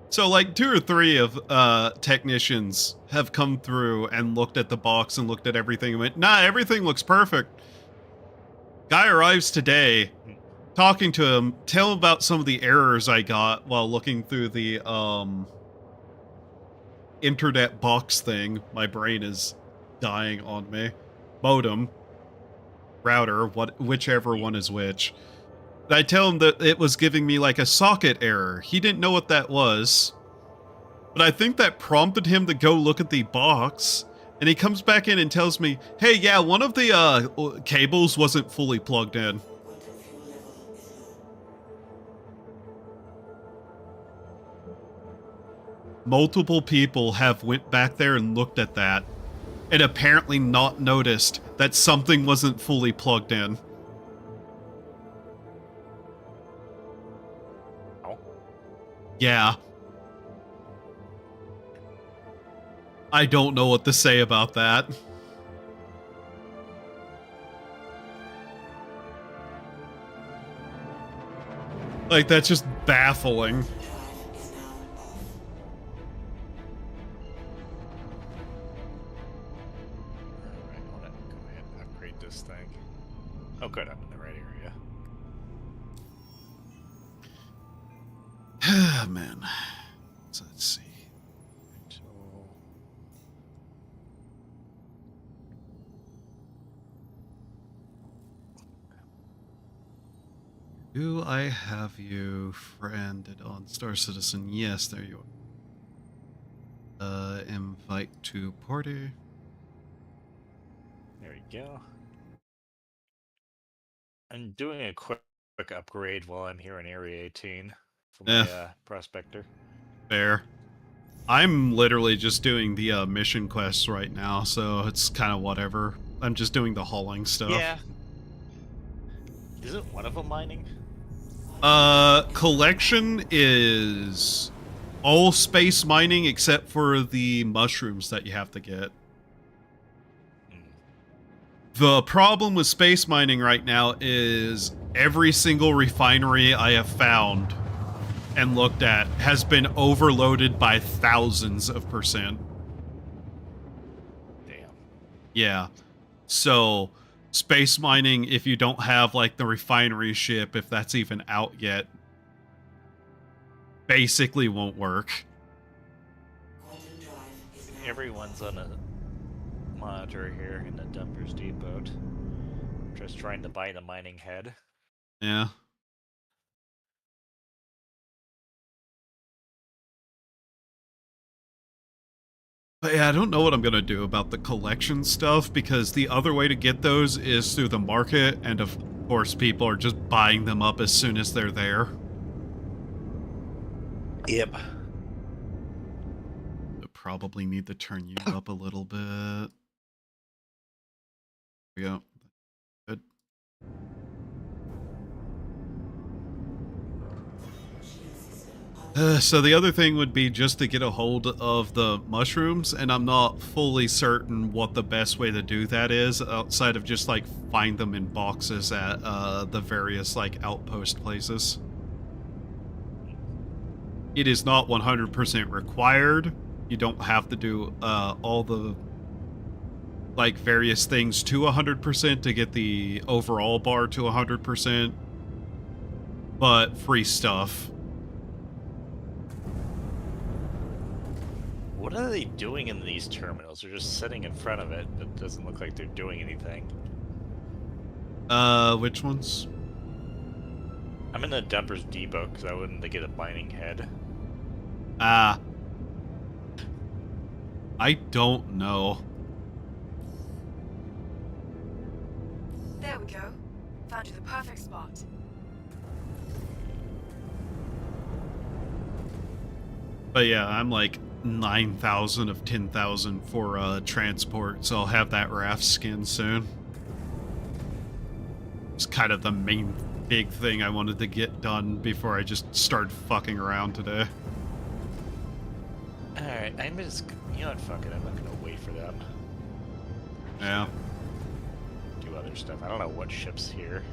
So like 2 or 3 of technicians have come through and looked at the box and looked at everything and went, nah, everything looks perfect. Guy arrives today, talking to him, tell him about some of the errors I got while looking through the internet box thing. My brain is dying on me. Modem, router, whichever one is which. I tell him that it was giving me like a socket error. He didn't know what that was, but I think that prompted him to go look at the box, and he comes back in and tells me, hey, yeah, one of the cables wasn't fully plugged in. Multiple people have went back there and looked at that, and apparently not noticed that something wasn't fully plugged in. Yeah. I don't know what to say about that. Like, that's just baffling. Alright, I wanna go ahead and upgrade this thing. Oh good, I'm in the right area. Man. So let's see. Do I have you friended on Star Citizen? Yes, there you are. Invite to party. There we go. I'm doing a quick upgrade while I'm here in Area 18 for my prospector. Fair. I'm literally just doing the mission quests right now, so it's kind of whatever. I'm just doing the hauling stuff. Yeah. Isn't one of them mining? Collection is all space mining except for the mushrooms that you have to get. The problem with space mining right now is every single refinery I have found and looked at has been overloaded by thousands of %. Damn. Yeah. So, space mining, if you don't have, like, the refinery ship, if that's even out yet, basically won't work. Everyone's on a monitor here in the Dumpers Depot. Just trying to buy the mining head. Yeah. But yeah, I don't know what I'm gonna do about the collection stuff, because the other way to get those is through the market, and of course people are just buying them up as soon as they're there. Yep. I probably need to turn you up a little bit. There we go. Good. So the other thing would be just to get a hold of the mushrooms, and I'm not fully certain what the best way to do that is, outside of just, like, find them in boxes at the various, like, outpost places. It is not 100% required. You don't have to do all the, like, various things to 100% to get the overall bar to 100%, but free stuff. What are they doing in these terminals? They're just sitting in front of it, but it doesn't look like they're doing anything. Which ones? I'm in the Dumpers Depot because I wanted to get a mining head. I don't know. There we go. Found you the perfect spot. But yeah, I'm like 9,000 of 10,000 for transport, so I'll have that Raft skin soon. It's kind of the main big thing I wanted to get done before I just started fucking around today. I'm just, you know what, fuck it, I'm not gonna wait for them. Yeah. Do other stuff. I don't know what ship's here.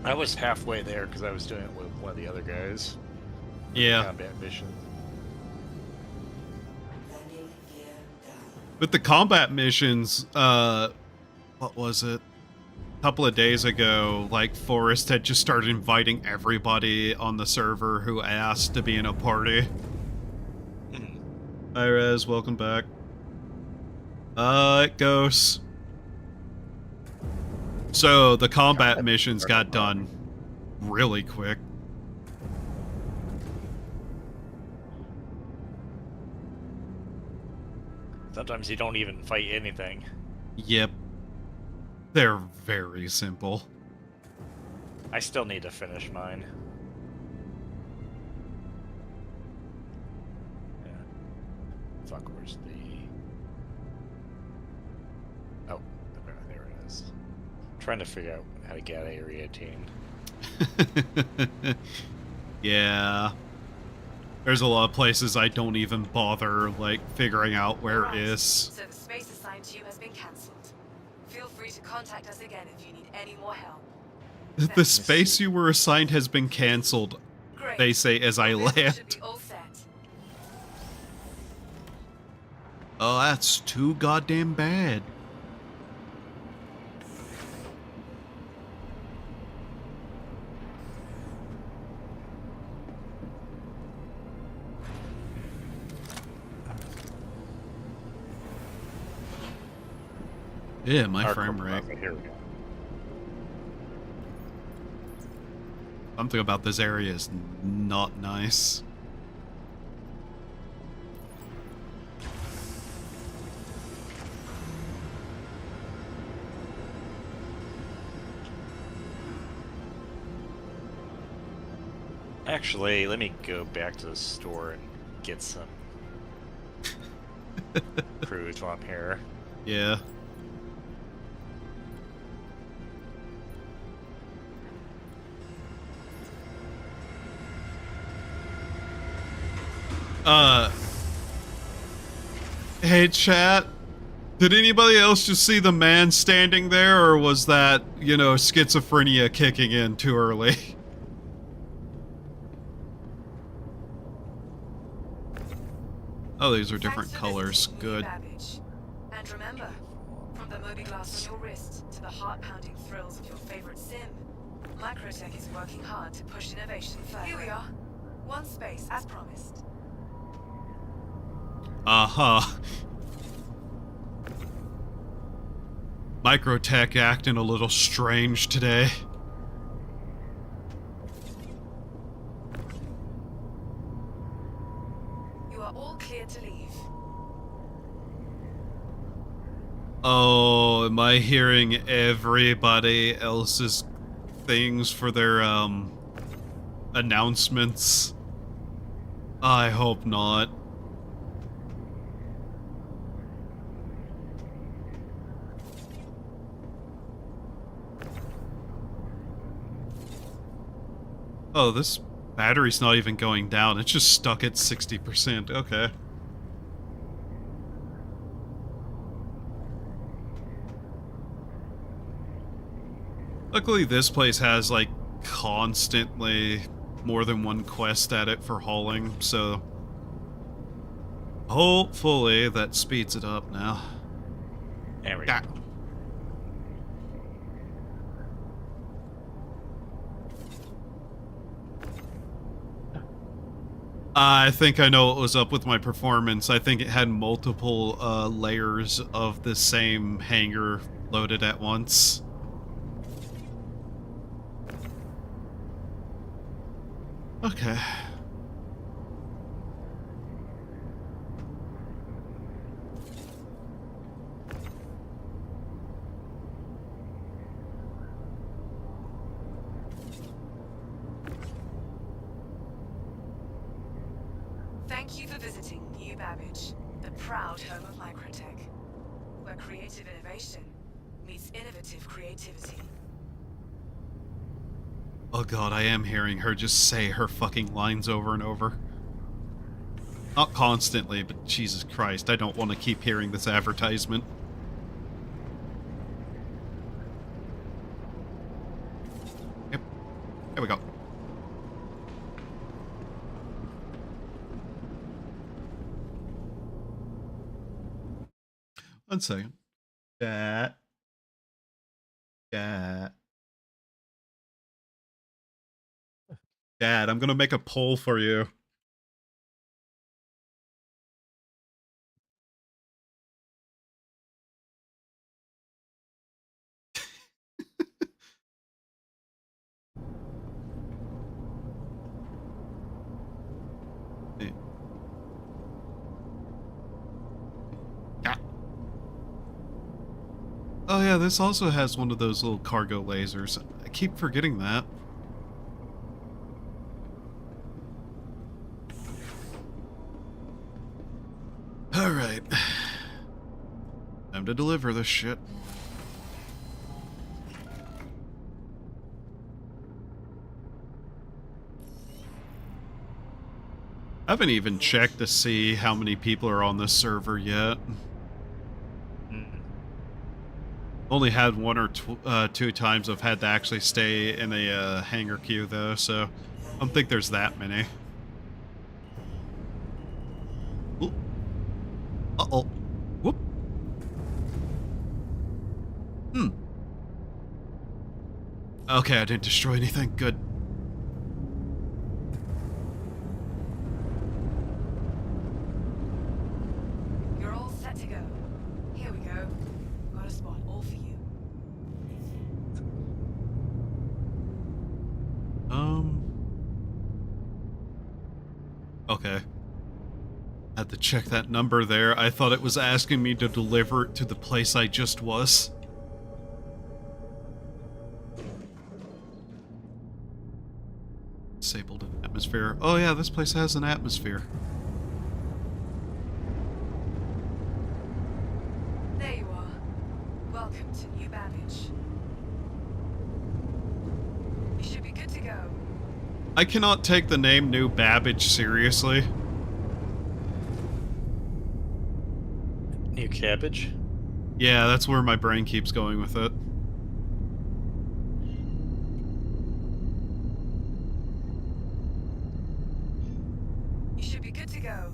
I was halfway there because I was doing it with one of the other guys. Yeah. Combat mission. With the combat missions, what was it? A couple of days ago, like, Forrest had just started inviting everybody on the server who asked to be in a party. Hi, Rez, welcome back. It goes. So, the combat missions got done really quick. Sometimes you don't even fight anything. Yep. They're very simple. I still need to finish mine. Yeah. Fuck, where's the... Oh, there it is. I'm trying to figure out how to get Area 18. Yeah. There's a lot of places I don't even bother, like, figuring out where it is. So the space assigned to you has been cancelled. Feel free to contact us again if you need any more help. The space you were assigned has been cancelled, Great. they say as I Your vehicle land. should be all set. Oh, that's too goddamn bad. Yeah, my frame rate. Here we go. Something about this area is not nice. Actually, let me go back to the store and get some cruise while I'm here. Yeah. Hey chat, did anybody else just see the man standing there, or was that, you know, schizophrenia kicking in too early? Oh, these are different colors. Good. And remember, from the Moby glass on your wrist to the heart-pounding thrills of your favorite sim, Microtech is working hard to push innovation further. Here we are. One space, as promised. Uh-huh. Microtech acting a little strange today. You are all clear to leave. Oh, am I hearing everybody else's things for their, announcements? I hope not. Oh, this battery's not even going down. It's just stuck at 60%. Okay. Luckily, this place has, like, constantly more than one quest at it for hauling, so hopefully that speeds it up now. There we go. I think I know what was up with my performance. I think it had multiple layers of the same hanger loaded at once. Okay. Thank you for visiting New Babbage, the proud home of Microtech, where creative innovation meets innovative creativity. Oh god, I am hearing her just say her fucking lines over and over. Not constantly, but Jesus Christ, I don't want to keep hearing this advertisement. Yep. There we go. One second. Chat. Chat. Dad, I'm gonna make a poll for you. Yeah. Oh yeah, this also has one of those little cargo lasers. I keep forgetting that. Alright. Time to deliver this shit. I haven't even checked to see how many people are on this server yet. Only had one or two times I've had to actually stay in a hangar queue though, so I don't think there's that many. Ooh. Uh-oh. Whoop. Okay, I didn't destroy anything. Good. You're all set to go. Here we go. Got a spot all for you. Okay. Had to check that number there. I thought it was asking me to deliver it to the place I just was. Disabled an atmosphere. Oh yeah, this place has an atmosphere. There you are. Welcome to New Babbage. You should be good to go. I cannot take the name New Babbage seriously. New Cabbage? Yeah, that's where my brain keeps going with it. You should be good to go.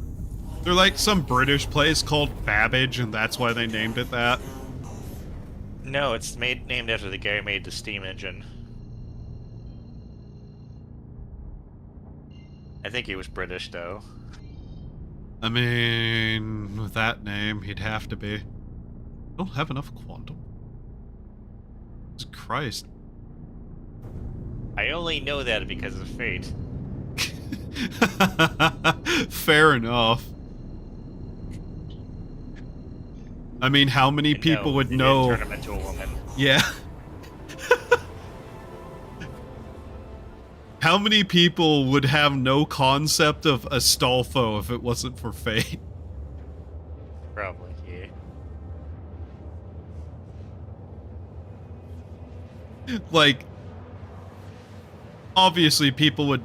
They're like some British place called Babbage, and that's why they named it that. No, it's named after the guy who made the steam engine. I think he was British, though. I mean, with that name, he'd have to be. Don't have enough quantum. Jesus Christ. I only know that because of fate. Fair enough. I mean, how many people would know? Turn him into a woman. Yeah. How many people would have no concept of Astolfo if it wasn't for fate? Probably, yeah. Like, obviously people would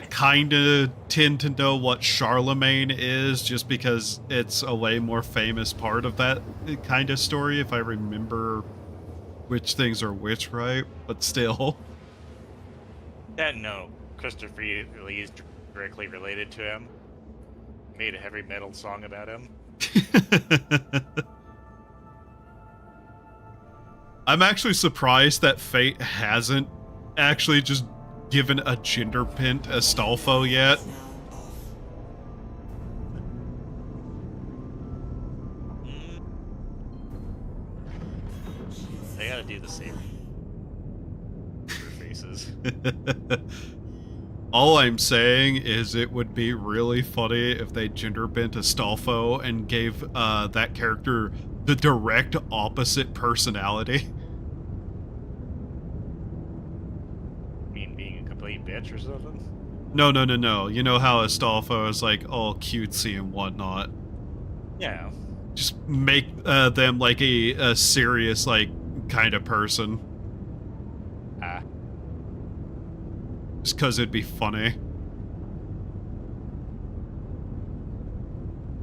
kind of tend to know what Charlemagne is just because it's a way more famous part of that kind of story, if I remember which things are which, right? But still. No, Christopher Lee is directly related to him. Made a heavy metal song about him. I'm actually surprised that Fate hasn't actually just given a gender pin to Astolfo yet. They gotta do the same. Faces. All I'm saying is it would be really funny if they gender bent Astolfo and gave that character the direct opposite personality. You mean being a complete bitch or something? No. You know how Astolfo is like all cutesy and whatnot. Yeah. Just make them like a serious like kind of person. Just because it'd be funny.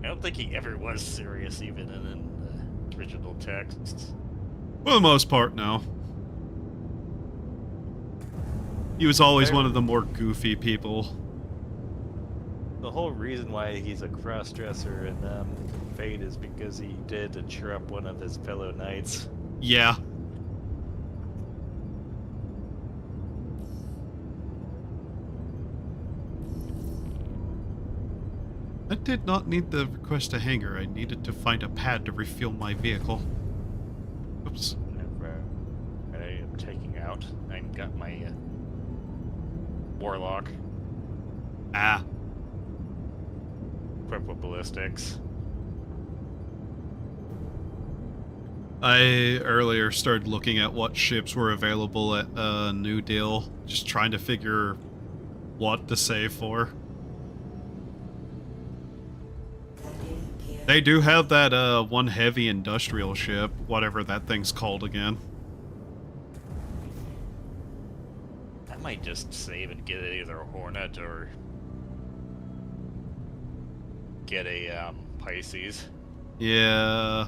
I don't think he ever was serious, even in the original texts. For the most part, no. He was always one of the more goofy people. The whole reason why he's a cross-dresser in Fate is because he did cheer up one of his fellow knights. Yeah. I did not need the request a hangar. I needed to find a pad to refuel my vehicle. Oops. I am taking out. I got my warlock. Ah. Equipped with ballistics. I earlier started looking at what ships were available at New Deal, just trying to figure what to save for. They do have that one heavy industrial ship, whatever that thing's called again. I might just save and get either a Hornet or get a Pisces. Yeah.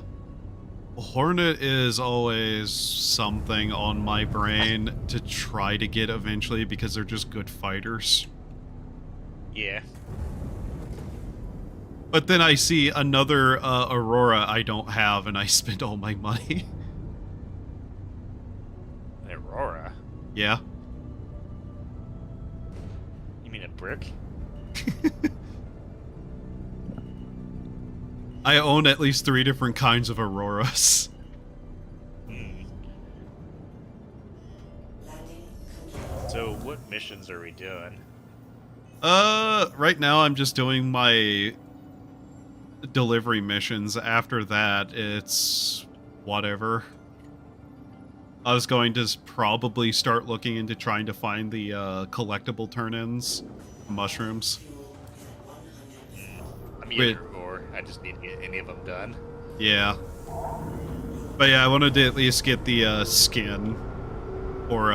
Hornet is always something on my brain to try to get eventually because they're just good fighters. Yeah. But then I see another Aurora I don't have and I spend all my money. Aurora? Yeah. You mean a brick? I own at least 3 different kinds of Auroras. So what missions are we doing? Right now I'm just doing my delivery missions. After that, it's whatever. I was going to probably start looking into trying to find the collectible turn-ins, mushrooms. I'm either or. I just need to get any of them done. Yeah. But yeah, I wanted to at least get the skin for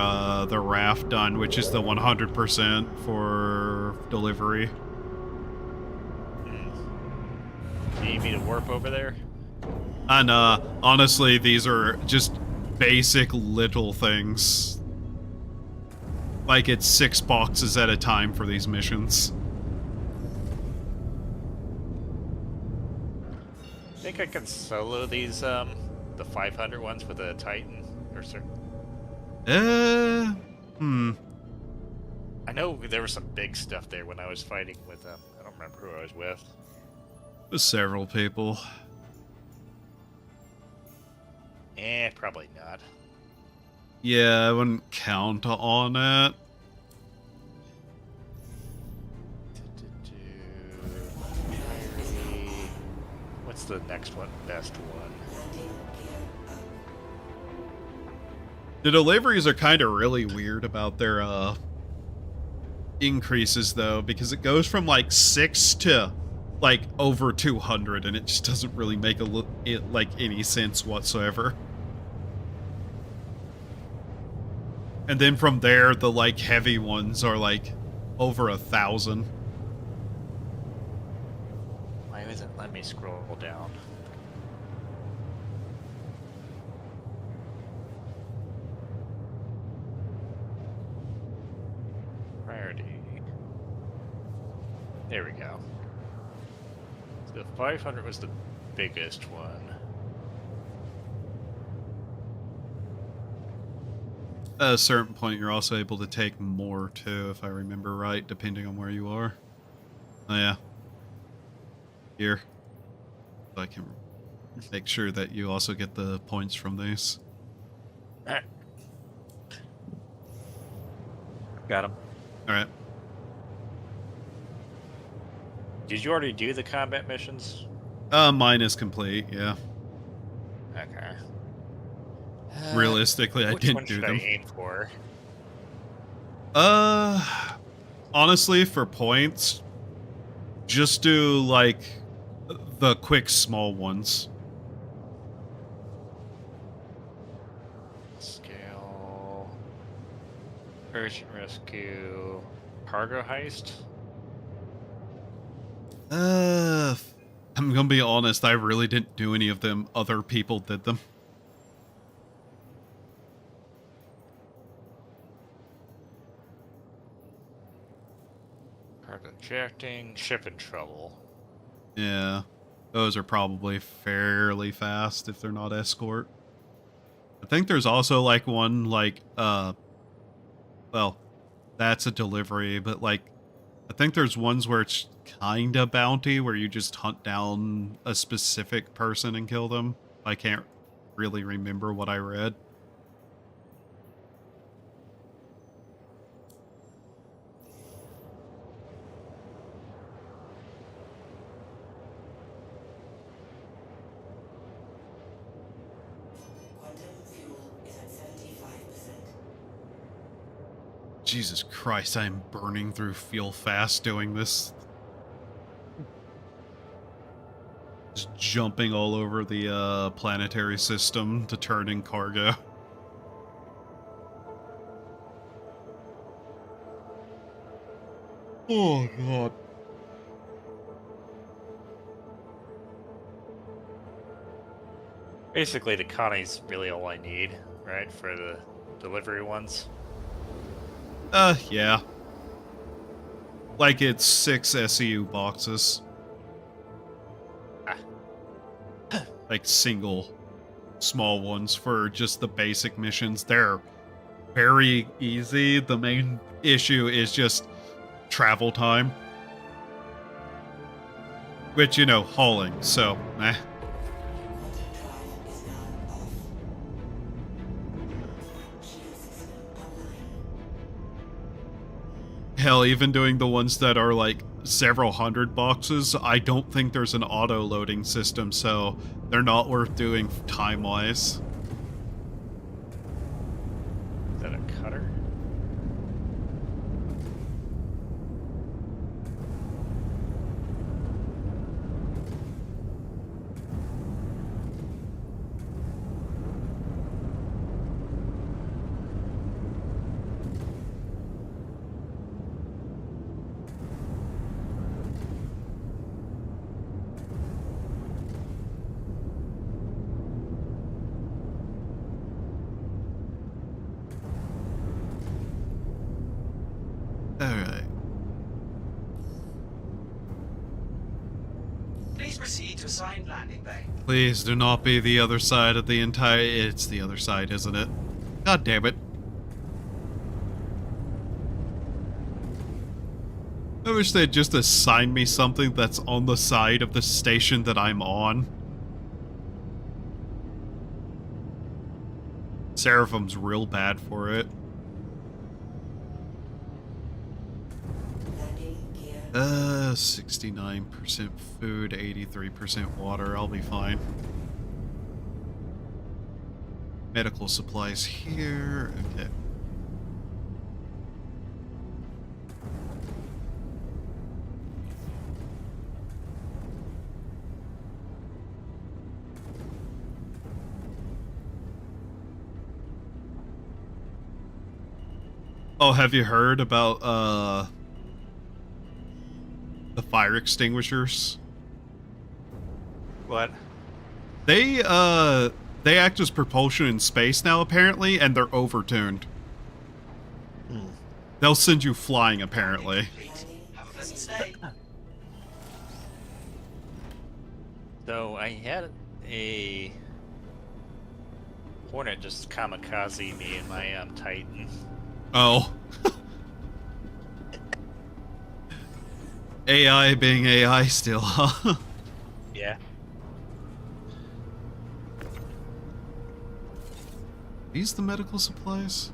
the Raft done, which is the 100% for delivery. Do you need me to warp over there? And honestly, these are just basic little things. Like it's 6 boxes at a time for these missions. I think I can solo these, the 500 ones with a Titan, or certain. I know there was some big stuff there when I was fighting with them. I don't remember who I was with. Several people. Probably not. Yeah, I wouldn't count on it. What's the next one? Best one? The deliveries are kind of really weird about their increases though, because it goes from like 6 to like over 200, and it just doesn't really make like any sense whatsoever. And then from there, the like heavy ones are like over 1,000. Why isn't it let me scroll down? Priority. There we go. So the 500 was the biggest one. At a certain point, you're also able to take more too, if I remember right, depending on where you are. Oh yeah. Here. So I can make sure that you also get the points from these. Alright. Got him. Alright. Did you already do the combat missions? Mine is complete, yeah. Okay. Realistically, I didn't do them. Which one should I aim for? Honestly, for points, just do, like, the quick small ones. Scale... Urgent rescue. Cargo heist? I'm gonna be honest, I really didn't do any of them. Other people did them. Cargo ejecting. Ship in trouble. Yeah. Those are probably fairly fast if they're not escort. I think there's also like one like well, that's a delivery, but like I think there's ones where it's kinda bounty where you just hunt down a specific person and kill them. I can't really remember what I read. Jesus Christ, I am burning through fuel fast doing this. Just jumping all over the planetary system to turn in cargo. Oh god. Basically, the Connie's really all I need, right, for the delivery ones. Yeah. Like it's 6 SEU boxes. Like single small ones for just the basic missions. They're very easy. The main issue is just travel time. Which, you know, hauling, so, eh. Hell, even doing the ones that are like several hundred boxes, I don't think there's an auto-loading system, so they're not worth doing time-wise. Is that a cutter? Alright. Please proceed to assigned landing bay. Please do not be the other side of the entire... It's the other side, isn't it? God damn it. I wish they'd just assign me something that's on the side of the station that I'm on. Seraphim's real bad for it. 69% food, 83% water. I'll be fine. Medical supplies here. Okay. Oh, have you heard about, the fire extinguishers? What? They act as propulsion in space now, apparently, and they're overtuned. They'll send you flying, apparently. Have a pleasant stay. So I had a Hornet just kamikaze me in my Titan. Oh. AI being AI still, huh? Yeah. These the medical supplies?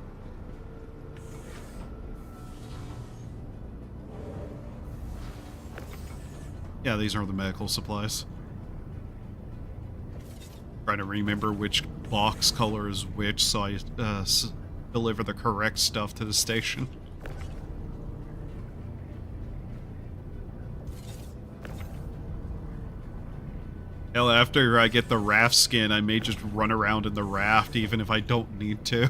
Yeah, these are the medical supplies. Trying to remember which box color is which so I deliver the correct stuff to the station. Hell, after I get the raft skin, I may just run around in the raft even if I don't need to.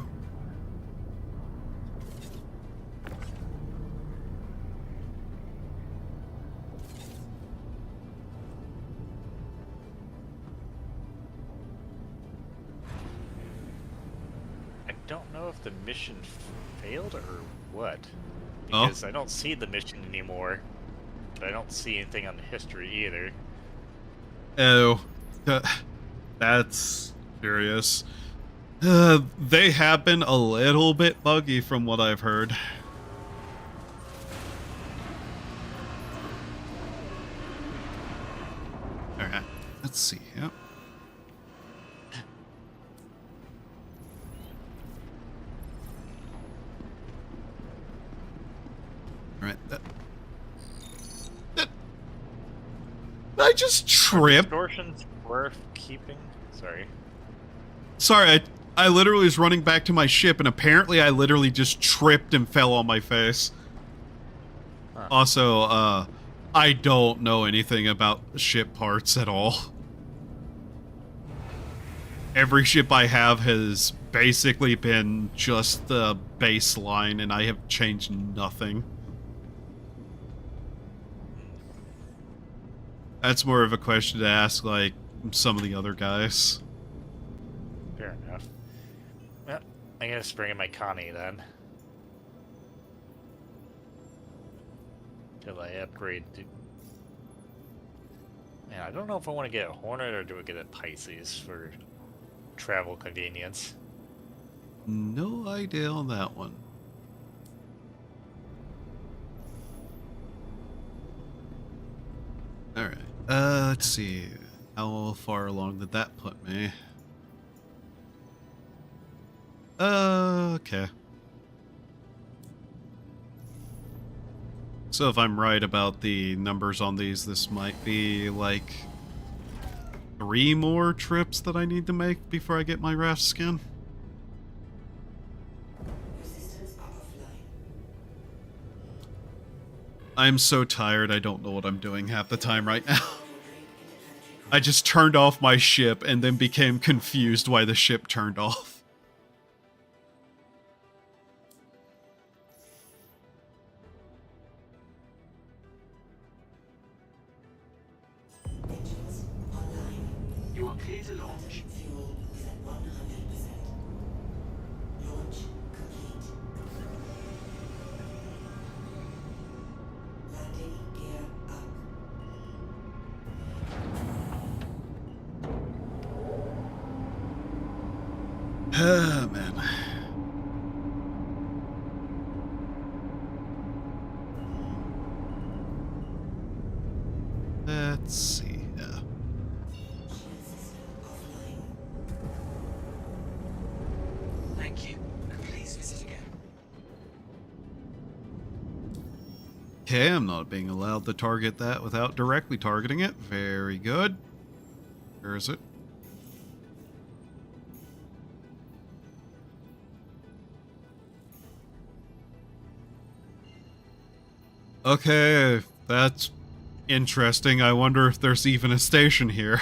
don't know if the mission failed or what. Oh. Because I don't see the mission anymore. But I don't see anything on the history either. Oh. That's curious. They have been a little bit buggy from what I've heard. Alright, let's see. Yep. Alright, I just tripped. Distortions worth keeping? Sorry. Sorry, I literally was running back to my ship, and apparently I literally just tripped and fell on my face. Huh. Also, I don't know anything about ship parts at all. Every ship I have has basically been just the baseline, and I have changed nothing. That's more of a question to ask, like, some of the other guys. Fair enough. Well, I guess bring in my Connie then. Till I upgrade to... Man, I don't know if I want to get a Hornet or do I get a Pisces for travel convenience. No idea on that one. Alright, let's see. How far along did that put me? Okay. So if I'm right about the numbers on these, this might be like 3 more trips that I need to make before I get my Raft skin. I'm so tired, I don't know what I'm doing half the time right now. I just turned off my ship and then became confused why the ship turned off. You are clear to launch. Fuel is at 100%. Launch complete. Landing gear up. Ah, man. Let's see. Thank you. Please visit again. Okay, I'm not being allowed to target that without directly targeting it. Very good. Where is it? Okay, that's interesting. I wonder if there's even a station here.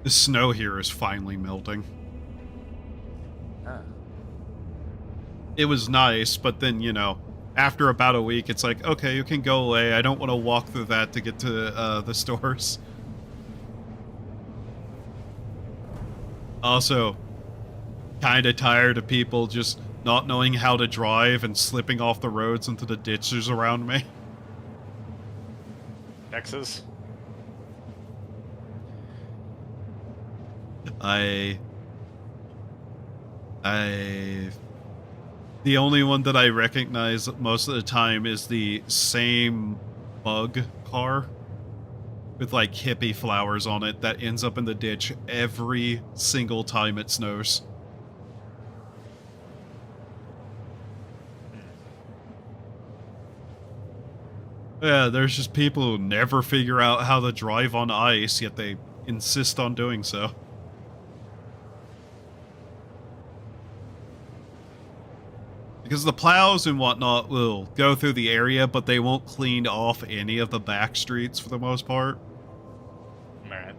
The snow here is finally melting. Huh. It was nice, but then, you know, after about a week, it's like, okay, you can go away. I don't want to walk through that to get to the stores. Also, kind of tired of people just not knowing how to drive and slipping off the roads into the ditches around me. Texas? The only one that I recognize most of the time is the same bug car with like hippie flowers on it that ends up in the ditch every single time it snows. Yeah, there's just people who never figure out how to drive on ice, yet they insist on doing so. Because the plows and whatnot will go through the area, but they won't clean off any of the back streets for the most part. Man.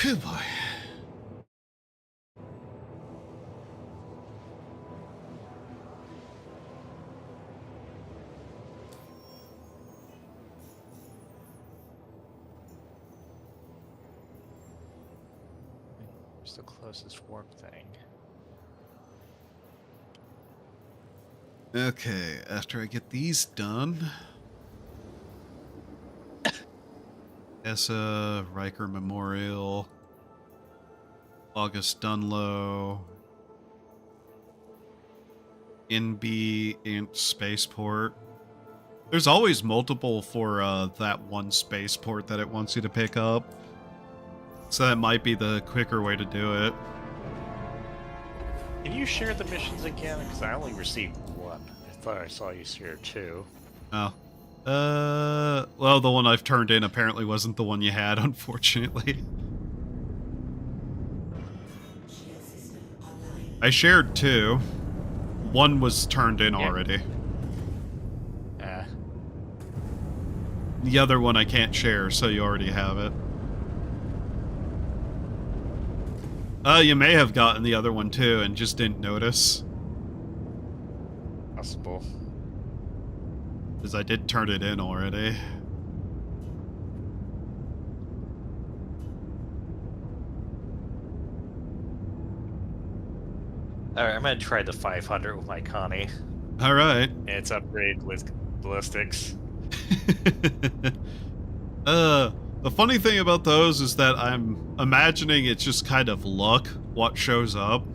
Good boy. Where's the closest warp thing? Okay, after I get these done. Essa, Riker Memorial, August Dunlow, NB Int Spaceport. There's always multiple for that one spaceport that it wants you to pick up. So that might be the quicker way to do it. Can you share the missions again? Because I only received one. I thought I saw you share two. Oh. Well, the one I've turned in apparently wasn't the one you had, unfortunately. I shared two. One was turned in already. The other one I can't share, so you already have it. You may have gotten the other one too and just didn't notice. Possible. Because I did turn it in already. Alright, I'm gonna try the 500 with my Connie. Alright. It's upgraded with ballistics. The funny thing about those is that I'm imagining it's just kind of luck what shows up.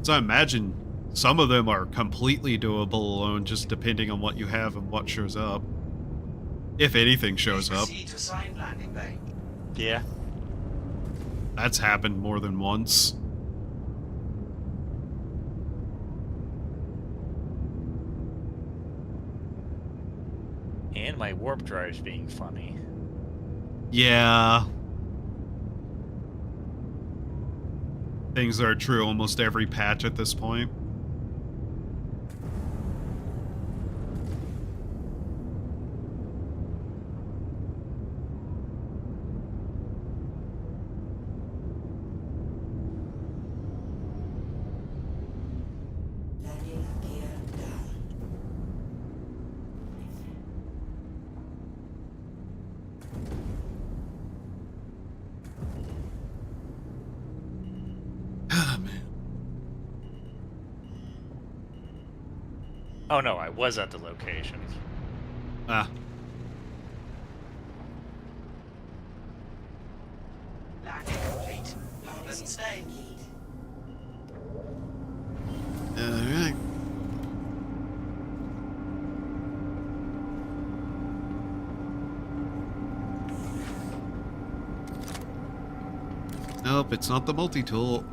So I imagine some of them are completely doable alone, just depending on what you have and what shows up. If anything shows up. To assigned landing bay. Yeah. That's happened more than once. And my warp drive's being funny. Yeah. Things are true almost every patch at this point. Oh no, I was at the location. Ah. Landing complete. Have a pleasant stay. Alright. Nope, it's not the multi-tool.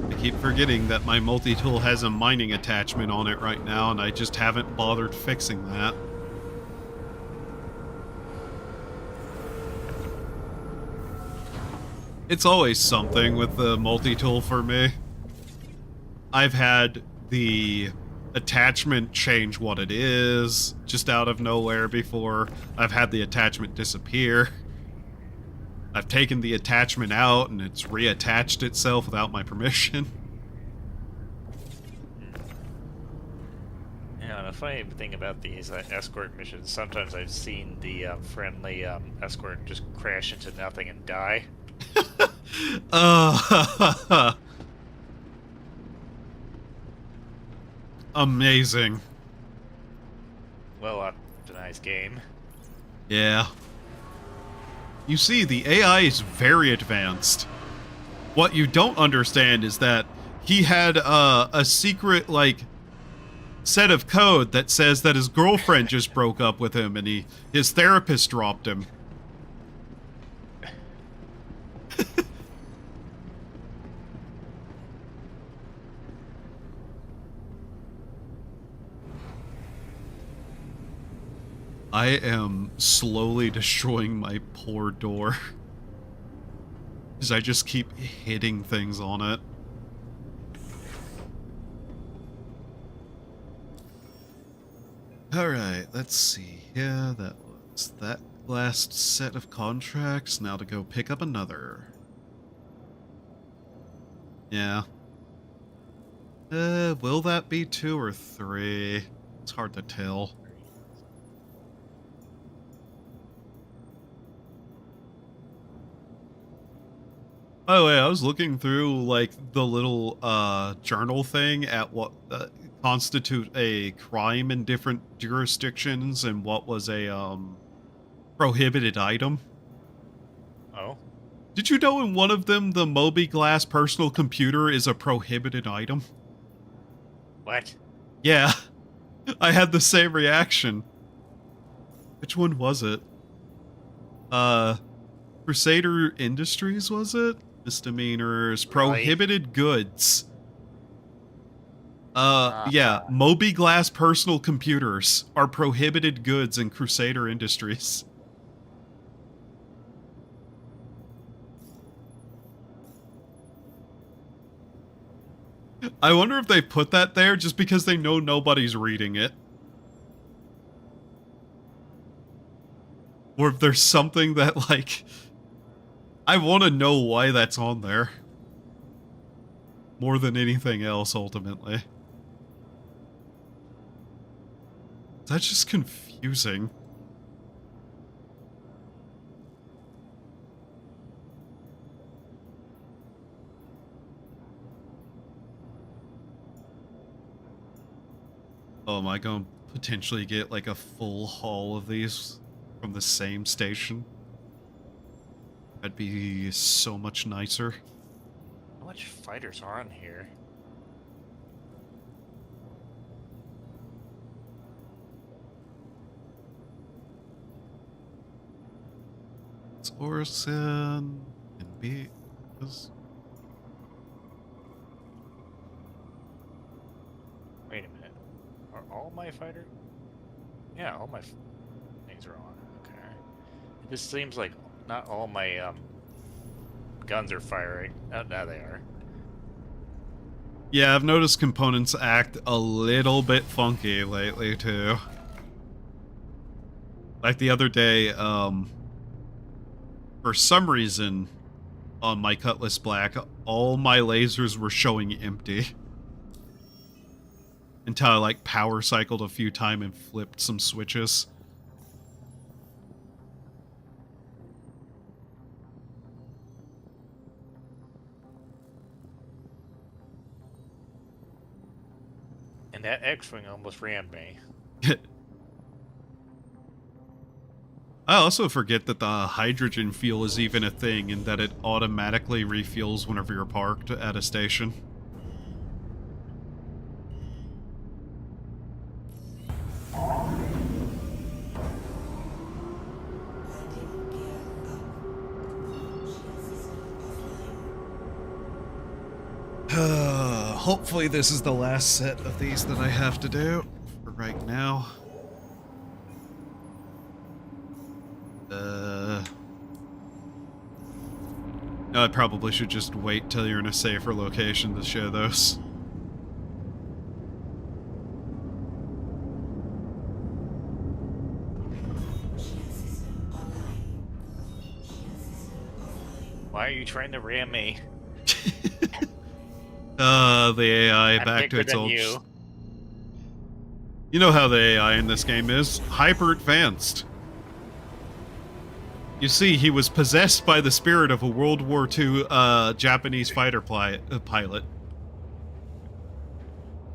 I keep forgetting that my multi-tool has a mining attachment on it right now, and I just haven't bothered fixing that. It's always something with the multi-tool for me. I've had the attachment change what it is, just out of nowhere before. I've had the attachment disappear. I've taken the attachment out and it's reattached itself without my permission. Yeah, and the funny thing about these escort missions, sometimes I've seen the friendly escort just crash into nothing and die. Amazing. Well, it's a nice game. Yeah. You see, the AI is very advanced. What you don't understand is that he had a secret, like, set of code that says that his girlfriend just broke up with him and his therapist dropped him. I am slowly destroying my poor door. Because I just keep hitting things on it. Alright, let's see. Yeah, that was that last set of contracts. Now to go pick up another. Yeah. Will that be 2 or 3? It's hard to tell. By the way, I was looking through, like, the little, journal thing at what constitute a crime in different jurisdictions and what was a, prohibited item. Oh? Did you know in one of them, the Moby Glass personal computer is a prohibited item? What? Yeah. I had the same reaction. Which one was it? Crusader Industries, was it? Misdemeanors, prohibited goods. Yeah, Moby Glass personal computers are prohibited goods in Crusader Industries. I wonder if they put that there just because they know nobody's reading it. Or if there's something that, like... I want to know why that's on there. More than anything else, ultimately. That's just confusing. Oh, am I going to potentially get, like, a full haul of these from the same station? That'd be so much nicer. How much fighters are on here? It's Orson and B. Wait a minute. Are all my fighters? Yeah, all my things are on. Okay. It just seems like not all my guns are firing. Oh, now they are. Yeah, I've noticed components act a little bit funky lately, too. Like the other day, for some reason, on my Cutlass Black, all my lasers were showing empty. Until I, like, power cycled a few times and flipped some switches. And that X-Wing almost rammed me. I also forget that the hydrogen fuel is even a thing and that it automatically refuels whenever you're parked at a station. Hopefully this is the last set of these that I have to do for right now. No, I probably should just wait till you're in a safer location to show those. Why are you trying to ram me? The AI I'm back to bigger its than old... you. You know how the AI in this game is. Hyper advanced. You see, he was possessed by the spirit of a World War II Japanese fighter pilot.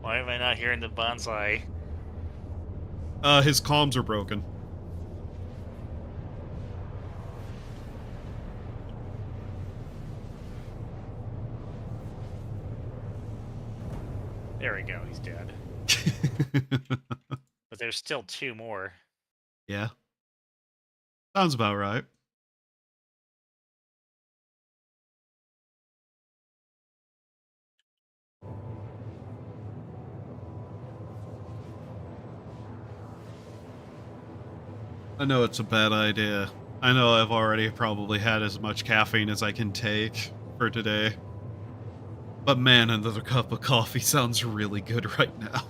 Why am I not hearing the bonsai? His comms are broken. There we go, he's dead. But there's still 2 more. Yeah. Sounds about right. I know it's a bad idea. I know I've already probably had as much caffeine as I can take for today. But man, another cup of coffee sounds really good right now.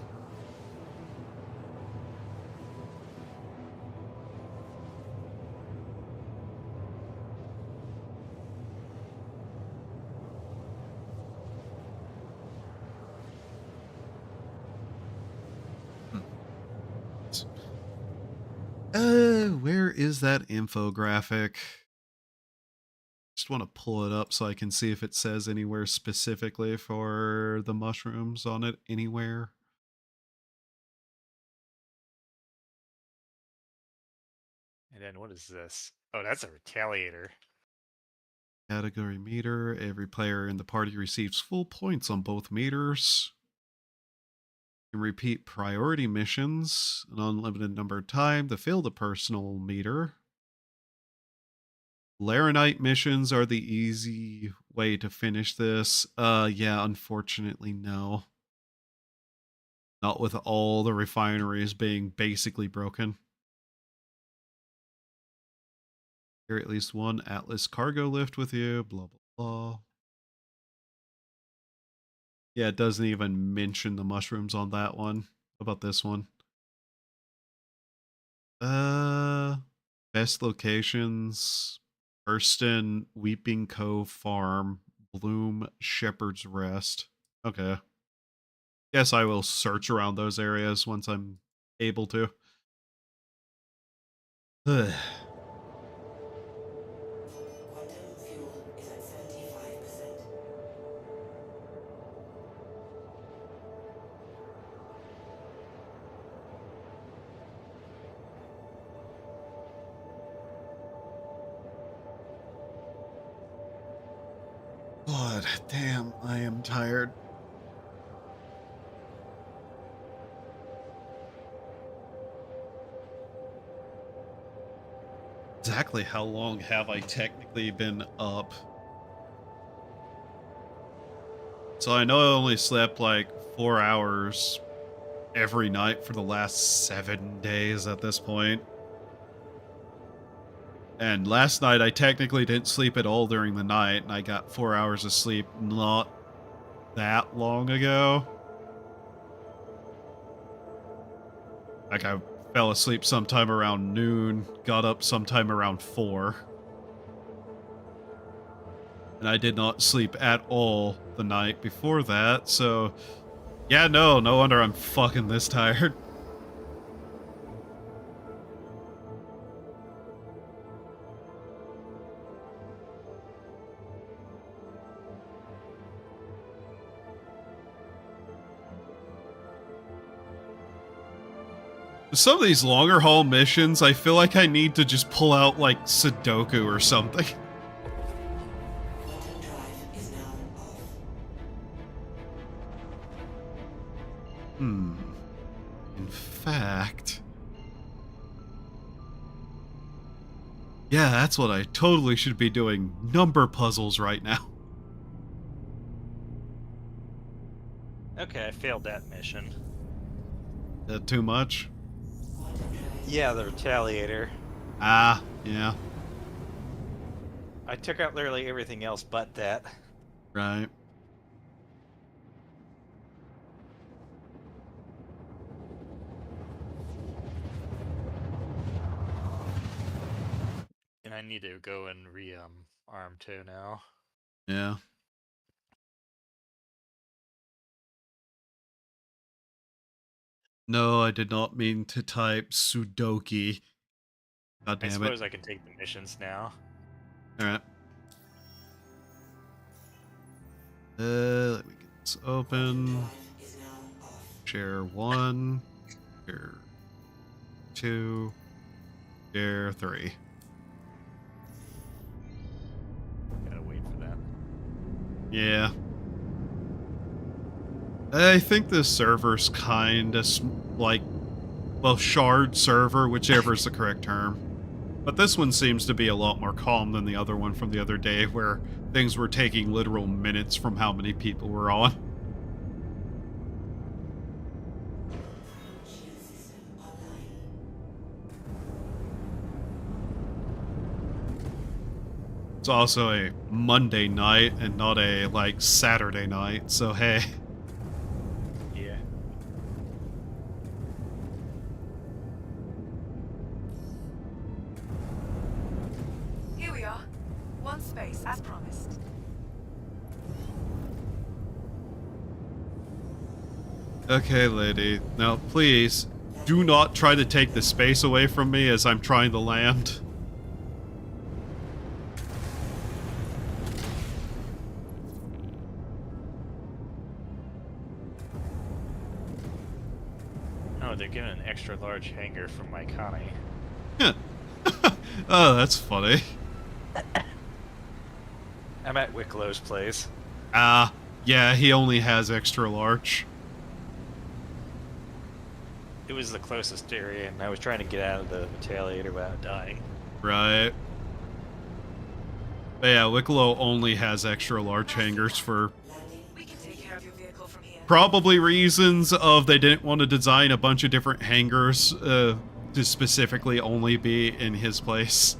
Where is that infographic? Just want to pull it up so I can see if it says anywhere specifically for the mushrooms on it anywhere. And then what is this? Oh, that's a retaliator. Category meter. Every player in the party receives full points on both meters. You can repeat priority missions an unlimited number of times to fill the personal meter. Laranite missions are the easy way to finish this. Yeah, unfortunately, no. Not with all the refineries being basically broken. Carry at least one Atlas cargo lift with you, blah, blah, blah. Yeah, it doesn't even mention the mushrooms on that one. How about this one? Best locations. Hurston, Weeping Cove Farm, Bloom, Shepherd's Rest. Okay. Guess I will search around those areas once I'm able to. Quantum fuel is at 75%. God damn, I am tired. Exactly how long have I technically been up? So I know I only slept like 4 hours every night for the last 7 days at this point. And last night I technically didn't sleep at all during the night, and I got 4 hours of sleep not that long ago. Like I fell asleep sometime around noon, got up sometime around 4. And I did not sleep at all the night before that, so yeah, no wonder I'm fucking this tired. Some of these longer haul missions, I feel like I need to just pull out like Sudoku or something. Quantum drive is now off. In fact... yeah, that's what I totally should be doing. Number puzzles right now. Okay, I failed that mission. Is that too much? Yeah, the retaliator. Ah, yeah. I took out literally everything else but that. Right. And I need to go and arm 2 now. Yeah. No, I did not mean to type Sudoku. God damn it. I suppose I can take the missions now. Alright. Let me get this open. Share 1. Share 2. Share 3. Gotta wait for that. Yeah. I think this server's kind of like, well, shard server, whichever is the correct term. But this one seems to be a lot more calm than the other one from the other day, where things were taking literal minutes from how many people were on. It's also a Monday night and not a, like, Saturday night, so hey. Yeah. Here we are. One space, as promised. Okay, lady. Now, please, Do not try to take the space away from me as I'm trying to land. Oh, they're giving an extra large hangar from my Connie. Oh, that's funny. I'm at Wicklow's place. Yeah, he only has extra large. It was the closest area, and I was trying to get out of the retaliator without dying. Right. But yeah, Wicklow only has extra large hangars for We can take care of your vehicle from here. probably reasons of they didn't want to design a bunch of different hangars to specifically only be in his place.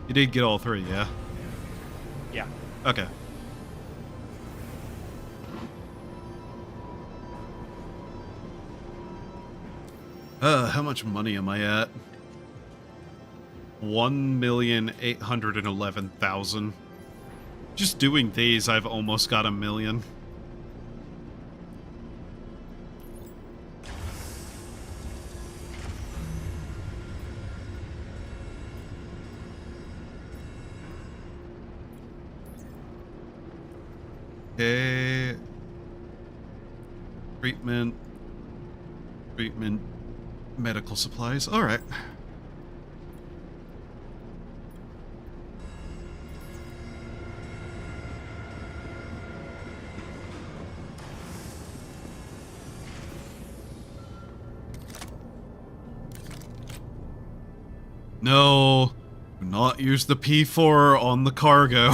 You did get all three, yeah? Yeah. Okay. How much money am I at? 1,811,000. Just doing these, I've almost got 1 million. Okay. Treatment. Medical supplies. All right. No, do not use the P4 on the cargo.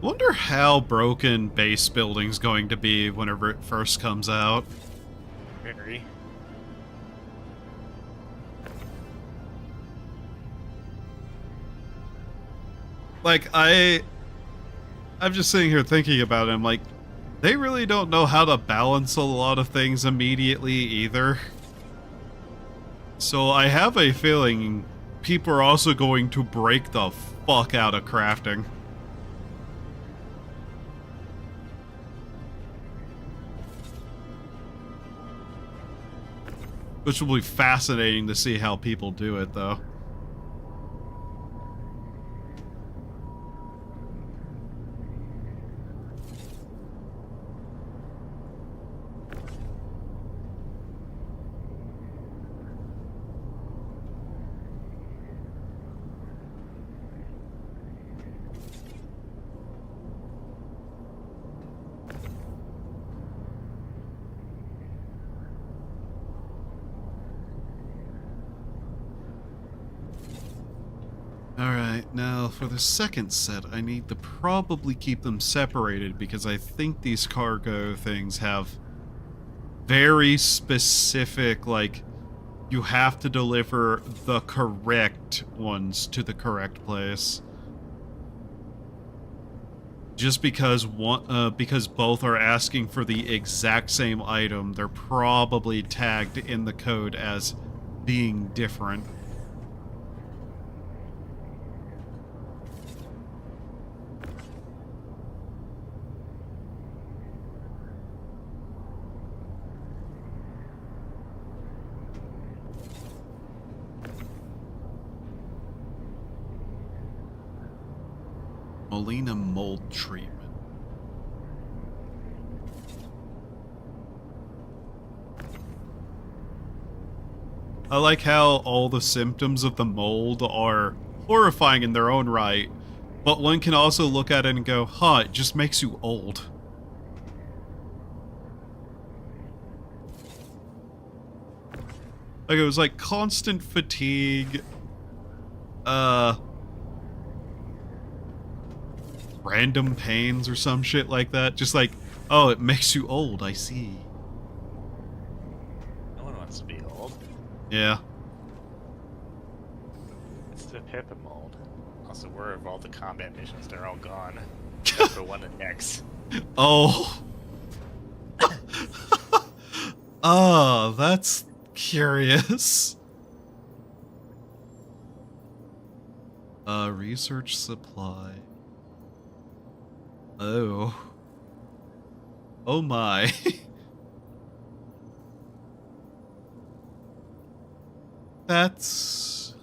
Wonder how broken base building's going to be whenever it first comes out. Very. Like, I'm just sitting here thinking about it. I'm like, they really don't know how to balance a lot of things immediately either. So I have a feeling people are also going to break the fuck out of crafting. Which will be fascinating to see how people do it, though. Alright, now for the second set, I need to probably keep them separated because I think these cargo things have very specific, like, you have to deliver the correct ones to the correct place. Just because because both are asking for the exact same item, they're probably tagged in the code as being different. Molina mold treatment. I like how all the symptoms of the mold are horrifying in their own right, but one can also look at it and go, huh, it just makes you old. Like, it was like constant fatigue, random pains or some shit like that. Just like, oh, it makes you old, I see. No one wants to be old. Yeah. It's the Pippa mold. Also, where have all the combat missions? They're all gone. Except for one and X. Oh. Oh, that's curious. Research supply. Oh. Oh my. That's...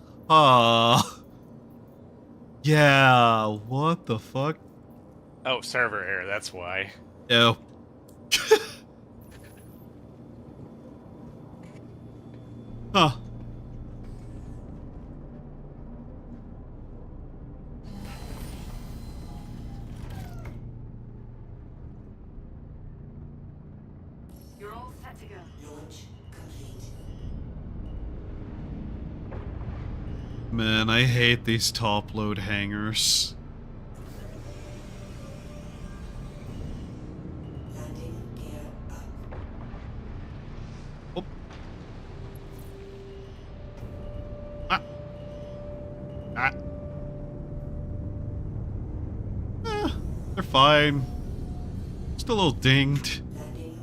Yeah, what the fuck? Oh, server error, that's why. Ew. Huh. You're all set to go. Launch complete. Man, I hate these top load hangars. Landing gear up. Oh. Ah. Ah. They're fine. Just a little dinged. Landing.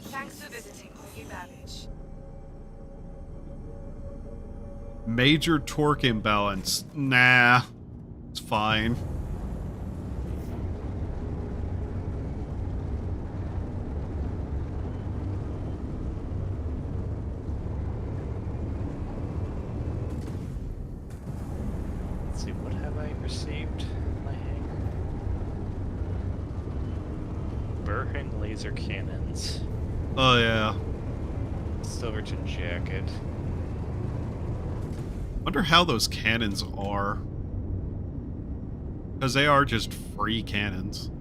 Thanks for visiting New Babbage. Major torque imbalance. Nah. It's fine. Let's see, what have I received in my hangar? Burhing laser cannons. Oh yeah. Silverton jacket. Wonder how those cannons are. Because they are just free cannons.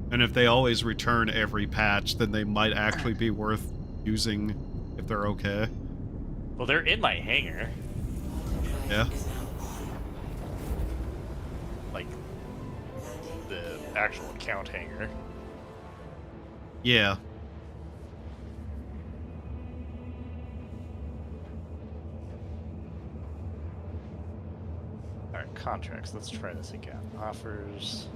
And if they always return every patch, then they might actually be worth using if they're okay. Well, they're in my hangar. Yeah. Is now on. Like, the actual account hangar. Yeah. Alright, contracts. Let's try this again. Offers.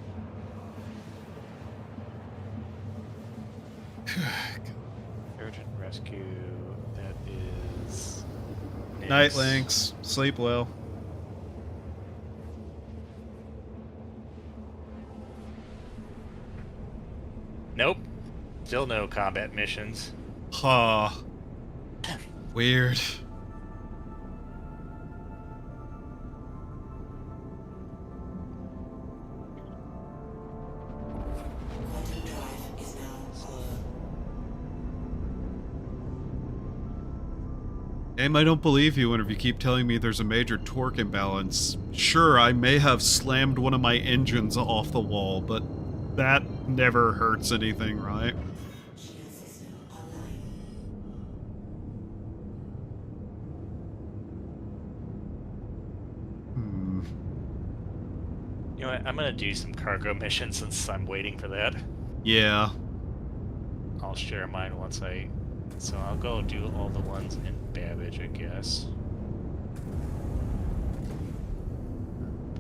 Urgent rescue. That is. Night links. Sleep well. Nope. Still no combat missions. Huh. Weird. Quantum drive is now off. Aim, I don't believe you whenever you keep telling me there's a major torque imbalance. Sure, I may have slammed one of my engines off the wall, but that never hurts anything, right? Shield system online. Hmm. You know what? I'm gonna do some cargo missions since I'm waiting for that. Yeah. I'll share mine once I. So I'll go do all the ones in Babbage, I guess.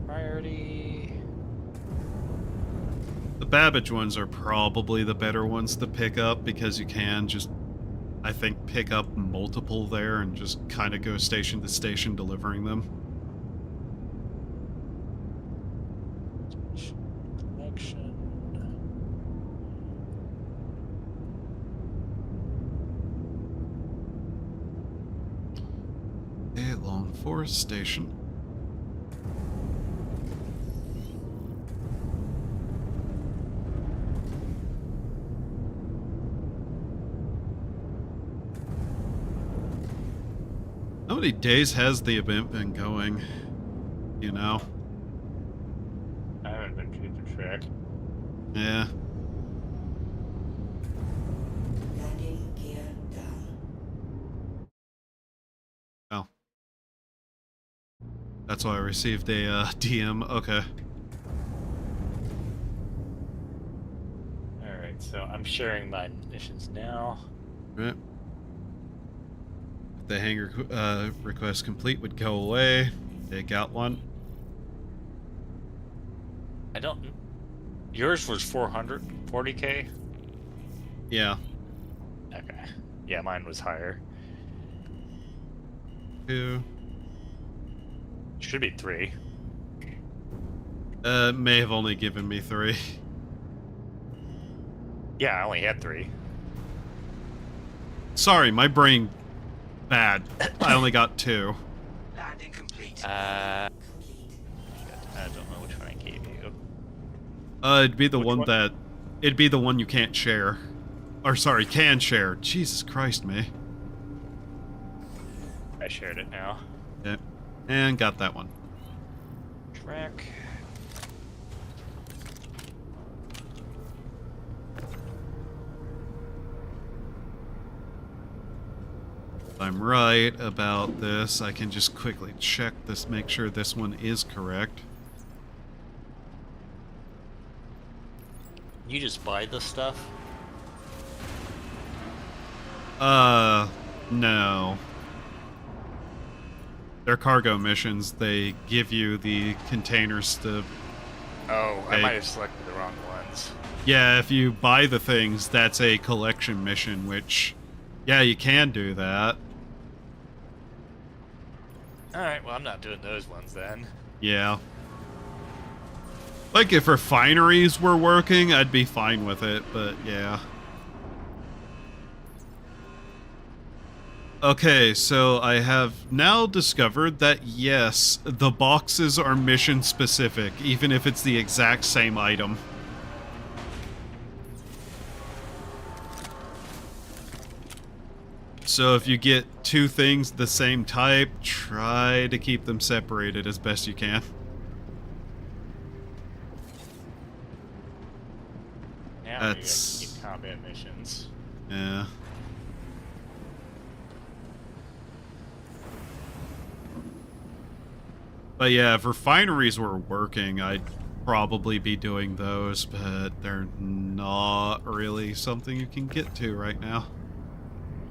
Priority. The Babbage ones are probably the better ones to pick up because you can just, I think, pick up multiple there and just kind of go station to station delivering them. Connection. A Long Forest Station. many days has the event been going? You know? I haven't been keeping track. Yeah. Landing gear down. Oh. That's why I received a DM. Okay. Alright, so I'm sharing my missions now. Right. If the hangar request complete would go away. They got one. I don't... Yours was 440k? Yeah. Okay. Yeah, mine was higher. 2. Should be 3. May have only given me 3. Yeah, I only had 3. Sorry, my brain bad. I only got 2. Landing complete. I don't know which one I gave you. It'd be the Which one one? that... It'd be the one you can't share. Or sorry, can share. Jesus Christ, me. I shared it now. Yeah. And got that one. Track. If I'm right about this, I can just quickly check this, make sure this one is correct. You just buy this stuff? No. They're cargo missions. They give you the containers to... Oh, I Hey. might have selected the wrong ones. Yeah, if you buy the things, that's a collection mission, which... Yeah, you can do that. Alright, well I'm not doing those ones then. Yeah. Like, if refineries were working, I'd be fine with it, but yeah. Okay, so I have now discovered that yes, the boxes are mission specific, even if it's the exact same item. So if you get 2 things the same type, try to keep them separated as best you can. Now That's- you gotta keep combat missions. Yeah. But yeah, if refineries were working, I'd probably be doing those, but they're not really something you can get to right now.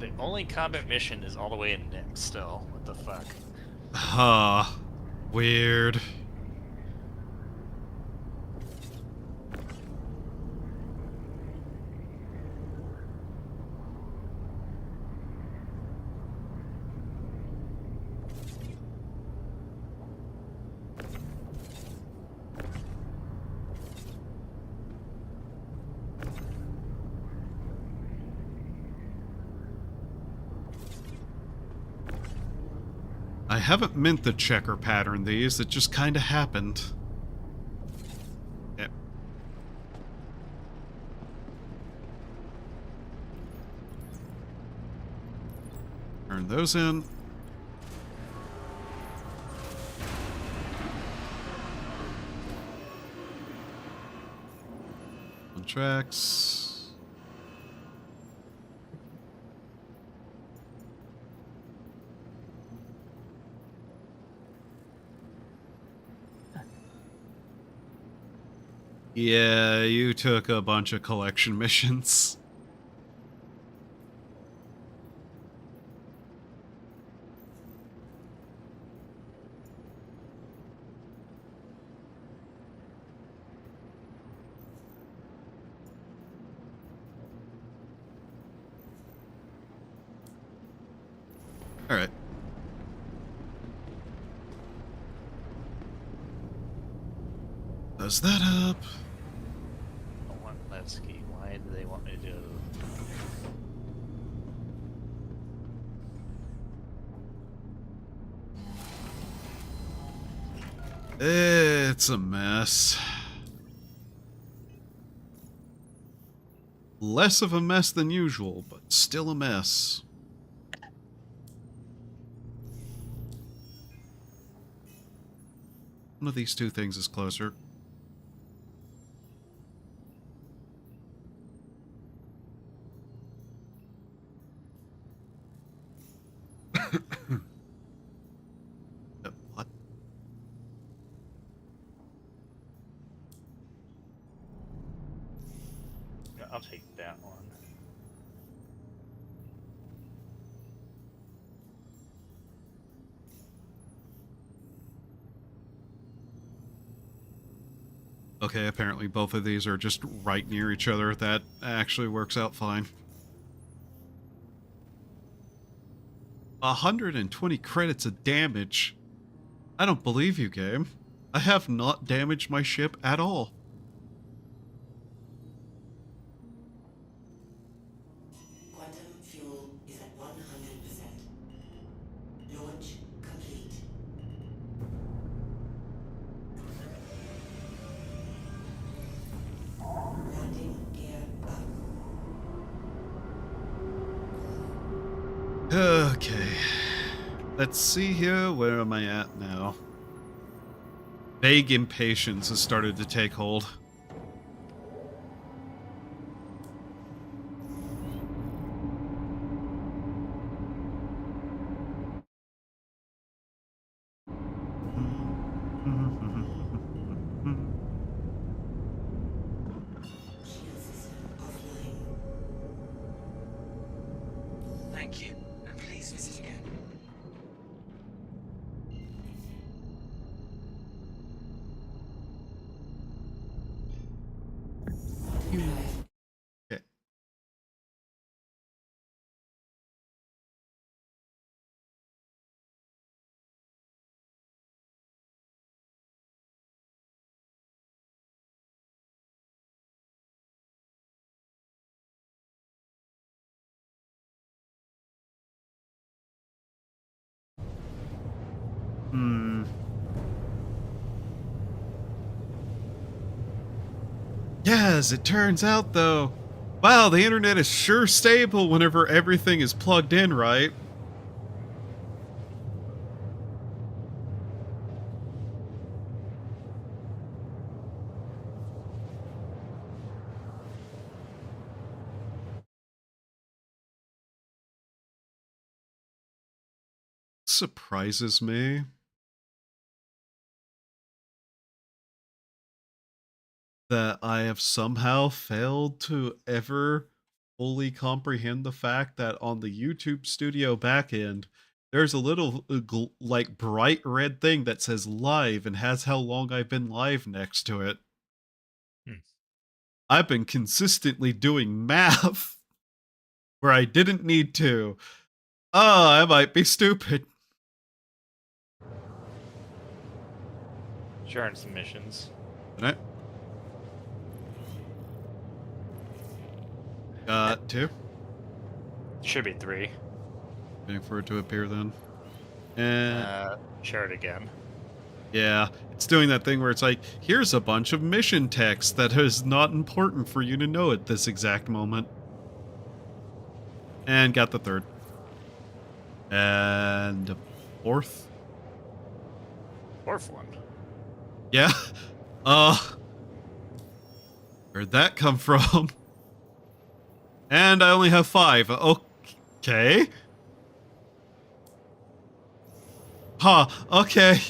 The only combat mission is all the way in Nick still. What the fuck? Huh. Weird. I haven't meant to checker pattern these, it just kinda happened. Yep. Turn those in. On tracks. Yeah, you took a bunch of collection missions. All right. Does that up? I want Levski. Why do they want me to do? It's a mess. Less of a mess than usual, but still a mess. one of these two things is closer. What? Yeah, I'll take that one. Okay, apparently both of these are just right near each other. That actually works out fine. 120 credits of damage. I don't believe you, game. I have not damaged my ship at all. Quantum fuel is at 100%. Launch complete. Landing gear up. Okay. Let's see here. Where am I at now? Vague impatience has started to take hold. Shield system offline. Thank you, and please visit again. Okay. Yeah, as it turns out, though, wow, the internet is sure stable whenever everything is plugged in, right? Surprises me. That I have somehow failed to ever fully comprehend the fact that on the YouTube Studio backend, there's a little like bright red thing that says live and has how long I've been live next to it. I've been consistently doing math where I didn't need to. Oh, I might be stupid. Sharing some missions. Did I? Got two. Should be 3. Waiting for it to appear then. And Share it again. yeah, it's doing that thing where it's like, here's a bunch of mission text that is not important for you to know at this exact moment. And got the third. And fourth. Fourth one. Yeah. Where'd that come from? And I only have 5. Okay. Huh, okay.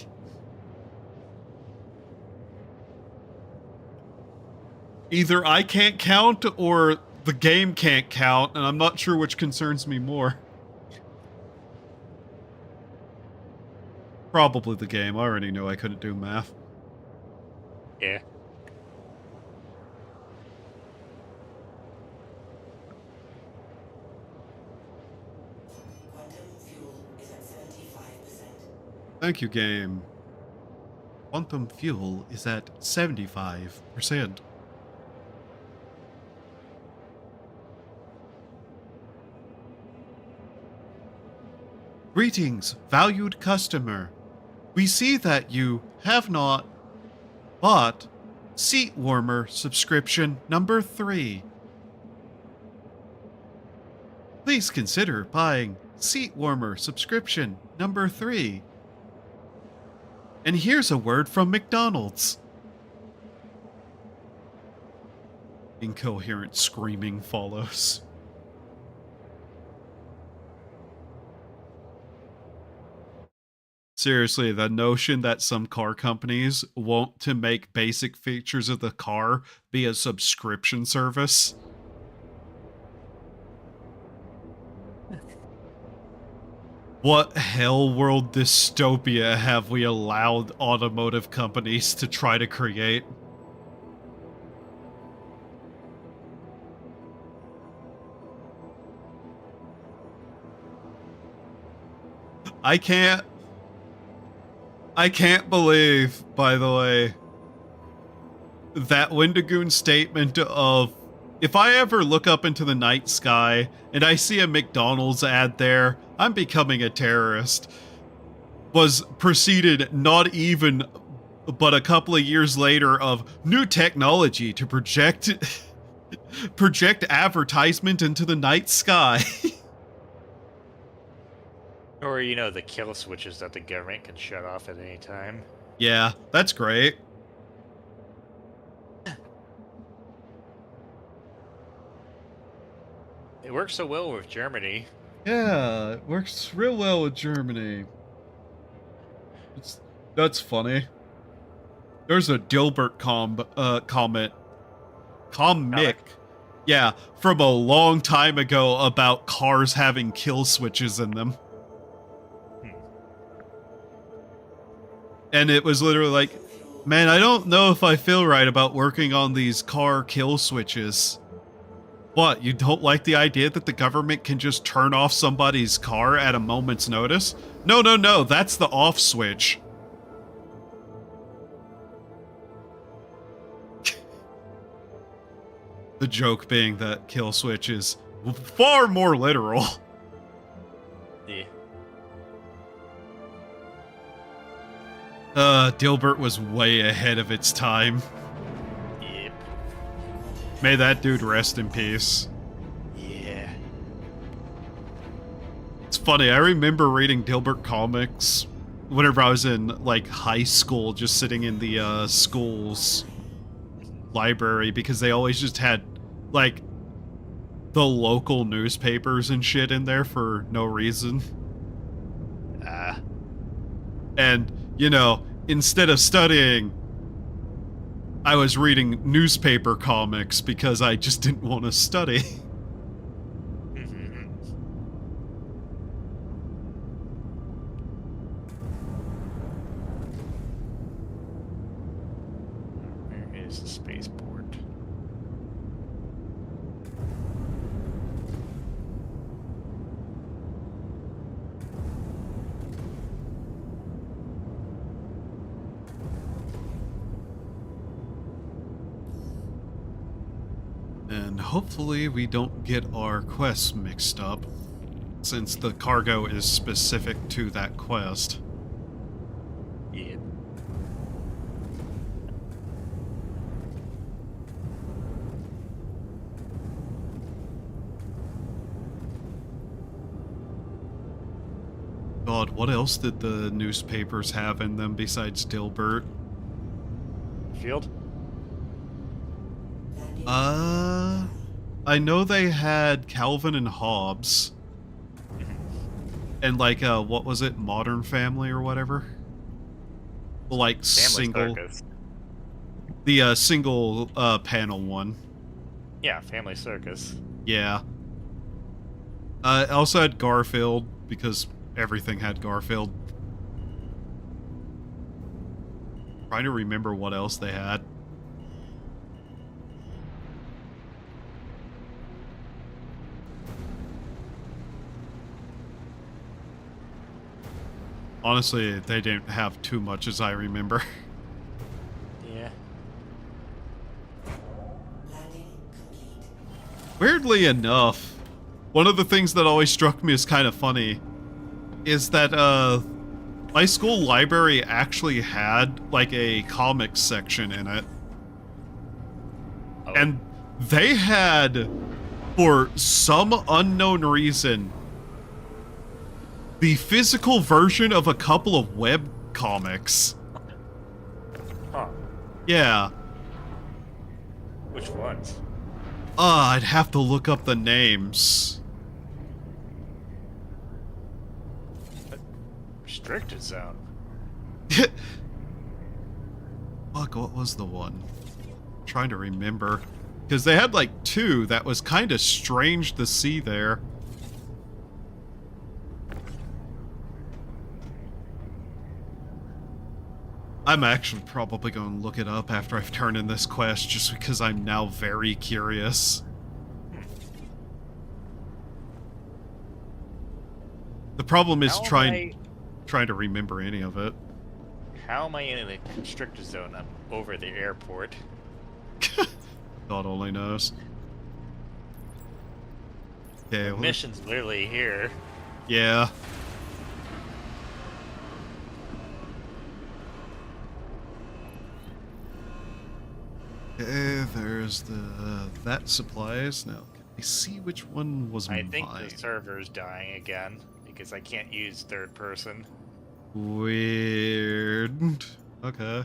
Either I can't count or the game can't count, and I'm not sure which concerns me more. Probably the game. I already knew I couldn't do math. Yeah. Quantum fuel is at 75%. Thank you, game. Quantum fuel is at 75%. Greetings, valued customer. We see that you have not bought seat warmer subscription number 3. Please consider buying seat warmer subscription number 3. And here's a word from McDonald's. Incoherent screaming follows. Seriously, the notion that some car companies want to make basic features of the car be a subscription service. What hell world dystopia have we allowed automotive companies to try to create? I can't believe, by the way, that Wendigoon statement of, if I ever look up into the night sky and I see a McDonald's ad there, I'm becoming a terrorist, was preceded not even but a couple of years later of new technology to project advertisement into the night sky. Or, you know, the kill switches that the government can shut off at any time. Yeah, that's great. It works so well with Germany. Yeah, it works real well with Germany. That's funny. There's a Dilbert comic. Yeah, from a long time ago about cars having kill switches in them. And it was literally like, man, I don't know if I feel right about working on these car kill switches. What, you don't like the idea that the government can just turn off somebody's car at a moment's notice? No, that's the off switch. The joke being that kill switch is far more literal. Yeah. Dilbert was way ahead of its time. Yep. May that dude rest in peace. Yeah. It's funny, I remember reading Dilbert comics whenever I was in, like, high school, just sitting in the, school's library, because they always just had, like, the local newspapers and shit in there for no reason. And, you know, instead of studying, I was reading newspaper comics because I just didn't want to study. Where is the spaceport? And hopefully we don't get our quests mixed up, since the cargo is specific to that quest. Yeah. God, what else did the newspapers have in them besides Dilbert? Field? I know they had Calvin and Hobbes. And like, what was it? Modern Family or whatever? Like, Family single... Circus. The, single, panel one. Yeah, Family Circus. Yeah. I also had Garfield, because everything had Garfield. Trying to remember what else they had. Honestly, they didn't have too much as I remember. Yeah. Weirdly enough, one of the things that always struck me as kind of funny is that, my school library actually had, like, a comics section in it. Oh. And they had, for some unknown reason, the physical version of a couple of web comics. Huh. Yeah. Which ones? I'd have to look up the names. Restricted zone. Fuck, what was the one? I'm trying to remember. Because they had like 2 that was kind of strange to see there. I'm actually probably going to look it up after I've turned in this quest, just because I'm now very curious. The problem is trying to remember any of it. How am I in a restricted zone? I'm over the airport. God only knows. Okay, The mission's literally here. Yeah. Okay, there's that supplies. Now, can I see which one was I mine? think the server's dying again because I can't use third person. Weird. Okay.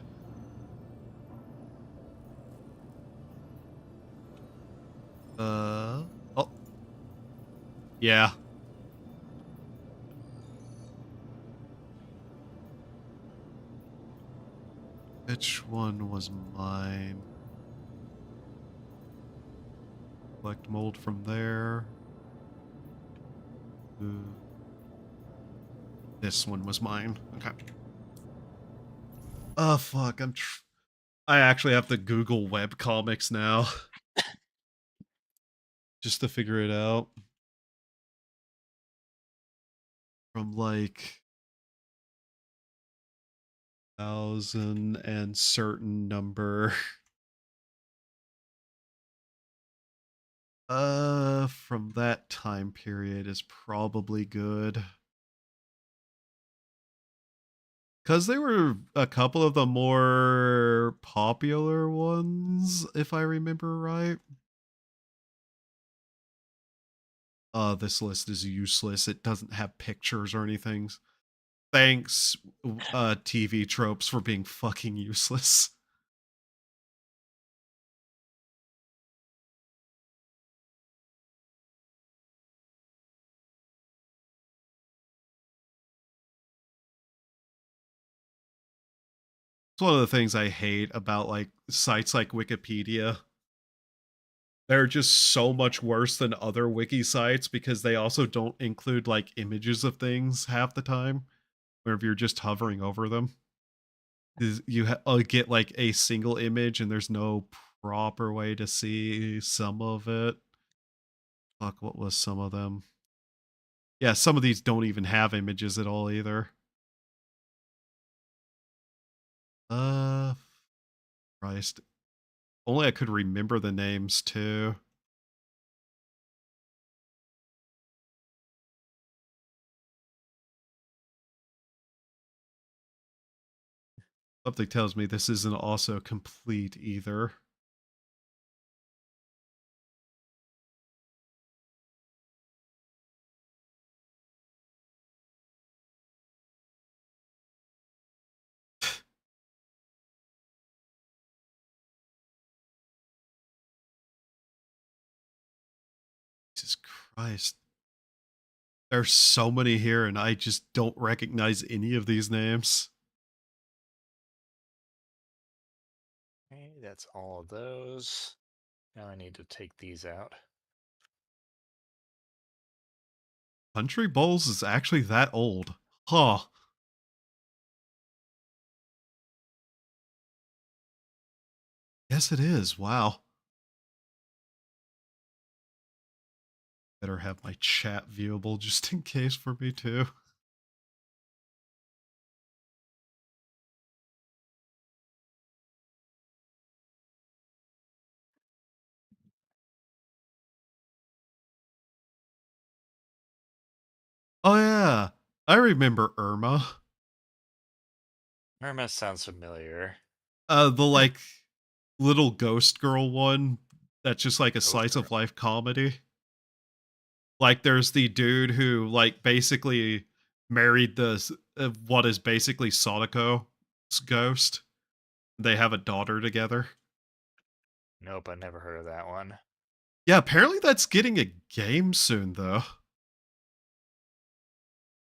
Oh. Yeah. Which one was mine? Collect mold from there. This one was mine. Okay. Oh, fuck. I actually have to Google webcomics now. Just to figure it out. From like 1,000 and certain number. From that time period is probably good. Because they were a couple of the more popular ones, if I remember right. This list is useless. It doesn't have pictures or anything. Thanks, TV tropes, for being fucking useless. It's one of the things I hate about like sites like Wikipedia. They're just so much worse than other wiki sites because they also don't include like images of things half the time, or if you're just hovering over them. You get like a single image and there's no proper way to see some of it. Fuck, what was some of them? Yeah, some of these don't even have images at all either. Christ. Only I could remember the names too. Something tells me this isn't also complete either. Jesus Christ. There's so many here and I just don't recognize any of these names. Okay, that's all of those. Now I need to take these out. Country Bowls is actually that old. Huh. Yes, it is. Wow. Better have my chat viewable just in case for me too. Oh yeah. I remember Irma. Irma sounds familiar. The like little ghost girl one that's just like a Ghost slice girl. of life comedy. Like there's the dude who like basically married the what is basically Sadako's ghost. They have a daughter together. Nope, I never heard of that one. Yeah, apparently that's getting a game soon, though.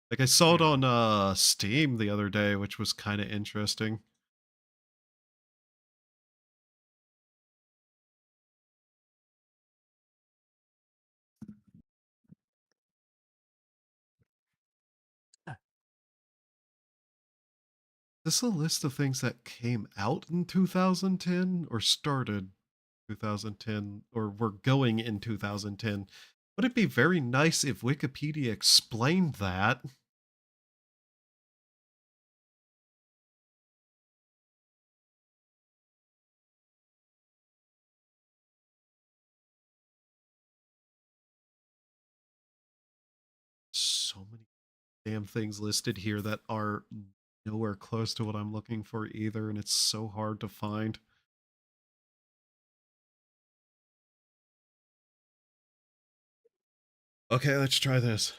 Like, I saw it on Steam the other day, which was kind of interesting. Is this a list of things that came out in 2010 or started 2010 or were going in 2010? Would it be very nice if Wikipedia explained that? So many damn things listed here that are nowhere close to what I'm looking for either, and it's so hard to find. Okay, let's try this.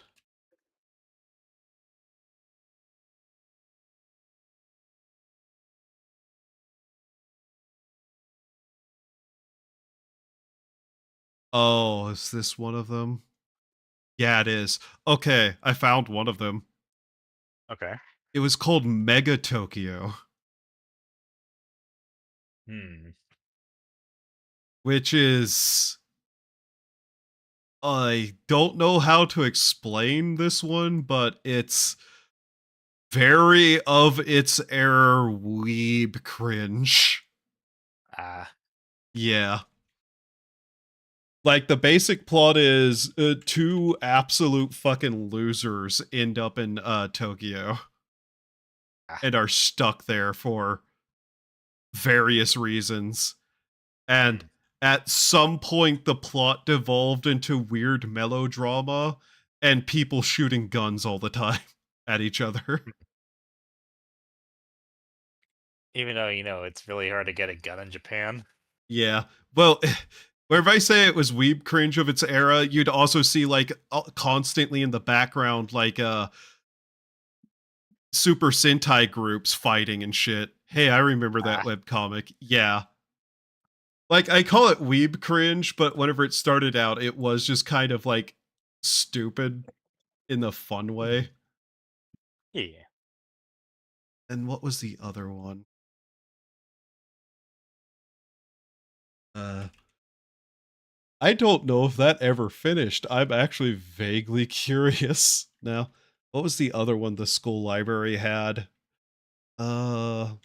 Oh, is this one of them? Yeah, it is. Okay, I found one of them. Okay. It was called Mega Tokyo. Which is... I don't know how to explain this one, but it's very of its era weeb cringe. Yeah. Like, the basic plot is two absolute fucking losers end up in Tokyo. And are stuck there for various reasons. And at some point, the plot devolved into weird melodrama and people shooting guns all the time at each other. Even though, you know, it's really hard to get a gun in Japan. Yeah. Well, wherever I say it was weeb cringe of its era, you'd also see, like, constantly in the background, like, Super Sentai groups fighting and shit. Hey, I remember that webcomic. Yeah. Like, I call it weeb cringe, but whenever it started out, it was just kind of, like, stupid in the fun way. Yeah. And what was the other one? I don't know if that ever finished. I'm actually vaguely curious now. What was the other one the school library had? I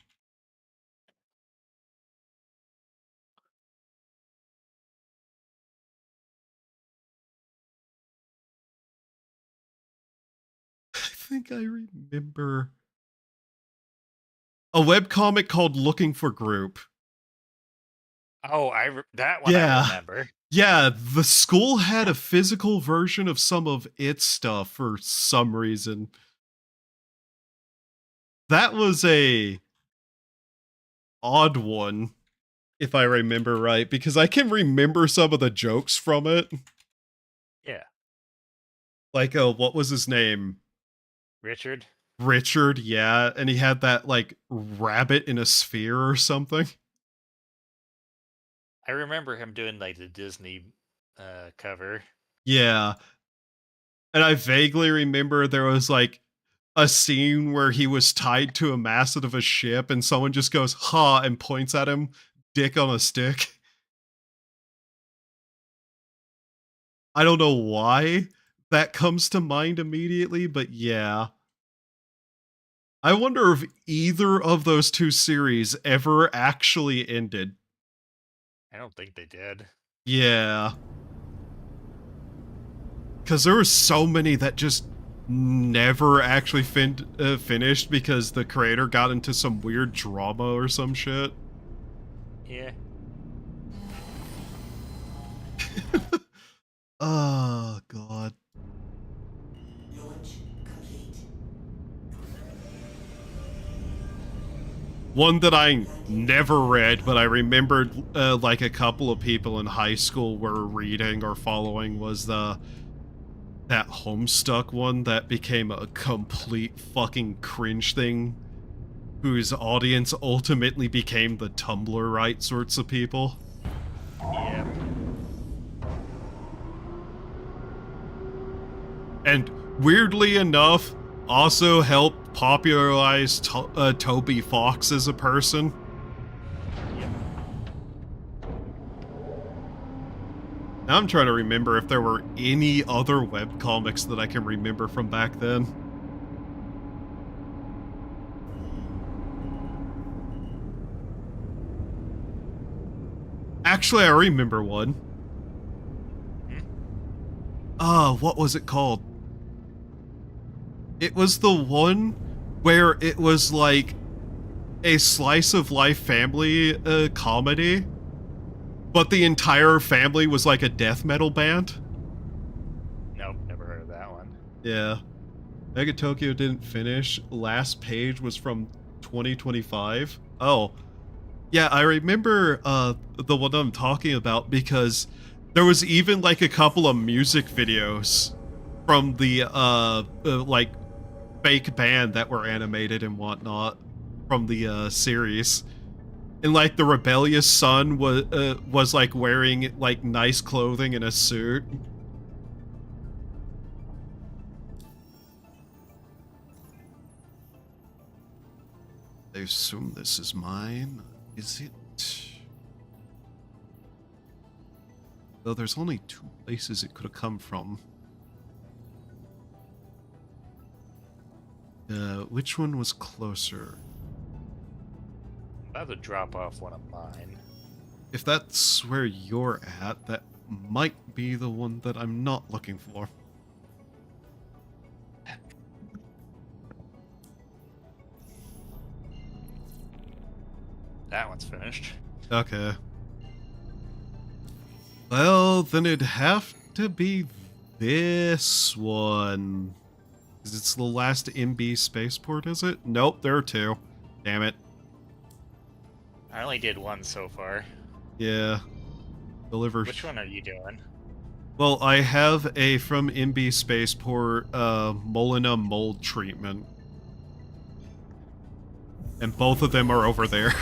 think I remember a webcomic called Looking for Group. Oh, that one I remember. Yeah, the school had a physical version of some of its stuff for some reason. That was a odd one, if I remember right, because I can remember some of the jokes from it. Yeah. Like, what was his name? Richard? Richard, yeah, and he had that, like, rabbit in a sphere or something. I remember him doing, like, the Disney cover. Yeah. And I vaguely remember there was, like, a scene where he was tied to a mast of a ship and someone just goes, ha, and points at him, dick on a stick. I don't know why that comes to mind immediately, but yeah. I wonder if either of those two series ever actually ended. I don't think they did. Yeah. Because there were so many that just never actually finished because the creator got into some weird drama or some shit. Yeah. Oh, God. One that I never read, but I remembered like a couple of people in high school were reading or following was that Homestuck one that became a complete fucking cringe thing whose audience ultimately became the Tumblr right sorts of people. Yep. And weirdly enough, also helped popularize Toby Fox as a person. Yep. Now I'm trying to remember if there were any other webcomics that I can remember from back then. Actually, I remember one. What was it called? It was the one where it was like a slice of life family comedy, but the entire family was like a death metal band. Nope, never heard of that one. Yeah. Mega Tokyo didn't finish. Last page was from 2025. Oh. Yeah, I remember the one I'm talking about because there was even like a couple of music videos from the like fake band that were animated and whatnot from the series. And like the rebellious son was like wearing like nice clothing and a suit. I assume this is mine. Is it? Though there's only 2 places it could have come from. Which one was closer? I'm about to drop off one of mine. If that's where you're at, that might be the one that I'm not looking for. That one's finished. Okay. Well, then it'd have to be this one. 'Cause it's the last MB spaceport, is it? Nope, there are 2. Damn it. I only did one so far. Yeah. Deliver. Which one are you doing? Well, I have a from MB spaceport Molina mold treatment. And both of them are over there.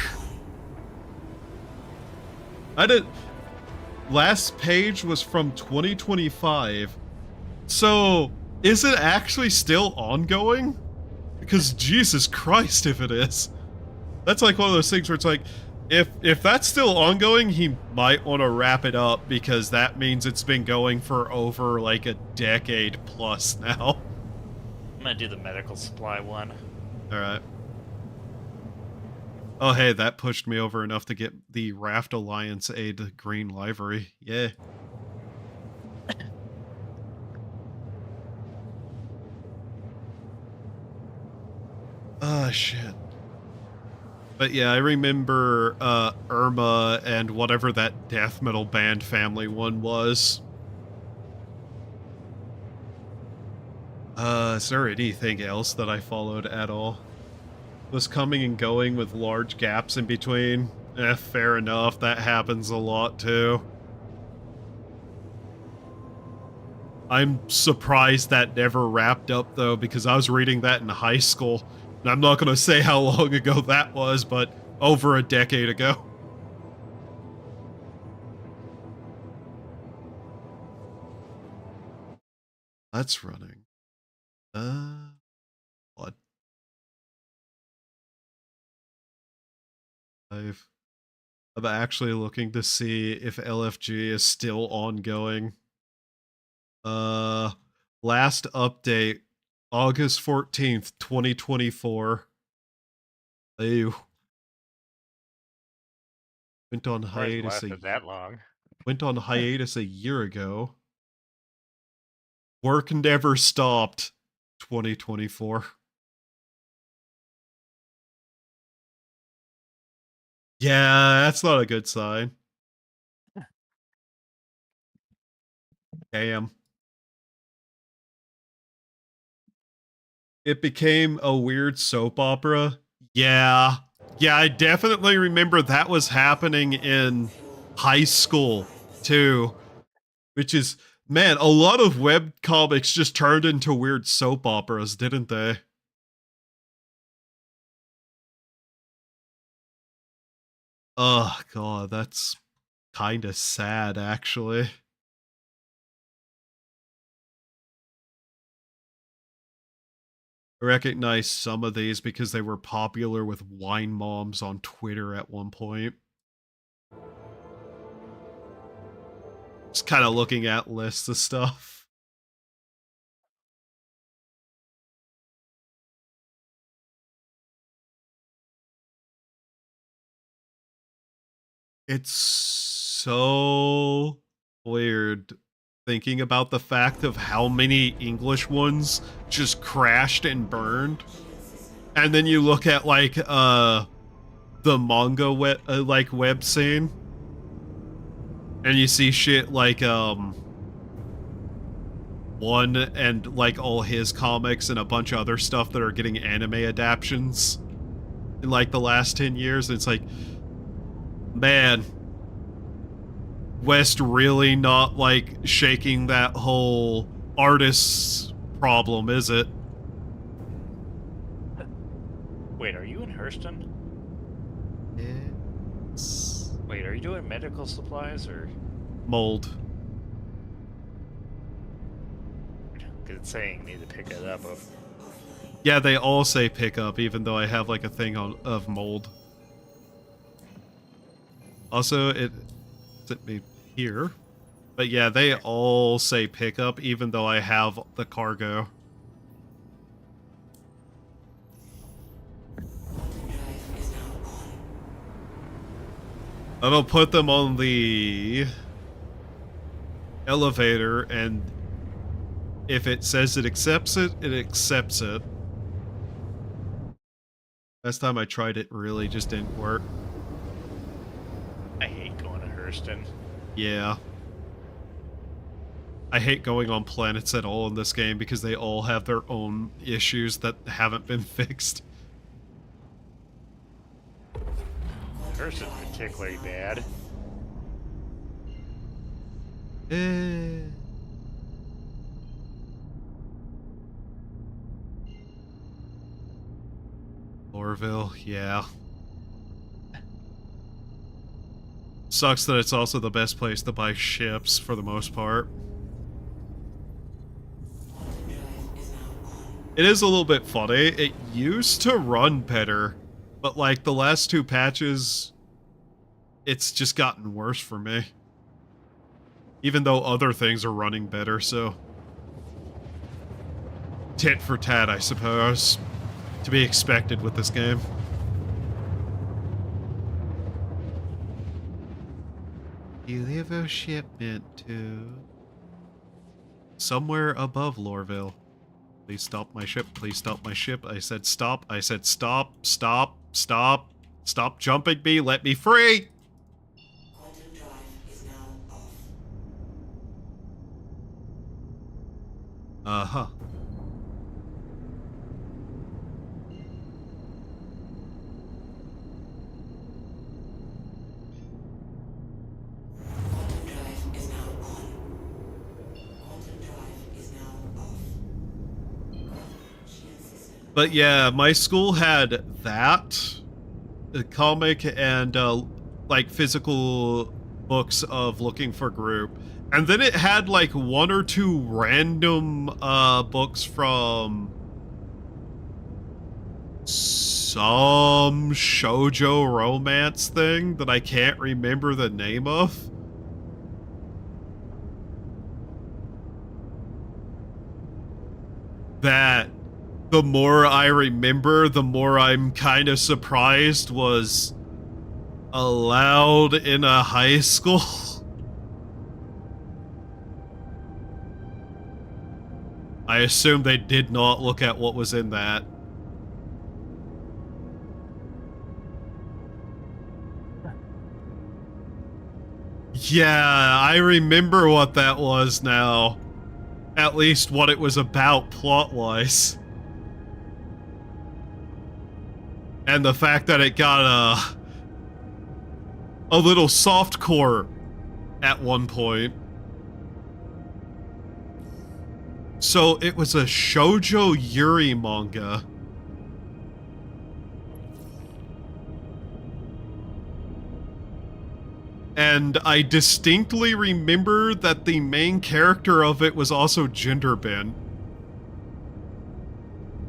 Last page was from 2025. So, is it actually still ongoing? Because Jesus Christ, if it is. That's like one of those things where it's like, if that's still ongoing, he might want to wrap it up because that means it's been going for over like a decade plus now. I'm gonna do the medical supply one. Alright. Oh hey, that pushed me over enough to get the Raft Alliance Aid Green Livery. Yeah. Ah, shit. But yeah, I remember Irma and whatever that death metal band family one was. Is there anything else that I followed at all? Was coming and going with large gaps in between. Fair enough, that happens a lot too. I'm surprised that never wrapped up though, because I was reading that in high school. And I'm not gonna say how long ago that was, but over a decade ago. That's running. What? I'm actually looking to see if LFG is still ongoing. Last update, August 14th, 2024. Ew. Went on hiatus that long. Went on hiatus a year ago. Work never stopped. 2024. Yeah, that's not a good sign. Damn. It became a weird soap opera. Yeah. Yeah, I definitely remember that was happening in high school, too. Which is, man, a lot of web comics just turned into weird soap operas, didn't they? Oh god, that's kind of sad, actually. I recognize some of these because they were popular with wine moms on Twitter at one point. Just kind of looking at lists of stuff. It's so weird thinking about the fact of how many English ones just crashed and burned. And then you look at like the manga web scene and you see shit like one and like all his comics and a bunch of other stuff that are getting anime adaptions in like the last 10 years. It's like, man, West really not like shaking that whole artist's problem, is it? Wait, are you in Hurston? It's Wait, are you doing medical supplies or? mold. Because it's saying need to pick it up. Yeah, they all say pick up, even though I have like a thing of mold. Also, it sent me here. But yeah, they all say pick up, even though I have the cargo. I'll put them on the elevator, and if it says it accepts it, it accepts it. Last time I tried it really just didn't work. I hate going to Hurston. Yeah. I hate going on planets at all in this game because they all have their own issues that haven't been fixed. Hurston's particularly bad. Orville, yeah. Sucks that it's also the best place to buy ships for the most part. It is a little bit funny. It used to run better, but like the last two patches, it's just gotten worse for me. Even though other things are running better, so... tit for tat, I suppose. To be expected with this game. Deliver shipment to... somewhere above Lorville. Please stop my ship. Please stop my ship. I said stop. I said stop. Stop. Stop. Stop jumping me. Let me free. Quantum drive is now off. Uh-huh. Quantum drive is now on. Quantum drive is now off. Shield system. But yeah, my school had that, a comic and like physical books of looking for group. And then it had like one or two random books from some shoujo romance thing that I can't remember the name of. That the more I remember, the more I'm kind of surprised was allowed in a high school. I assume they did not look at what was in that. Yeah, I remember what that was now. At least what it was about plot-wise. And the fact that it got a little softcore at one point. So it was a shoujo Yuri manga. And I distinctly remember that the main character of it was also gender bent.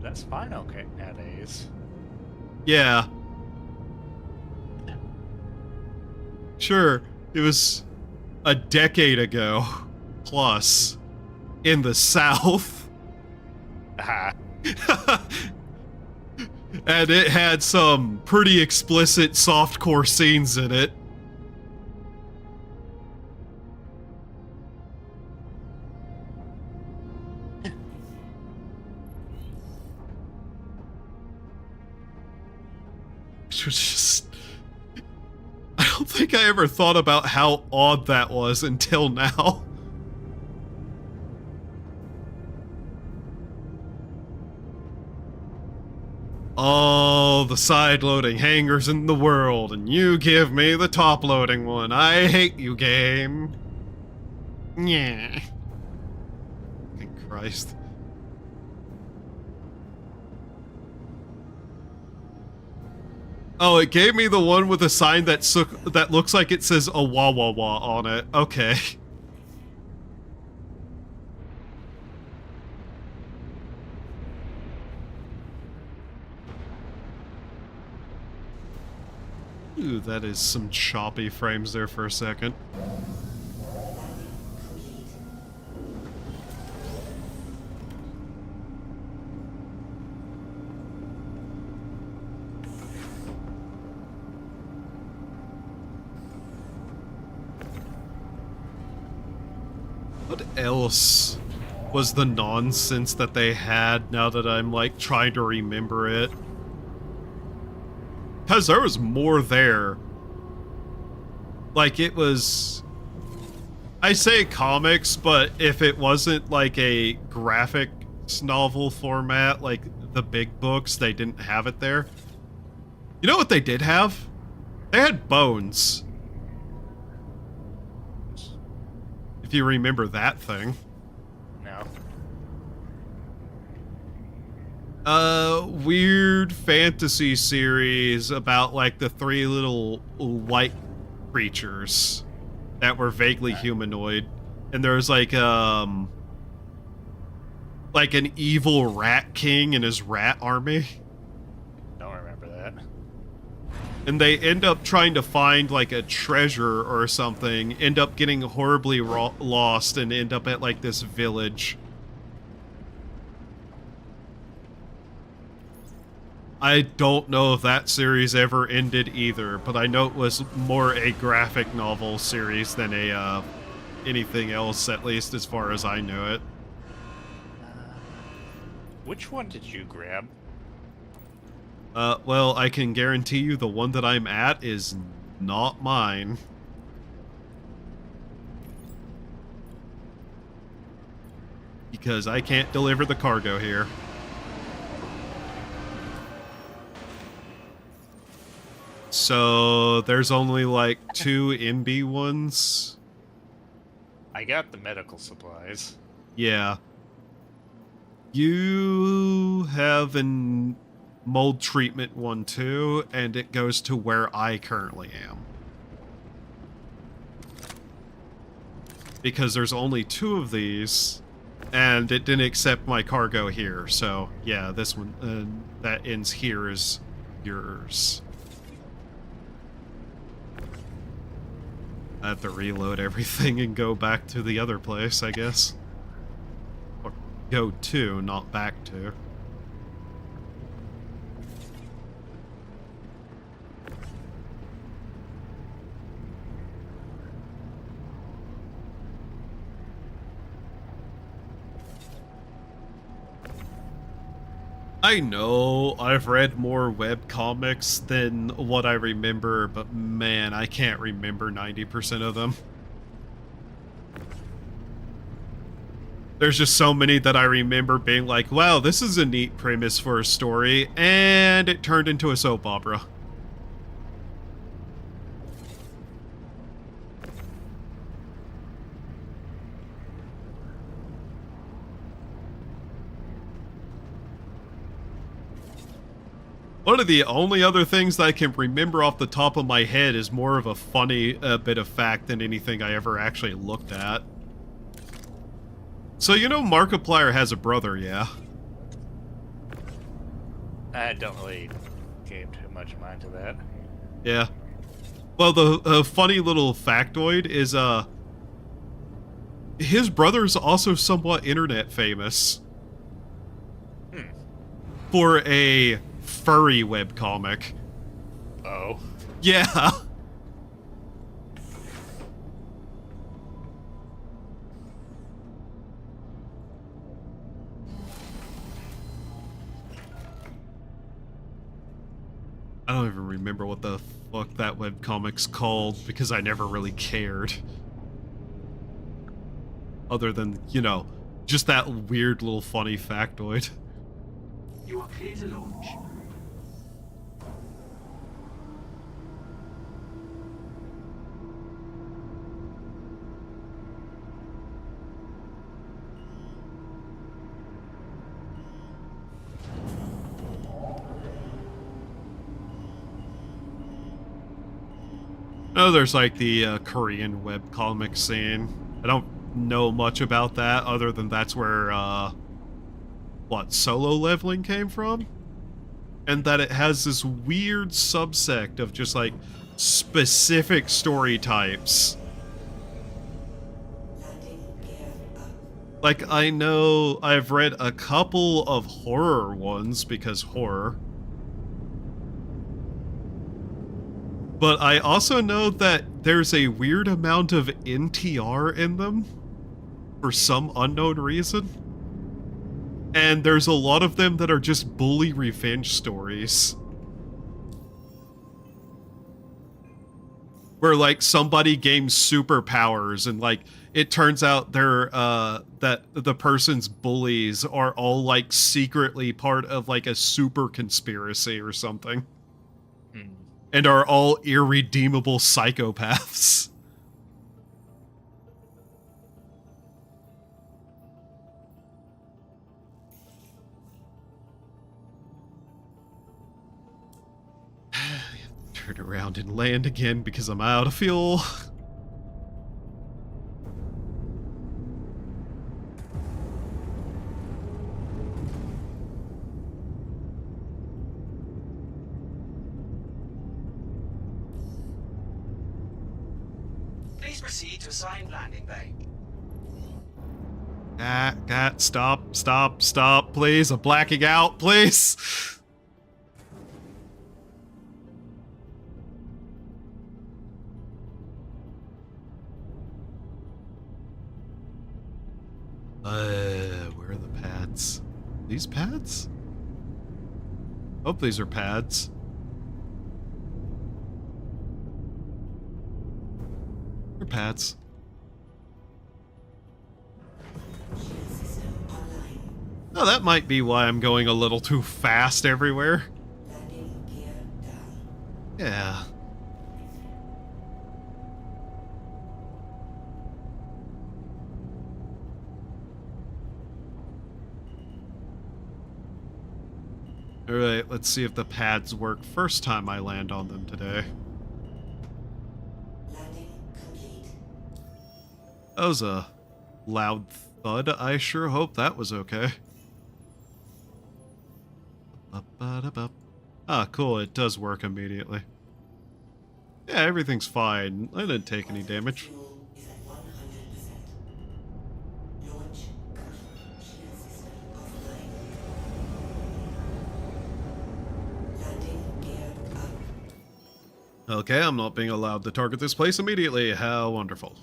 That's fine, okay, nowadays. Yeah. Sure, it was a decade ago, plus, in the South. Ah. And it had some pretty explicit softcore scenes in it. Which was just... I don't think I ever thought about how odd that was until now. All the side-loading hangars in the world, and you give me the top-loading one. I hate you, game. Yeah. Thank Christ. Oh, it gave me the one with a sign that looks like it says a wah wah wah on it. Okay. Ooh, that is some choppy frames there for a second. What else was the nonsense that they had now that I'm, like, trying to remember it? Because there was more there. Like, it was... I say comics, but if it wasn't, like, a graphics novel format, like the big books, they didn't have it there. You know what they did have? They had bones. If you remember that thing. No. Weird fantasy series about, like, the three little white creatures that were vaguely humanoid. And there was, like an evil rat king and his rat army. Don't remember that. And they end up trying to find, like, a treasure or something, end up getting horribly lost, and end up at, like, this village. I don't know if that series ever ended either, but I know it was more a graphic novel series than a, anything else, at least as far as I knew it. Which one did you grab? Well, I can guarantee you the one that I'm at is not mine. Because I can't deliver the cargo here. So, there's only, like, 2 MB ones. I got the medical supplies. Yeah. You have an mold treatment one too, and it goes to where I currently am. Because there's only 2 of these, and it didn't accept my cargo here, so yeah, this one that ends here is yours. I have to reload everything and go back to the other place, I guess. Or go to, not back to. I know I've read more webcomics than what I remember, but man, I can't remember 90% of them. There's just so many that I remember being like, wow, this is a neat premise for a story, and it turned into a soap opera. One of the only other things that I can remember off the top of my head is more of a funny bit of fact than anything I ever actually looked at. So you know Markiplier has a brother, yeah? I don't really give too much mind to that. Yeah. Well, the funny little factoid is, his brother's also somewhat internet famous. For a furry webcomic. Oh. Yeah. I don't even remember what the fuck that webcomic's called because I never really cared. Other than, you know, just that weird little funny factoid. You are clear to launch. Oh, there's like the Korean webcomic scene. I don't know much about that other than that's where, what, Solo Leveling came from? And that it has this weird subsect of just like specific story types. Like, I know I've read a couple of horror ones because horror. But I also know that there's a weird amount of NTR in them for some unknown reason. And there's a lot of them that are just bully revenge stories. Where, like, somebody gains superpowers and, like, it turns out they're, that the person's bullies are all, like, secretly part of, like, a super conspiracy or something. And are all irredeemable psychopaths. Turn around and land again because I'm out of fuel. Please proceed to assigned landing bay. Stop, please. I'm blacking out, please. Where are the pads? These pads? Hope these are pads. They're pads. Oh, that might be why I'm going a little too fast everywhere. Yeah. Alright, let's see if the pads work first time I land on them today. That was a loud thud. I sure hope that was okay. Ah, cool. It does work immediately. Yeah, everything's fine. I didn't take any damage. Okay, I'm not being allowed to target this place immediately. How wonderful.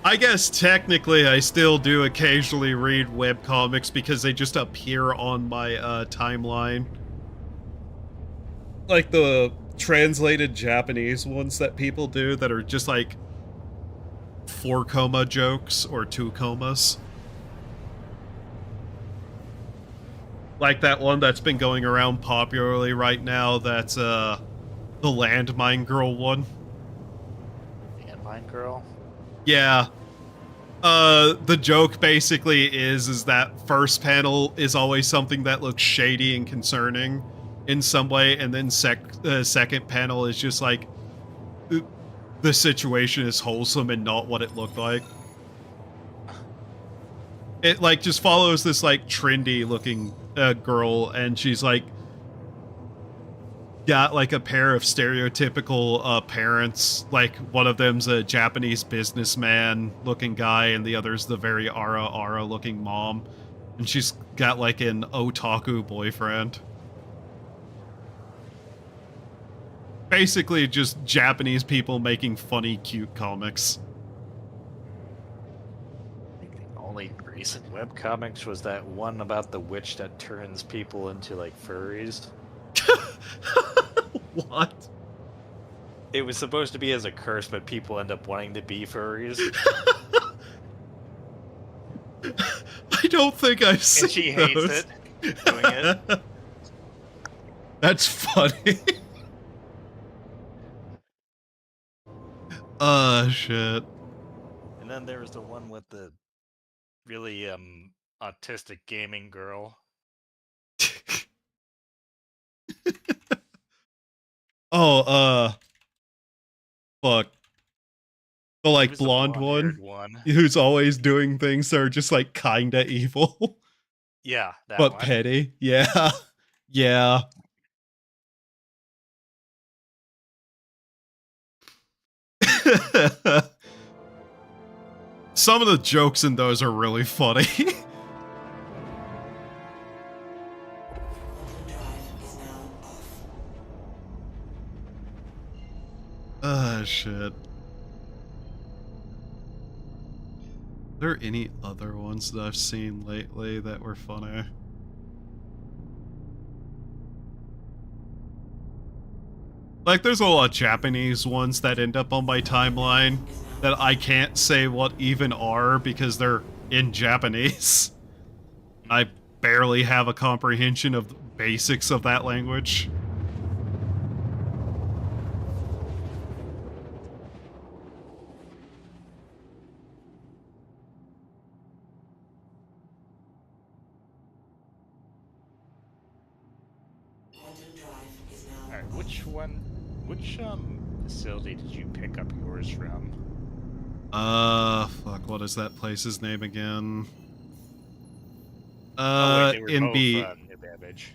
I guess technically I still do occasionally read webcomics because they just appear on my timeline. Like the translated Japanese ones that people do that are just like 4 coma jokes or 2 comas. Like that one that's been going around popularly right now, that's the landmine girl one. Landmine girl? Yeah. The joke basically is that first panel is always something that looks shady and concerning in some way, and then second panel is just like the situation is wholesome and not what it looked like. It like just follows this like trendy looking girl, and she's like got like a pair of stereotypical parents. Like one of them's a Japanese businessman looking guy, and the other's the very ara looking mom, and she's got like an otaku boyfriend. Basically just Japanese people making funny cute comics. Only recent webcomics was that one about the witch that turns people into like furries. What? It was supposed to be as a curse, but people end up wanting to be furries. I don't think I've seen And she hates those. it. Doing it. That's funny. Shit. And then there was the one with the really autistic gaming girl. Oh, fuck. The like was the blonde blonde-haired one one. who's always doing things that are just like kinda evil. Yeah, that but one. petty. Yeah. Yeah. Some of the jokes in those are really funny. Shit. Are there any other ones that I've seen lately that were funny? Like, there's a lot of Japanese ones that end up on my timeline that I can't say what even are because they're in Japanese. I barely have a comprehension of the basics of that language. Alright, which facility did you pick up yours from? Fuck, what is that place's name again? Oh wait, they were NB. both New Babbage.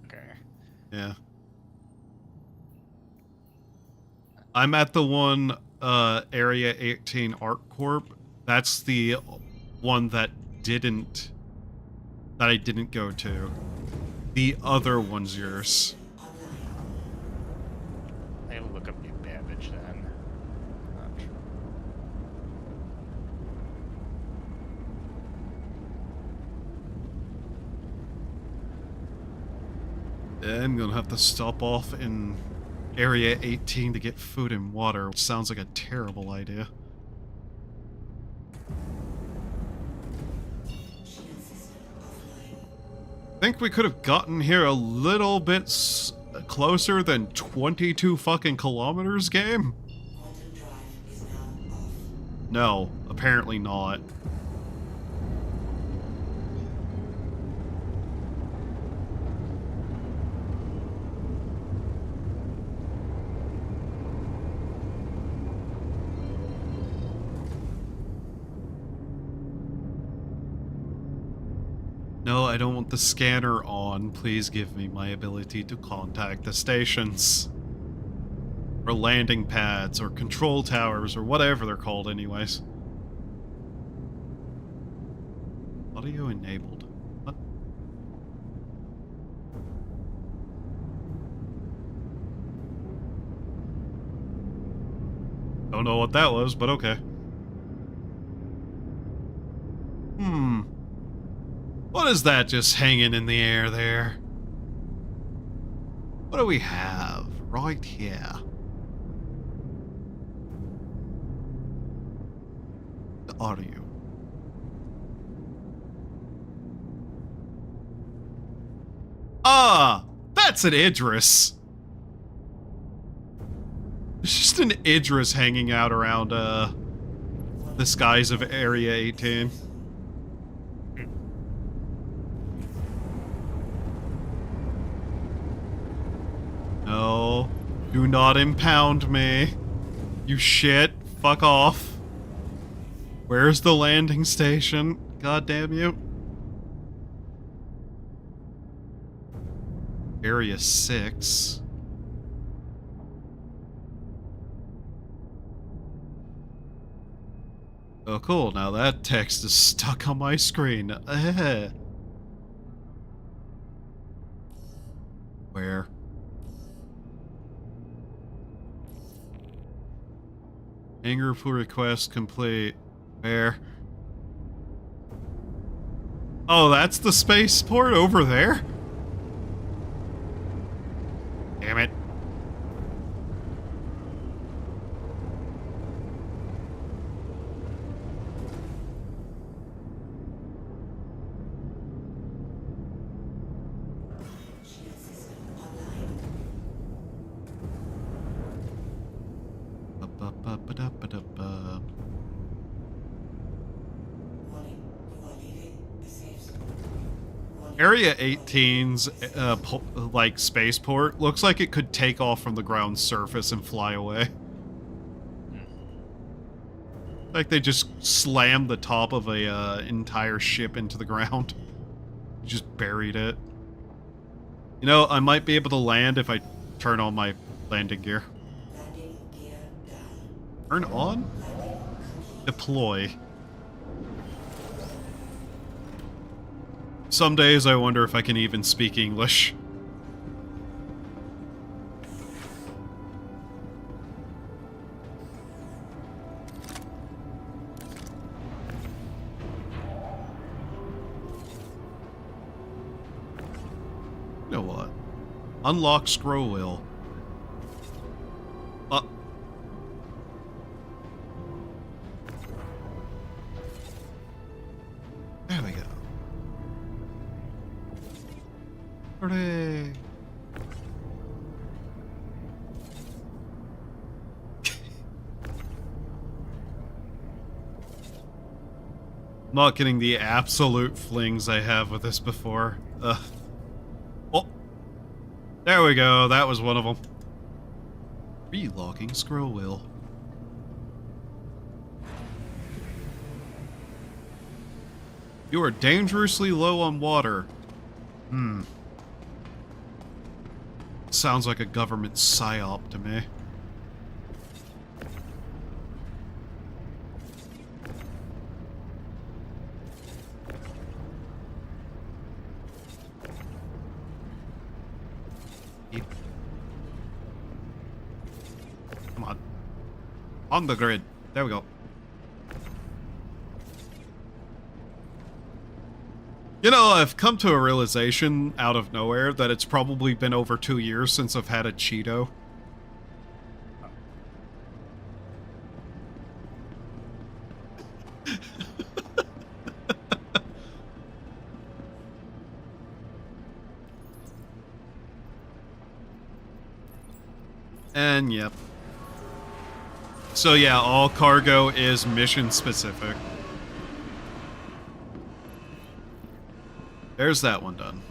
Okay. Yeah. I'm at the one, Area 18 Art Corp. That's the one that I didn't go to. The other one's yours. I'll look up New Babbage then. Not sure. I'm gonna have to stop off in Area 18 to get food and water, which sounds like a terrible idea. I think we could have gotten here a little bit closer than 22 fucking kilometers, game? No, apparently not. No, I don't want the scanner on. Please give me my ability to contact the stations. Or landing pads, or control towers, or whatever they're called anyways. Audio enabled. What? Don't know what that was, but okay. What is that just hanging in the air there? What do we have right here? The audio. Ah, that's an Idris. There's just an Idris hanging out around the skies of Area 18. No, do not impound me. You shit, fuck off. Where's the landing station? God damn you. Area 6. Oh, cool. Now that text is stuck on my screen. Where? Anger pull request complete. Where? Oh, that's the spaceport over there? Damn it. Ba-ba-ba-da-ba-da-ba. Area 18's like spaceport looks like it could take off from the ground surface and fly away. Like they just slammed the top of a entire ship into the ground. Just buried it. You know, I might be able to land if I turn on my landing gear. Turn on? Deploy. Some days I wonder if I can even speak English. You know what? Unlock scroll wheel. There we go. Hooray! Not getting the absolute flings I have with this before. Oh, there we go. That was one of them. Relocking scroll wheel. You are dangerously low on water. Sounds like a government psyop to me. Come on. On the grid. There we go. You know, I've come to a realization out of nowhere that it's probably been over 2 years since I've had a Cheeto. And yep. So yeah, all cargo is mission specific. There's that one done.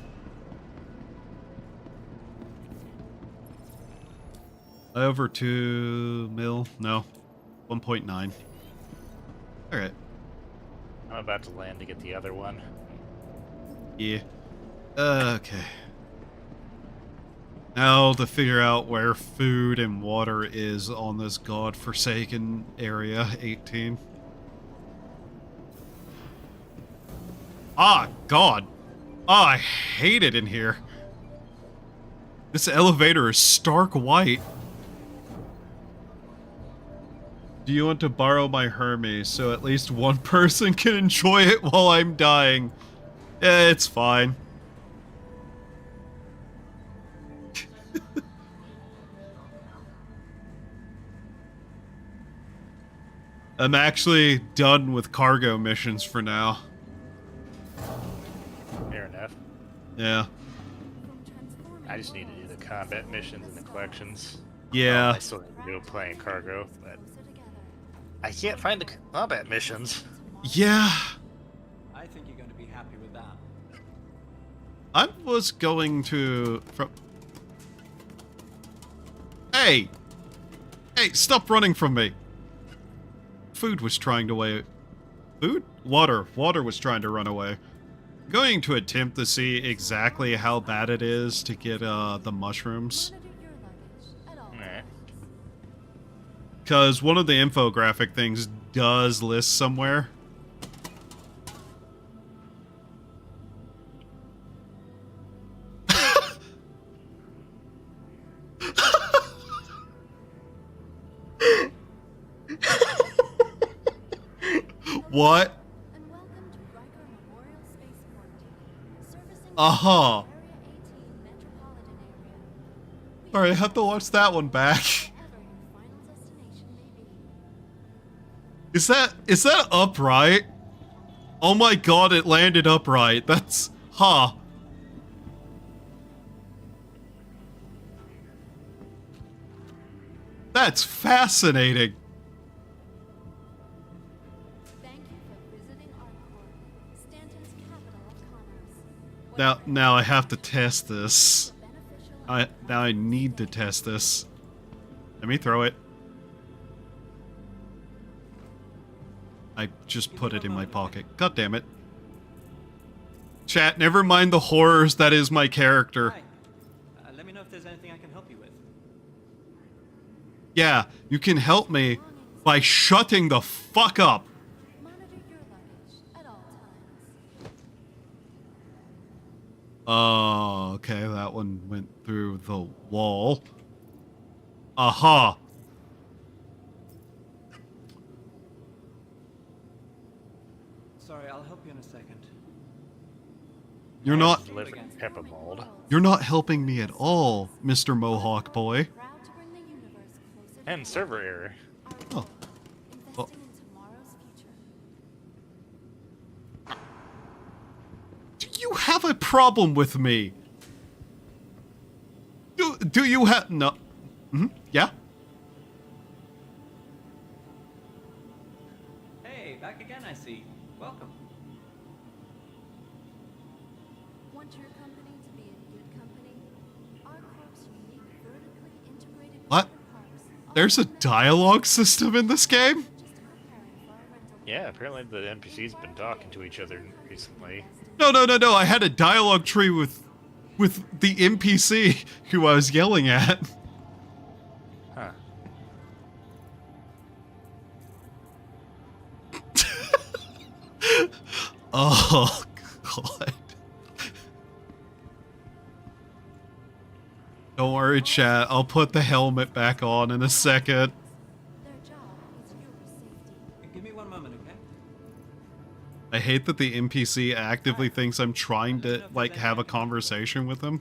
Over 2 mil? No. 1.9. Alright. I'm about to land to get the other one. Yeah. Okay. Now to figure out where food and water is on this godforsaken area 18. Ah, God. Oh, I hate it in here. This elevator is stark white. Do you want to borrow my Hermes so at least one person can enjoy it while I'm dying? It's fine. I'm actually done with cargo missions for now. Fair enough. Yeah. I just need to do the combat missions and the collections. Yeah. I still need to go playing cargo, but I can't find the combat missions. Yeah. I think you're going to be happy with that. I was going to... Hey! Hey, stop running from me! Food was trying to away... Food? Water. Water was trying to run away. I'm going to attempt to see exactly how bad it is to get the mushrooms. Alright. Because one of the infographic things does list somewhere. What? Uh-huh. Alright, I have to watch that one back. Is that upright? Oh my god, it landed upright. That's... Huh. That's fascinating. Now I have to test this. Now I need to test this. Let me throw it. I just put it in my pocket. God damn it. Chat, never mind the horrors that is my character. Hi. Let me know if there's anything I can help you with. Yeah, you can help me by shutting the fuck up. Oh, okay, that one went through the wall. Aha. Sorry, I'll help you in a second. You're not You're not helping me at all, Mr. Mohawk boy. And server error. Oh. Oh. Do you have a problem with me? Do you have no? Yeah. Hey, back again, I see. Welcome. Want your company to be a good company? Our corp's unique vertically integrated What? There's a dialogue system in this game? Yeah, apparently the NPC's been talking to each other recently. No. I had a dialogue tree with the NPC who I was yelling at. Huh. Oh, God. Don't worry, chat. I'll put the helmet back on in a second. Give me 1 moment, okay? I hate that the NPC actively thinks I'm trying to, like, have a conversation with him.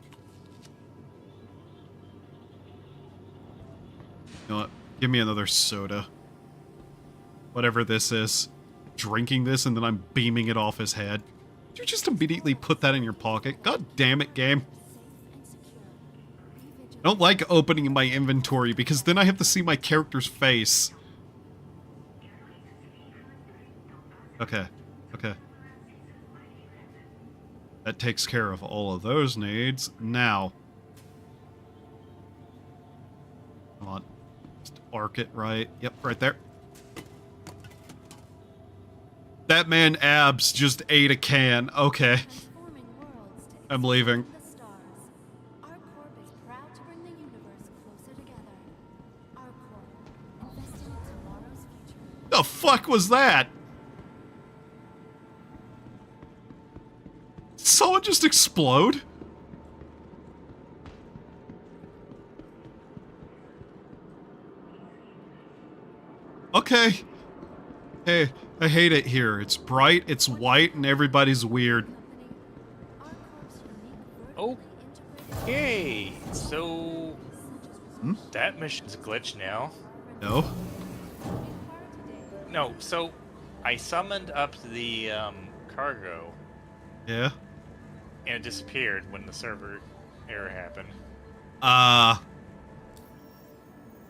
You know what? Give me another soda. Whatever this is. Drinking this and then I'm beaming it off his head. Did you just immediately put that in your pocket? God damn it, game. I don't like opening my inventory because then I have to see my character's face. Okay. That takes care of all of those needs. Now. Come on. Just arc it right. Yep, right there. That man Abs just ate a can. Okay. I'm leaving. The fuck was that? Did someone just explode? Okay. Hey, I hate it here. It's bright, it's white, and everybody's weird. Okay, so that mission's glitched now. No. No, so I summoned up the cargo. Yeah. And it disappeared when the server error happen?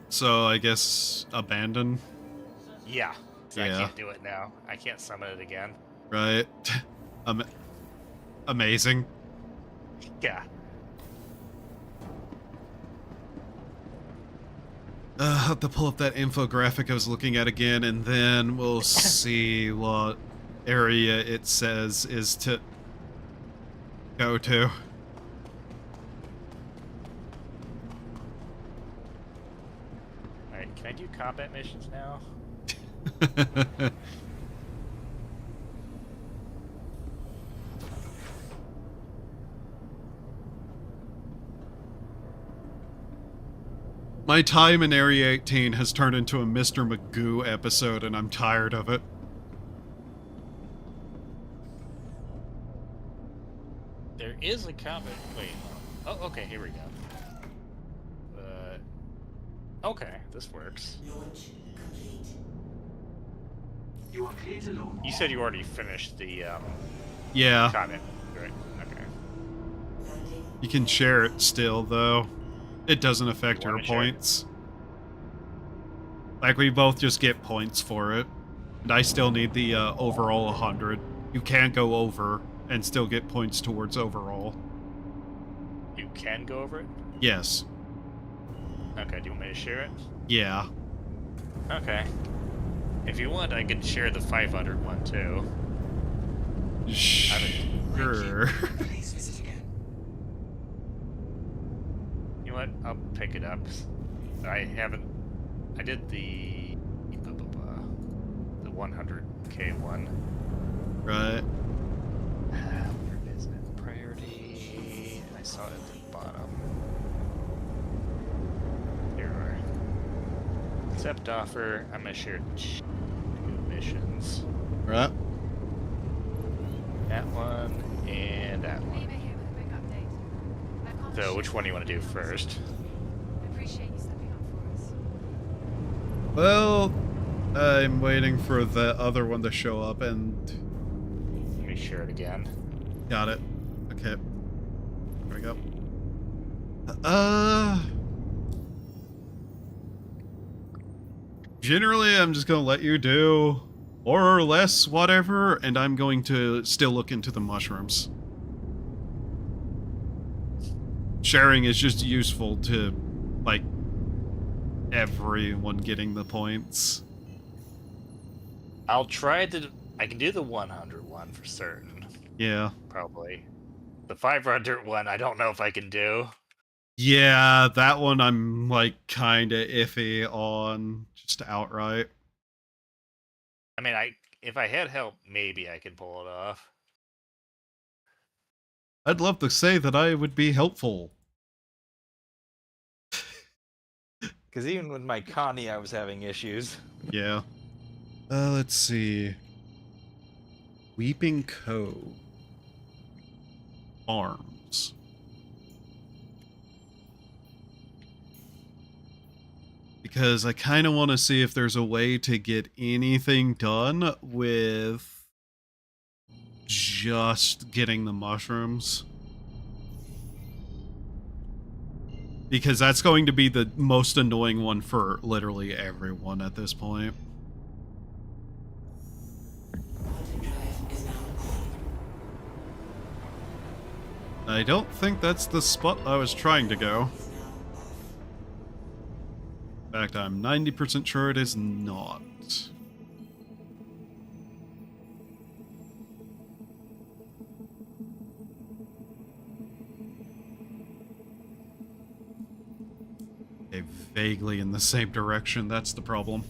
So I guess abandon. Yeah. So Yeah. I can't do it now. I can't summon it again. Right. Amazing. Yeah. I'll have to pull up that infographic I was looking at again, and then we'll see what area it says is to go to. Alright, can I do combat missions now? My time in Area 18 has turned into a Mr. Magoo episode, and I'm tired of it. There is a combat. Wait. Oh, okay, here we go. Okay, this works. Launch complete. You are clear to launch. You said you already finished the Yeah. combat, right? Okay. You can share it still, though. It doesn't affect You your wanna share it? points. Like, we both just get points for it. And I still need the overall 100. You can't go over and still get points towards overall. You can go over it? Yes. Okay, do you want me to share it? Yeah. Okay. If you want, I can share the 500 one too. Sure. Please visit again. You know what? I'll pick it up. I haven't. I did the 100K one. Right. Where is it? Priority. I saw it at the bottom. Here we are. Accept offer. I'm gonna share two missions. Right. That one and that one. Ava here with a quick update. I've called the So, ship. which one do you want to do first? I appreciate you stepping up for us. Well, I'm waiting for the other one to show up, and... Let me share it again. Got it. Okay. There we go. Generally, I'm just gonna let you do more or less whatever, and I'm going to still look into the mushrooms. Sharing is just useful to, like, everyone getting the points. I'll try to. I can do the 100 one for certain. Yeah. Probably. The 500 one, I don't know if I can do. Yeah, that one I'm, like, kinda iffy on, just outright. I mean, if I had help, maybe I could pull it off. I'd love to say that I would be helpful. Because even with my Connie, I was having issues. Yeah. Let's see. Weeping Cove. Farms. Because I kind of want to see if there's a way to get anything done with just getting the mushrooms. Because that's going to be the most annoying one for literally everyone at this point. I don't think that's the spot I was trying to go. In fact, I'm 90% sure it is not. Okay, vaguely in the same direction, that's the problem.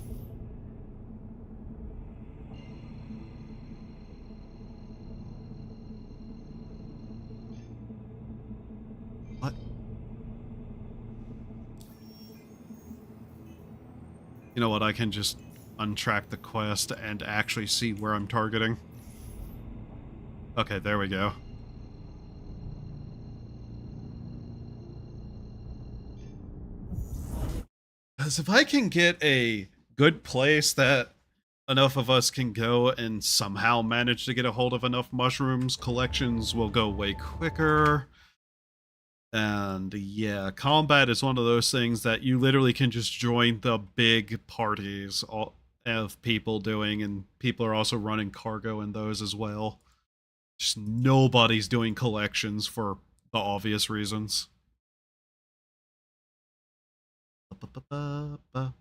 What? You know what, I can just untrack the quest and actually see where I'm targeting. Okay, there we go. Because if I can get a good place that enough of us can go and somehow manage to get a hold of enough mushrooms, collections will go way quicker. And yeah, combat is one of those things that you literally can just join the big parties of people doing, and people are also running cargo in those as well. Just nobody's doing collections for the obvious reasons. Alright.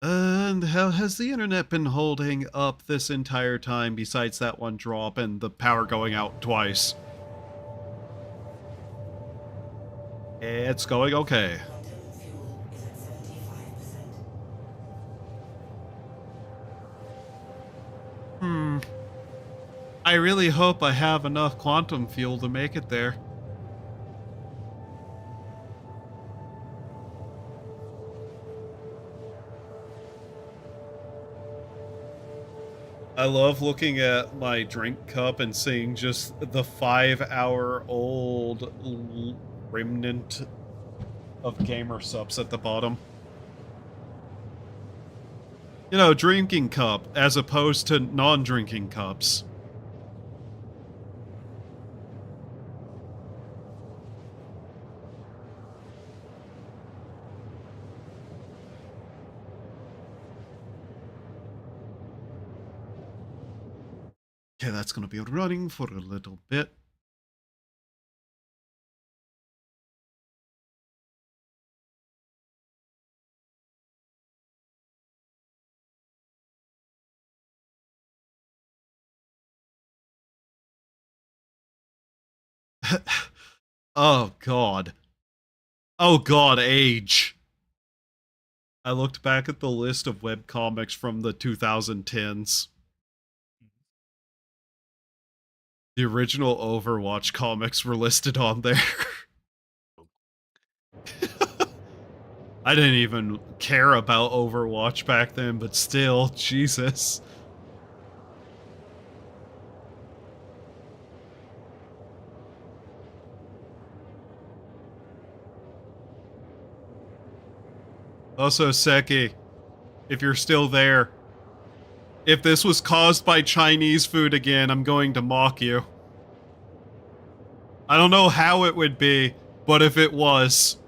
And how has the internet been holding up this entire time besides that one drop and the power going out twice? It's going okay. I really hope I have enough quantum fuel to make it there. I love looking at my drink cup and seeing just the 5-hour-old remnant of gamer subs at the bottom. You know, drinking cup as opposed to non-drinking cups. Okay, that's going to be running for a little bit. Oh, God. Oh, God, age. I looked back at the list of webcomics from the 2010s. The original Overwatch comics were listed on there. I didn't even care about Overwatch back then, but still, Jesus. Also, Seki, if you're still there, if this was caused by Chinese food again, I'm going to mock you. I don't know how it would be, but if it was...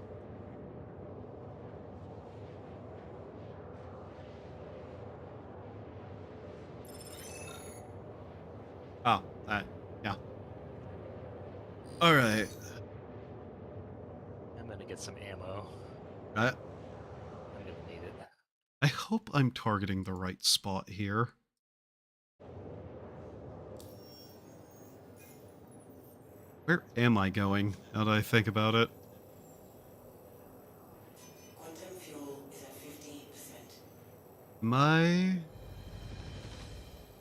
Oh, yeah. Alright. I'm gonna get some ammo. Right. I'm gonna need it. I hope I'm targeting the right spot here. Where am I going, now that I think about it? Quantum fuel is at 15%. Am I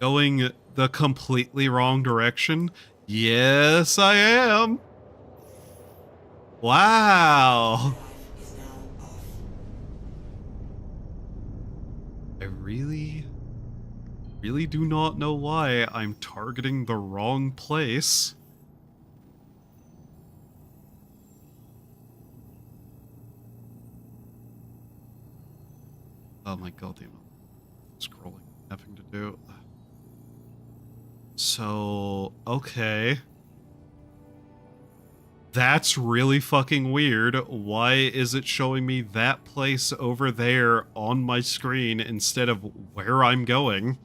going the completely wrong direction? Yes, I am. Wow. I really do not know why I'm targeting the wrong place. Oh my god, the amount of scrolling I'm having to do. So, okay. That's really fucking weird. Why is it showing me that place over there on my screen instead of where I'm going?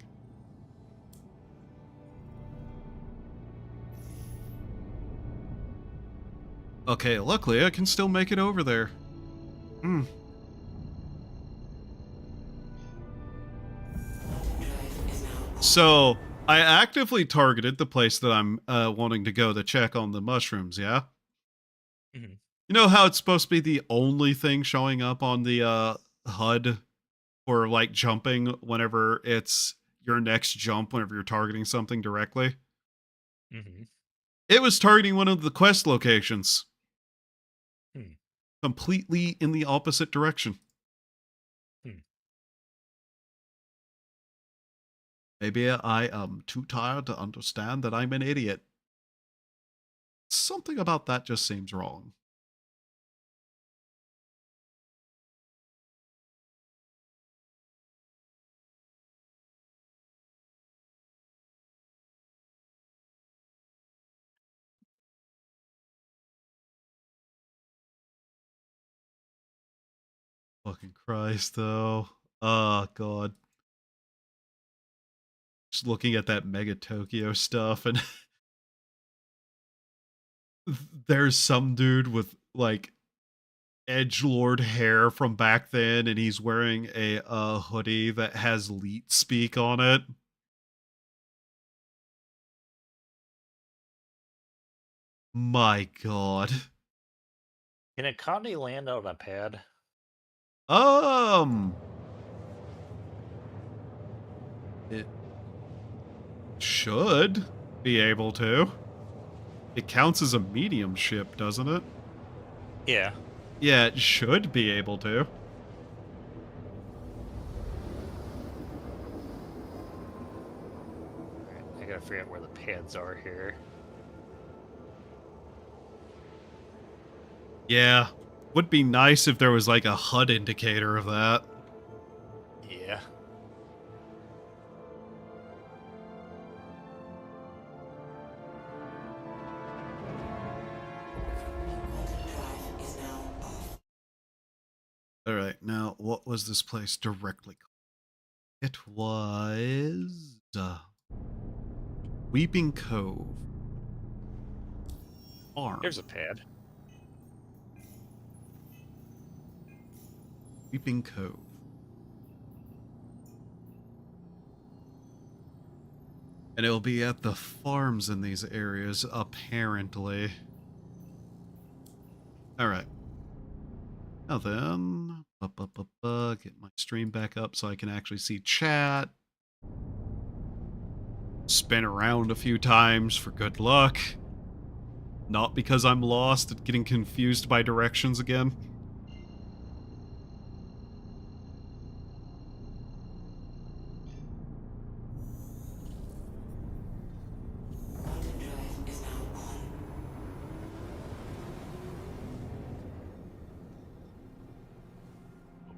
Okay, luckily I can still make it over there. So, I actively targeted the place that I'm wanting to go to check on the mushrooms, yeah? Mm-hmm. You know how it's supposed to be the only thing showing up on the HUD for, like, jumping whenever it's your next jump, whenever you're targeting something directly? Mm-hmm. It was targeting one of the quest locations. Hmm. Completely in the opposite direction. Maybe I am too tired to understand that I'm an idiot. Something about that just seems wrong. fucking Christ, though. Oh, God. Just looking at that Mega Tokyo stuff, and there's some dude with, like, edgelord hair from back then, and he's wearing a hoodie that has Leet Speak on it. My God. Can a Connie land on a pad? It should be able to. It counts as a medium ship, doesn't it? Yeah. Yeah, it should be able to. Alright, I gotta figure out where the pads are here. Yeah. Would be nice if there was like a HUD indicator of that. Yeah. Alright, now what was this place directly called? It was Weeping Cove. Farm. Here's a pad. Weeping Cove. And it'll be at the farms in these areas, apparently. Alright. Now then, get my stream back up so I can actually see chat. Spin around a few times for good luck. Not because I'm lost at getting confused by directions again.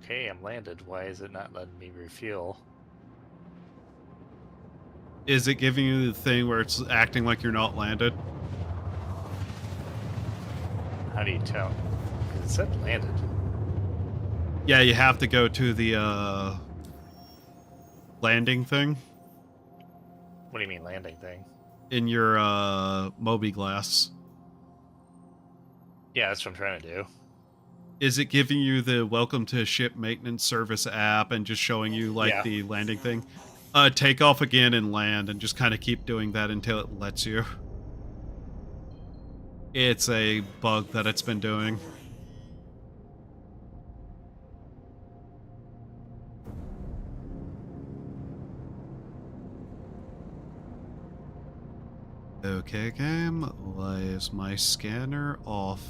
Okay, I'm landed. Why is it not letting me refuel? Is it giving you the thing where it's acting like you're not landed? How do you tell? 'Cause it said landed. Yeah, you have to go to the landing thing. What do you mean landing thing? In your Moby Glass. Yeah, that's what I'm trying to do. Is it giving you the welcome to ship maintenance service app and just showing you like the landing thing? Take off again and land and just kind of keep doing that until it lets you. It's a bug that it's been doing. Okay, game. Why is my scanner off?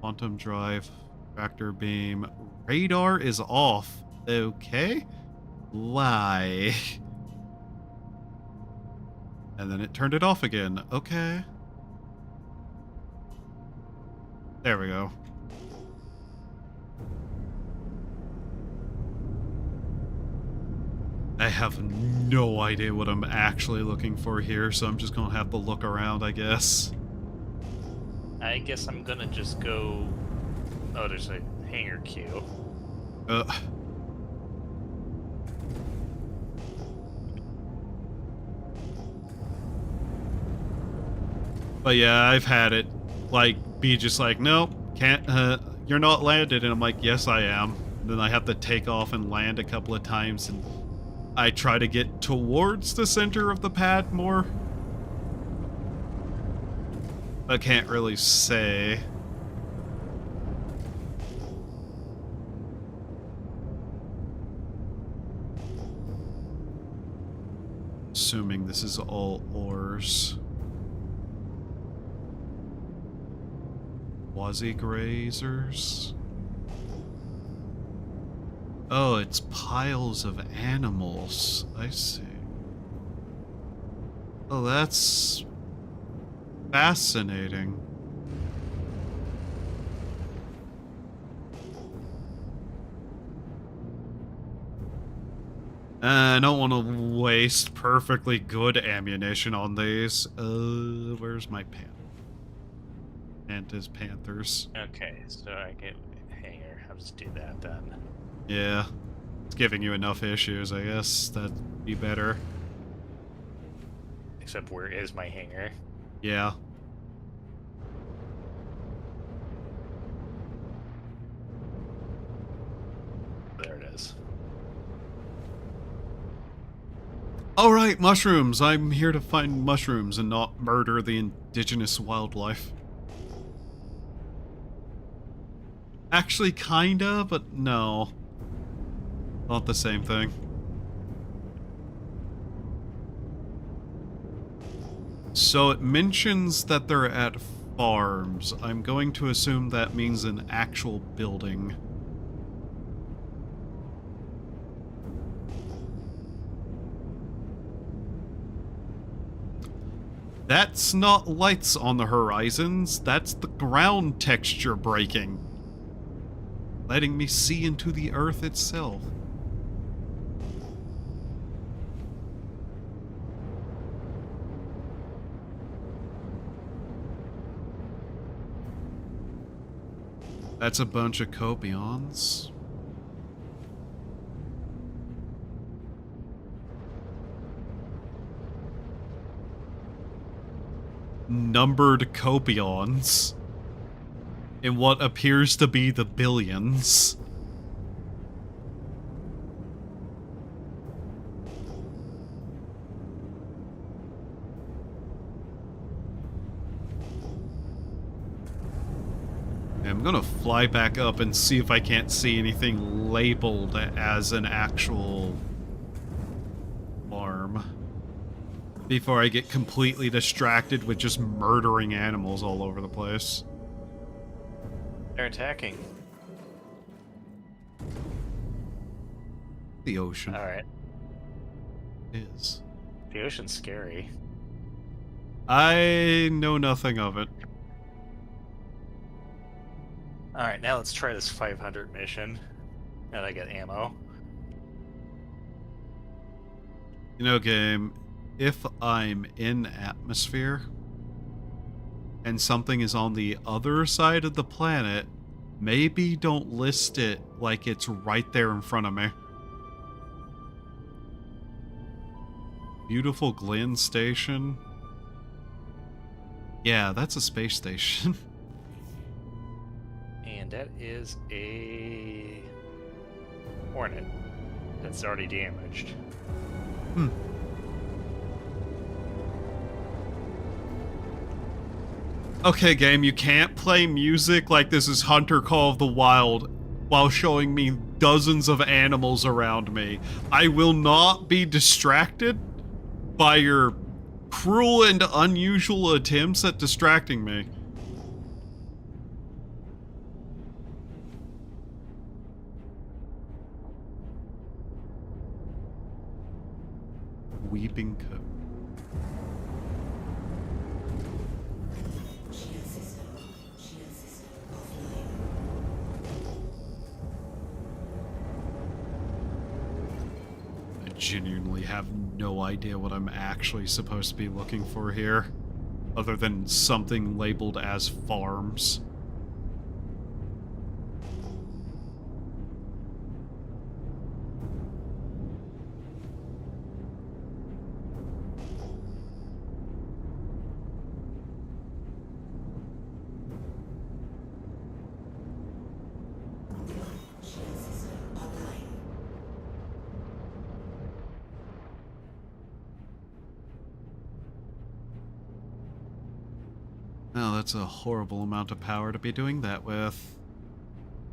Quantum drive, tractor beam, radar is off. Okay. Why? And then it turned it off again. Okay. There we go. I have no idea what I'm actually looking for here, so I'm just gonna have to look around, I guess. I guess I'm gonna just go... Oh, there's a hangar queue. But yeah, I've had it, like, be just like, nope, can't, you're not landed, and I'm like, yes, I am. And then I have to take off and land a couple of times, and I try to get towards the center of the pad more. I can't really say. Assuming this is all ores. Quasi-grazers? Oh, it's piles of animals. I see. Oh, that's fascinating. I don't want to waste perfectly good ammunition on these. Where's my panther? Panthers. Okay, so I get I'll just do that then. Yeah. It's giving you enough issues, I guess. That'd be better. Except where is my hangar? Yeah. There it is. Alright, mushrooms. I'm here to find mushrooms and not murder the indigenous wildlife. Actually, kinda, but no. Not the same thing. So it mentions that they're at farms. I'm going to assume that means an actual building. That's not lights on the horizons, that's the ground texture breaking. Letting me see into the earth itself. That's a bunch of copions. Numbered copions in what appears to be the billions. I'm gonna fly back up and see if I can't see anything labeled as an actual farm before I get completely distracted with just murdering animals all over the place. They're attacking. The ocean. Alright. Is. The ocean's scary. I know nothing of it. Alright, now let's try this 500 mission. And I get ammo. You know, game, if I'm in atmosphere and something is on the other side of the planet, maybe don't list it like it's right there in front of me. Beautiful Glen Station. Yeah, that's a space station. And that is a Hornet that's already damaged. Hmm. Okay, game, you can't play music like this is Hunter Call of the Wild while showing me dozens of animals around me. I will not be distracted by your cruel and unusual attempts at distracting me. Weeping Coat. I genuinely have no idea what I'm actually supposed to be looking for here, other than something labeled as farms. Oh, that's a horrible amount of power to be doing that with.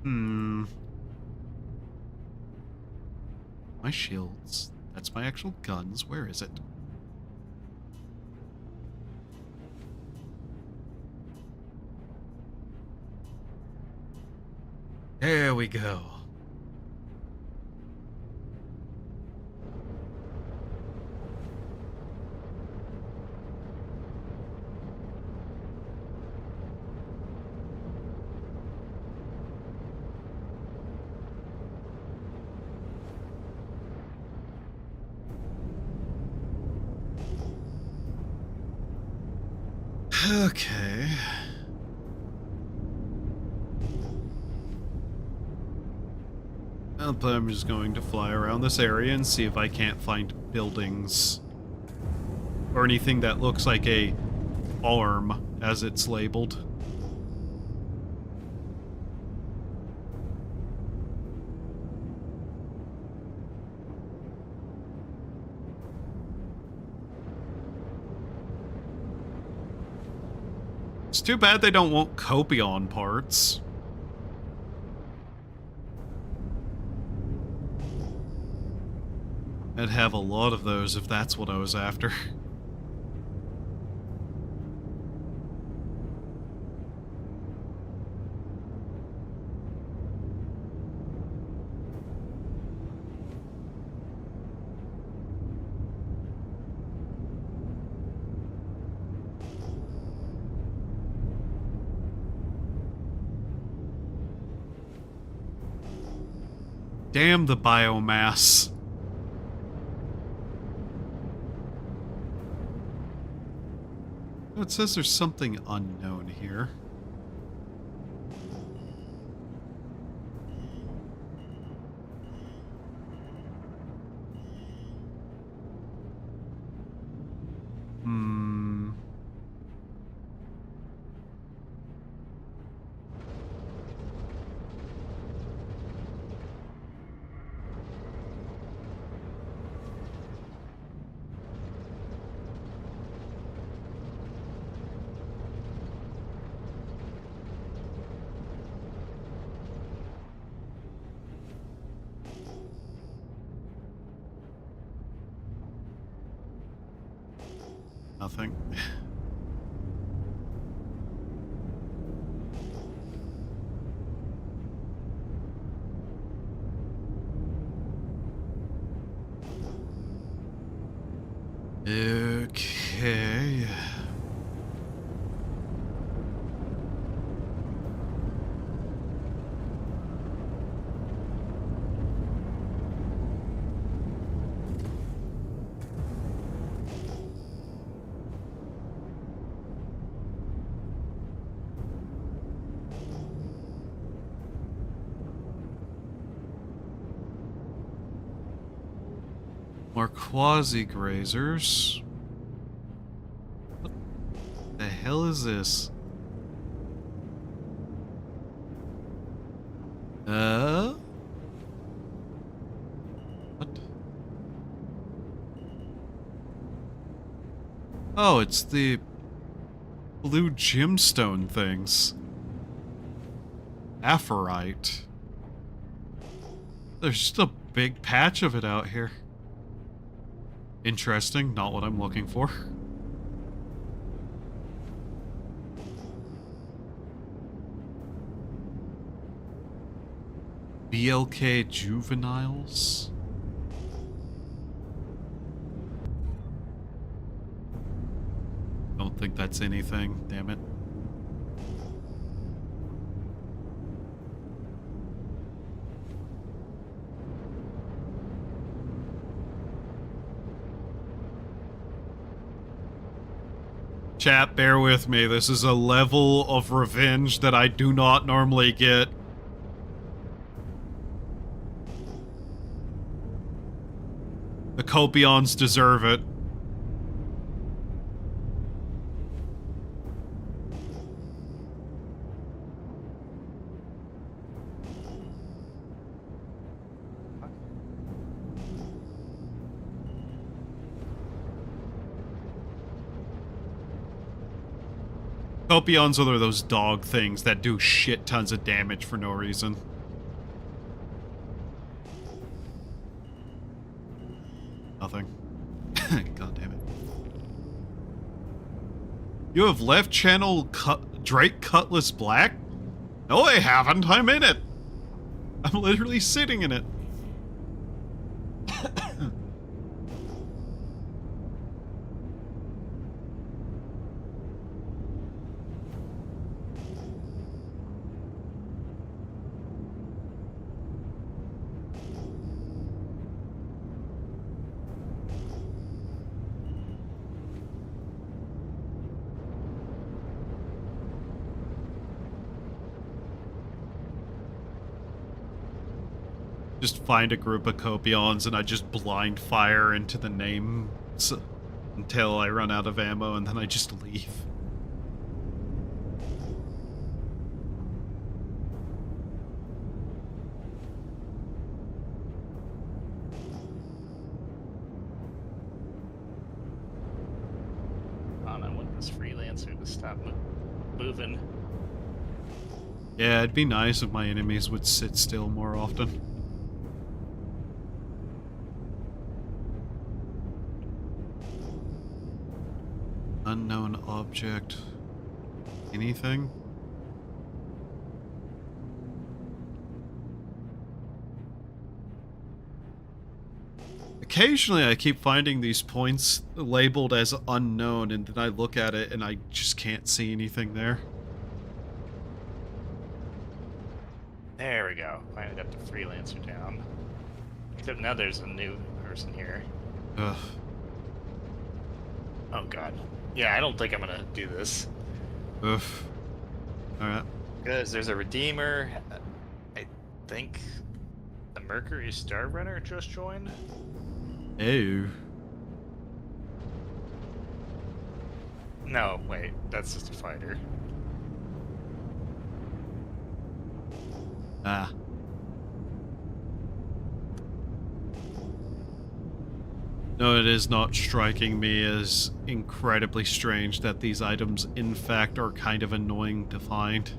My shields. That's my actual guns. Where is it? There we go. Okay. But I'm just going to fly around this area and see if I can't find buildings or anything that looks like a farm, as it's labeled. It's too bad they don't want Copion parts. I'd have a lot of those if that's what I was after. Damn the biomass. Oh, it says there's something unknown here. Nothing. Okay. More quasi-grazers. What the hell is this? What? Oh, it's the blue gemstone things. Aphorite. There's just a big patch of it out here. Interesting, not what I'm looking for. BLK juveniles? Don't think that's anything, damn it. Chat, bear with me. This is a level of revenge that I do not normally get. The Copions deserve it. Copions are those dog things that do shit tons of damage for no reason. Nothing. God damn it. You have left channel Drake Cutlass Black? No, I haven't. I'm in it. I'm literally sitting in it. Just find a group of Copions and I just blind fire into the names until I run out of ammo and then I just leave. I want this freelancer to stop moving. Yeah, it'd be nice if my enemies would sit still more often. Unknown object. Anything? Occasionally I keep finding these points labeled as unknown and then I look at it and I just can't see anything there. There we go. Finally got the freelancer down. Except now there's a new person here. Ugh. Oh god. Yeah, I don't think I'm gonna do this. Ugh. Alright. Because there's a Redeemer. I think the Mercury Star Runner just joined. Ew. No, wait. That's just a fighter. Ah. No, it is not striking me as incredibly strange that these items, in fact, are kind of annoying to find.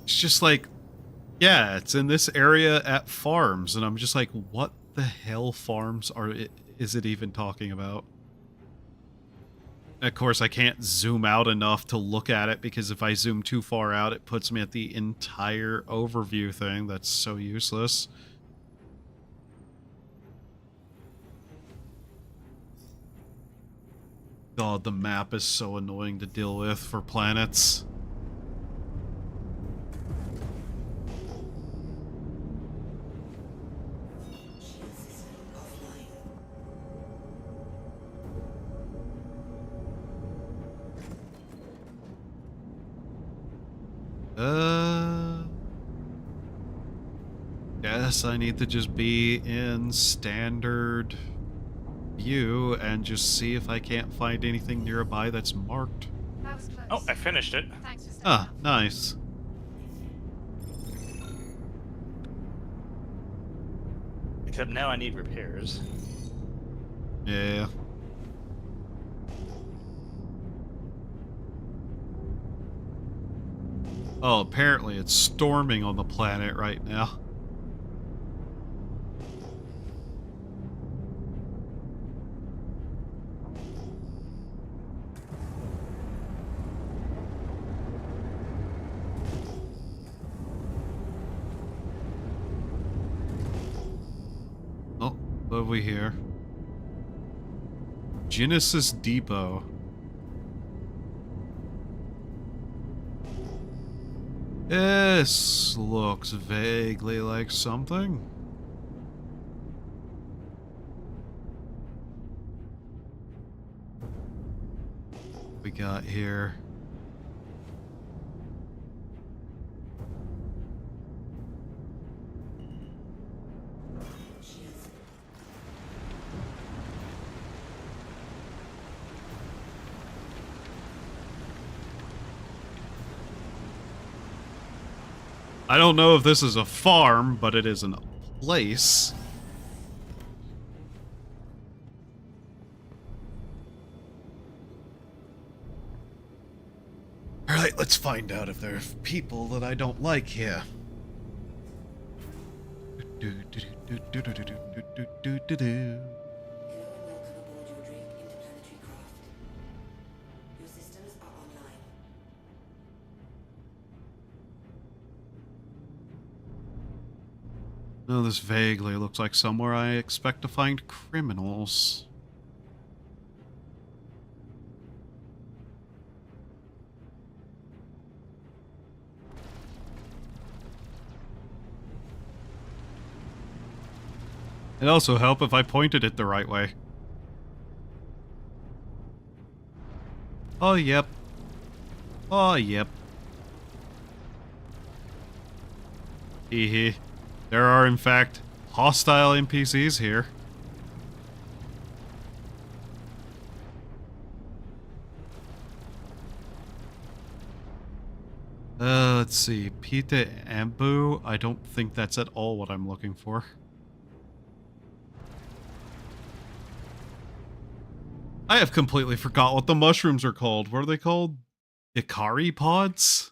It's just like, yeah, it's in this area at farms, and I'm just like, what the hell farms is it even talking about? Of course, I can't zoom out enough to look at it, because if I zoom too far out, it puts me at the entire overview thing. That's so useless. God, the map is so annoying to deal with for planets. Guess I need to just be in standard view and just see if I can't find anything nearby that's marked. That was close. Oh, I finished it. Thanks for Ah, nice. Except now I need repairs. Yeah. Oh, apparently it's storming on the planet right now. Oh, what have we here? Genesis Depot. This looks vaguely like something. We got here. I don't know if this is a farm, but it is a place. Alright, let's find out if there are people that I don't like here. No, this vaguely looks like somewhere I expect to find criminals. It'd also help if I pointed it the right way. Oh, yep. Oh, yep. Hee. There are, in fact, hostile NPCs here. Let's see. Pita Ambu. I don't think that's at all what I'm looking for. I have completely forgot what the mushrooms are called. What are they called? Ikari pods?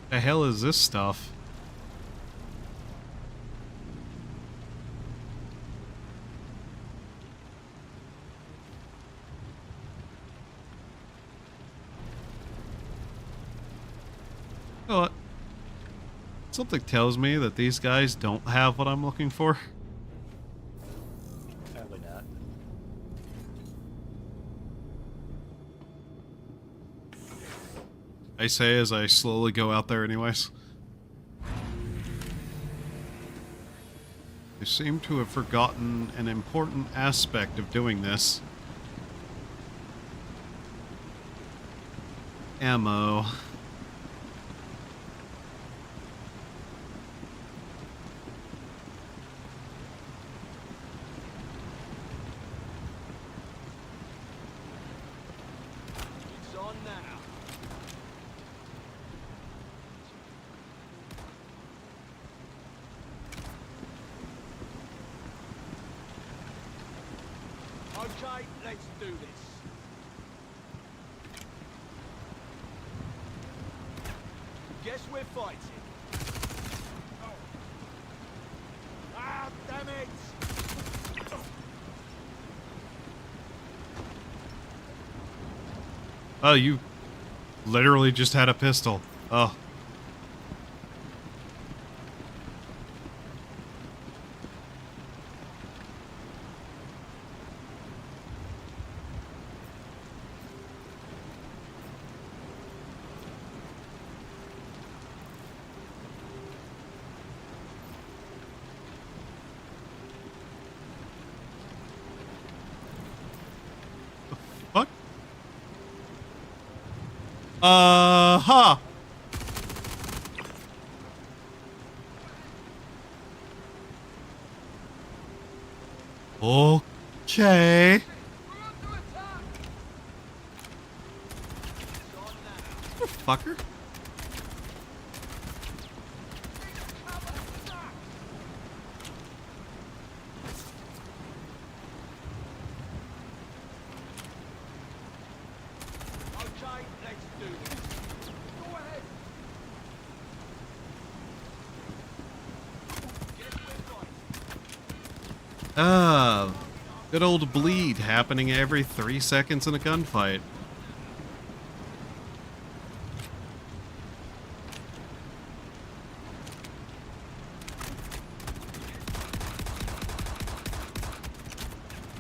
The hell is this stuff? You know what? Something tells me that these guys don't have what I'm looking for. Probably not. I say as I slowly go out there anyways. They seem to have forgotten an important aspect of doing this. Ammo. It's on now. Okay, let's do this. Guess we're fighting. Oh. Ah, damn it! Oh, you literally just had a pistol. Oh. Fuck? Huh. Okay. Fucker. Okay, let's do this. Go ahead. Guess we're fighting. Good old bleed happening every 3 seconds in a gunfight.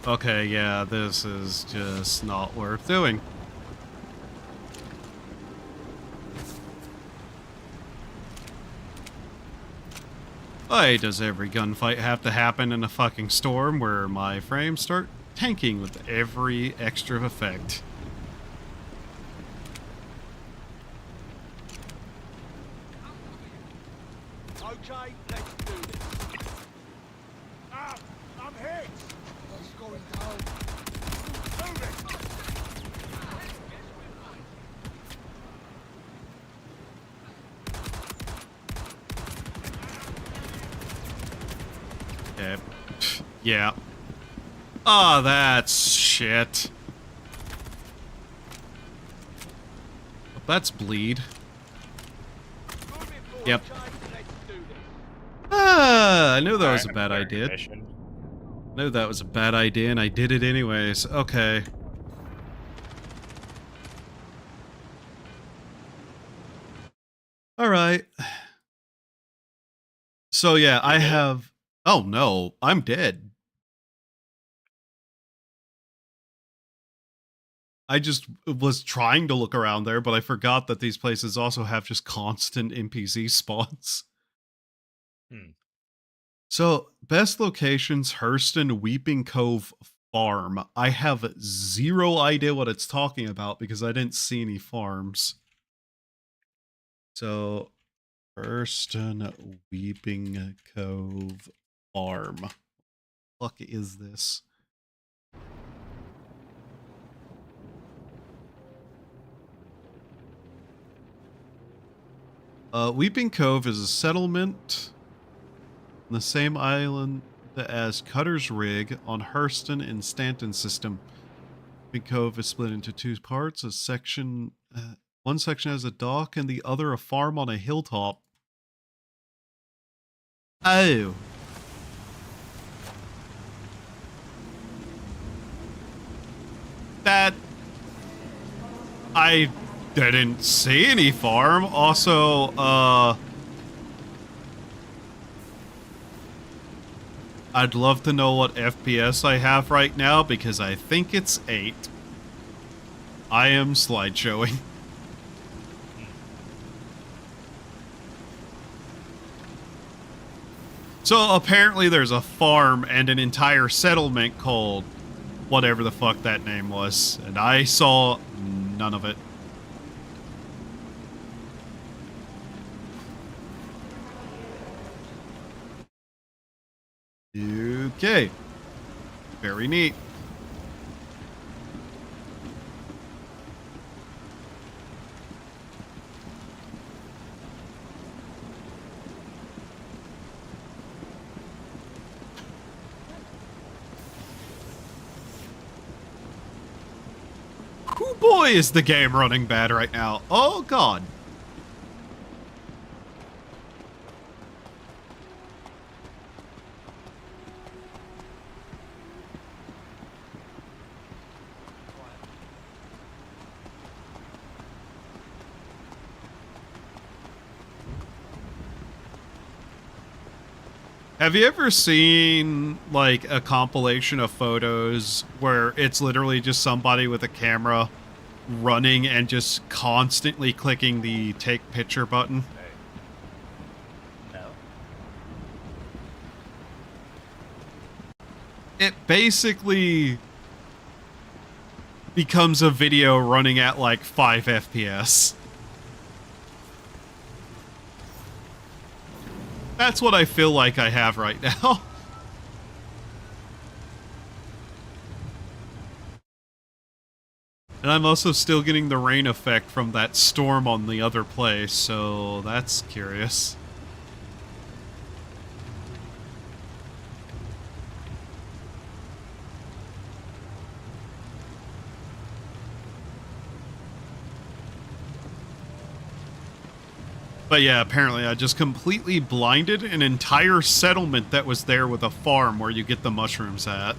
Okay, yeah, this is just not worth doing. Why does every gunfight have to happen in a fucking storm where my frames start tanking with every extra effect? Okay, let's do this. Ah, I'm hit. He's going down. Move it. Okay. Yeah. Ah, that's shit. That's bleed. Yep. Ah, I knew that was a bad idea. I knew that was a bad idea, and I did it anyways. Okay. Alright. So yeah, I have... Oh no, I'm dead. I just was trying to look around there, but I forgot that these places also have just constant NPC spawns. So, best locations, Hurston, Weeping Cove, Farm. I have zero idea what it's talking about because I didn't see any farms. So, Hurston, Weeping Cove, Farm. What the fuck is this? Weeping Cove is a settlement on the same island as Cutter's Rig on Hurston and Stanton system. Weeping Cove is split into two parts. A section, one section has a dock and the other a farm on a hilltop. Oh. That... I didn't see any farm. Also, I'd love to know what FPS I have right now because I think it's 8. I am slideshowing. So apparently there's a farm and an entire settlement called whatever the fuck that name was, and I saw none of it. Okay. Very neat. Oh boy, is the game running bad right now. Oh god. Have you ever seen, like, a compilation of photos where it's literally just somebody with a camera running and just constantly clicking the take picture button? No. It basically becomes a video running at, like, 5 FPS. That's what I feel like I have right now. And I'm also still getting the rain effect from that storm on the other place, so that's curious. But yeah, apparently I just completely blinded an entire settlement that was there with a farm where you get the mushrooms at.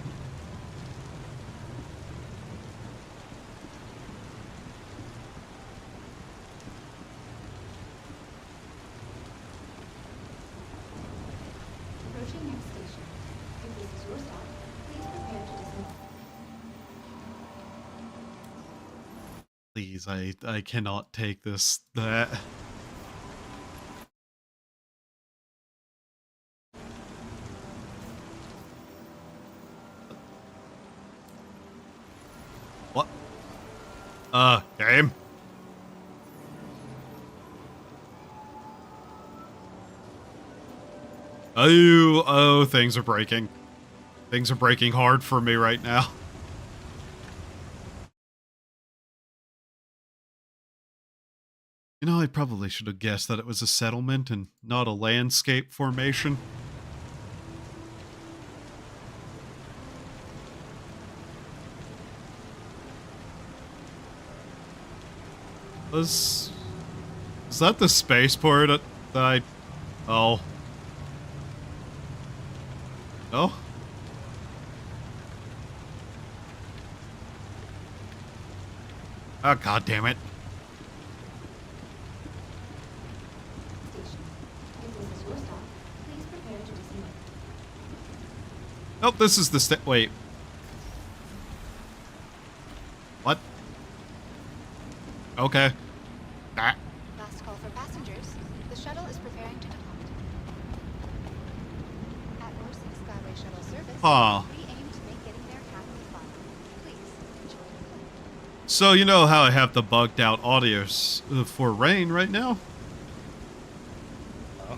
Approaching next station. If this is your stop, please prepare to dismount. Please, I cannot take that. What? Game? Oh, things are breaking. Things are breaking hard for me right now. You know, I probably should have guessed that it was a settlement and not a landscape formation. Is that the spaceport that I... Oh. No? Oh, god damn it. Nope, this is the wait. What? Okay. Ah. Last call for passengers. The shuttle is preparing to depart. At Orson Skyway Shuttle Service, Huh. we aim to make getting there half the fun. Please enjoy the flight. So you know how I have the bugged out audio for rain right now? Oh.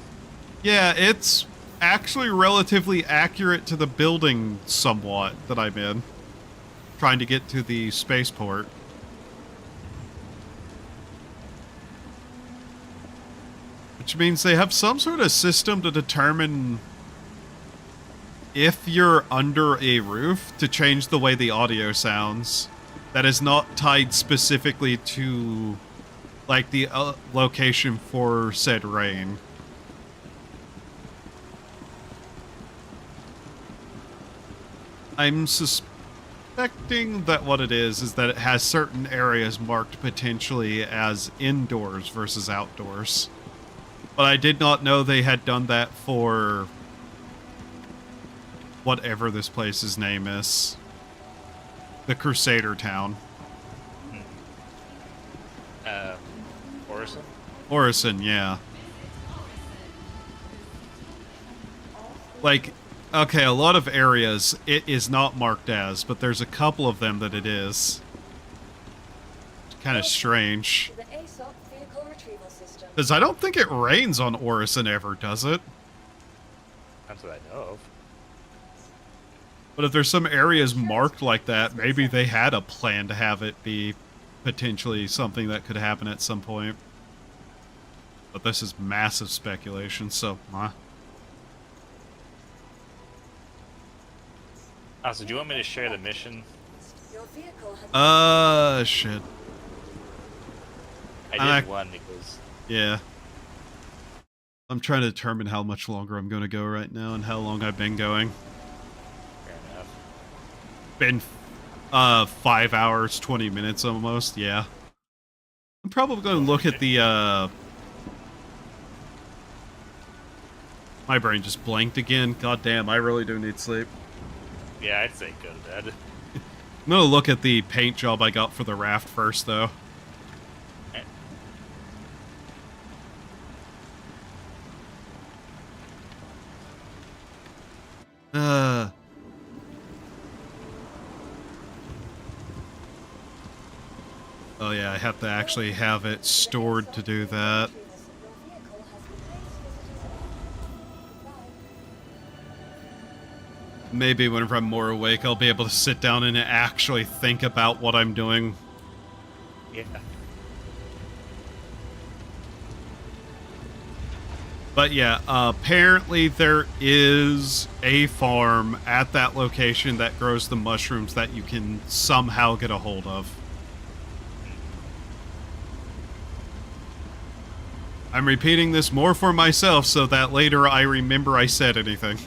Yeah, it's actually relatively accurate to the building somewhat that I'm in. Trying to get to the spaceport. Which means they have some sort of system to determine if you're under a roof to change the way the audio sounds. That is not tied specifically to, like, the location for said rain. I'm suspecting that what it is that it has certain areas marked potentially as indoors versus outdoors. But I did not know they had done that for whatever this place's name is. The Crusader town. Orison? Orison, yeah. Like, okay, a lot of areas it is not marked as, but there's a couple of them that it is. It's kind of strange. To the ASOP vehicle retrieval system. Because I don't think it rains on Orison ever, does it? That's what I know of. But if there's some areas marked like that, maybe they had a plan to have it be potentially something that could happen at some point. But this is massive speculation, so, So do you want me to share the mission? Your vehicle has shit. I did one because... Yeah. I'm trying to determine how much longer I'm going to go right now and how long I've been going. Fair enough. Been 5 hours, 20 minutes almost, yeah. I'm probably going to look at the, My brain just blanked again. God damn, I really do need sleep. Yeah, I'd say go to bed. I'm going to look at the paint job I got for the raft first, though. Oh yeah, I have to actually have it stored to do that. Maybe whenever I'm more awake, I'll be able to sit down and actually think about what I'm doing. Yeah. But yeah, apparently there is a farm at that location that grows the mushrooms that you can somehow get a hold of. I'm repeating this more for myself so that later I remember I said anything.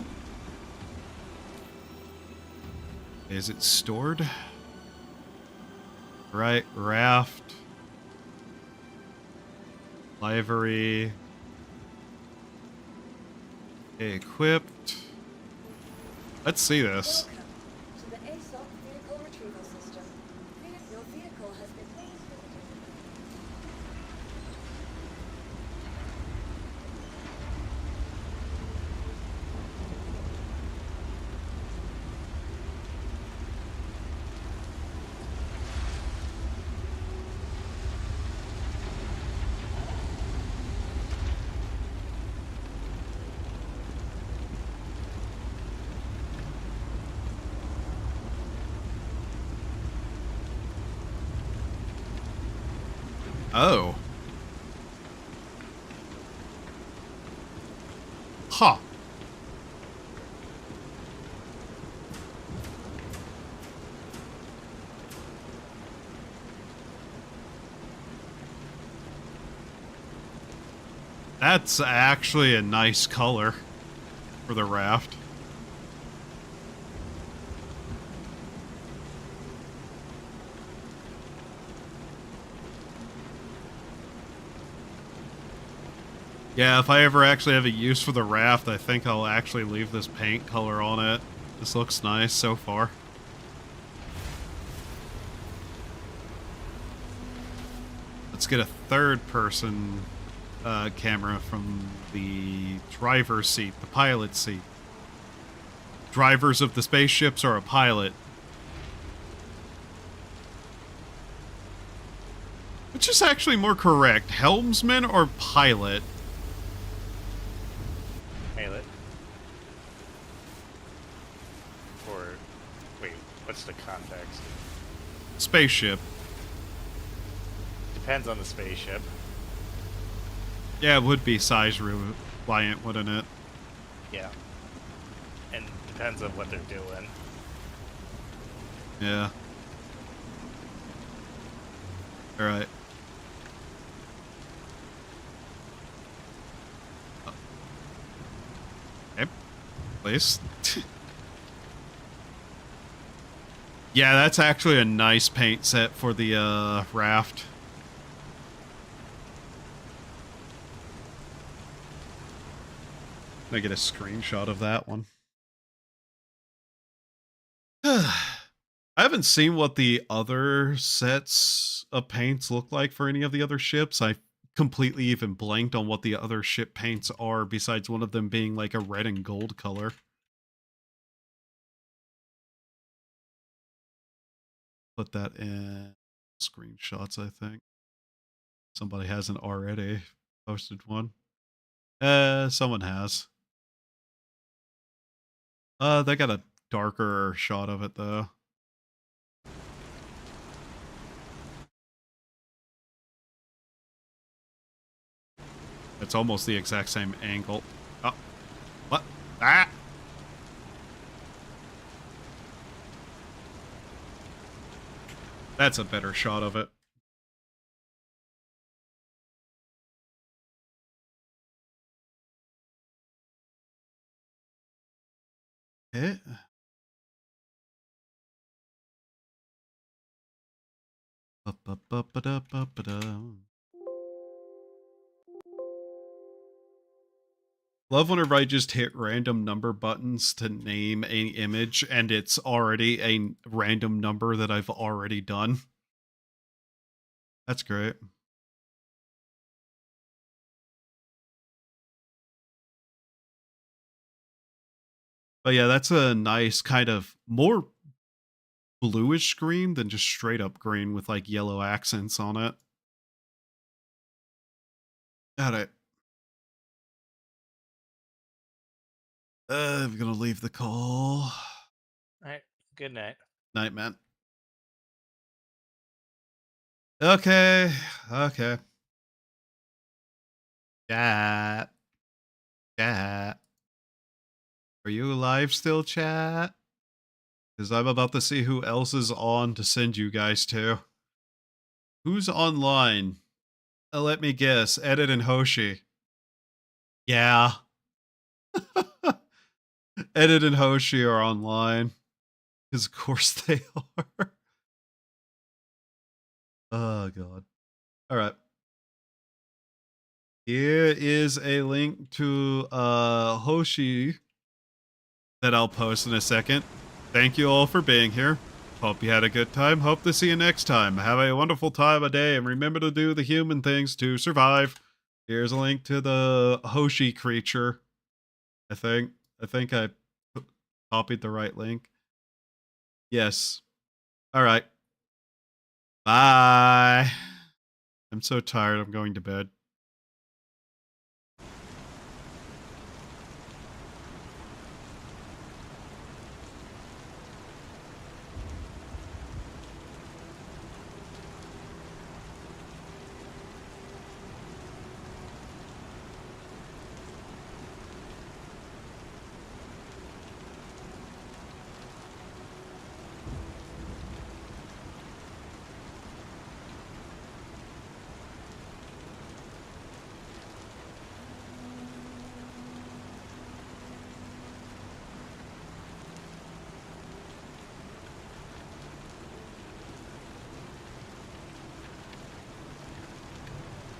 Is it stored? Right, raft. Livery. Equipped. Let's see this. Welcome to the ASOP vehicle retrieval system. Your vehicle has been placed Oh. Huh. That's actually a nice color for the raft. Yeah, if I ever actually have a use for the raft, I think I'll actually leave this paint color on it. This looks nice so far. Let's get a third-person camera from the driver's seat, the pilot's seat. Drivers of the spaceships are a pilot. Which is actually more correct, helmsman or pilot? Pilot. Or, wait, what's the context? Spaceship. Depends on the spaceship. Yeah, it would be size reliant, wouldn't it? Yeah. And depends on what they're doing. Yeah. Alright. Okay. Place. Yeah, that's actually a nice paint set for the raft. Can I get a screenshot of that one? I haven't seen what the other sets of paints look like for any of the other ships. I completely even blanked on what the other ship paints are, besides one of them being like a red and gold color. Put that in screenshots, I think. Somebody hasn't already posted one. Someone has. They got a darker shot of it, though. It's almost the exact same angle. Oh. What? Ah! That's a better shot of it. Okay. Love whenever I just hit random number buttons to name an image and it's already a random number that I've already done. That's great. But yeah, that's a nice kind of more bluish green than just straight up green with like yellow accents on it. Got it. I'm gonna leave the call. Alright, good night. Night, man. Okay, okay. Chat. Chat. Are you alive still, chat? Because I'm about to see who else is on to send you guys to. Who's online? Let me guess. Edit and Hoshi. Yeah. Edit and Hoshi are online. Because of course they are. Oh, God. Alright. Here is a link to Hoshi that I'll post in a second. Thank you all for being here. Hope you had a good time. Hope to see you next time. Have a wonderful time of day, and remember to do the human things to survive. Here's a link to the Hoshi creature. I think I copied the right link. Yes. All right. Bye. I'm so tired. I'm going to bed.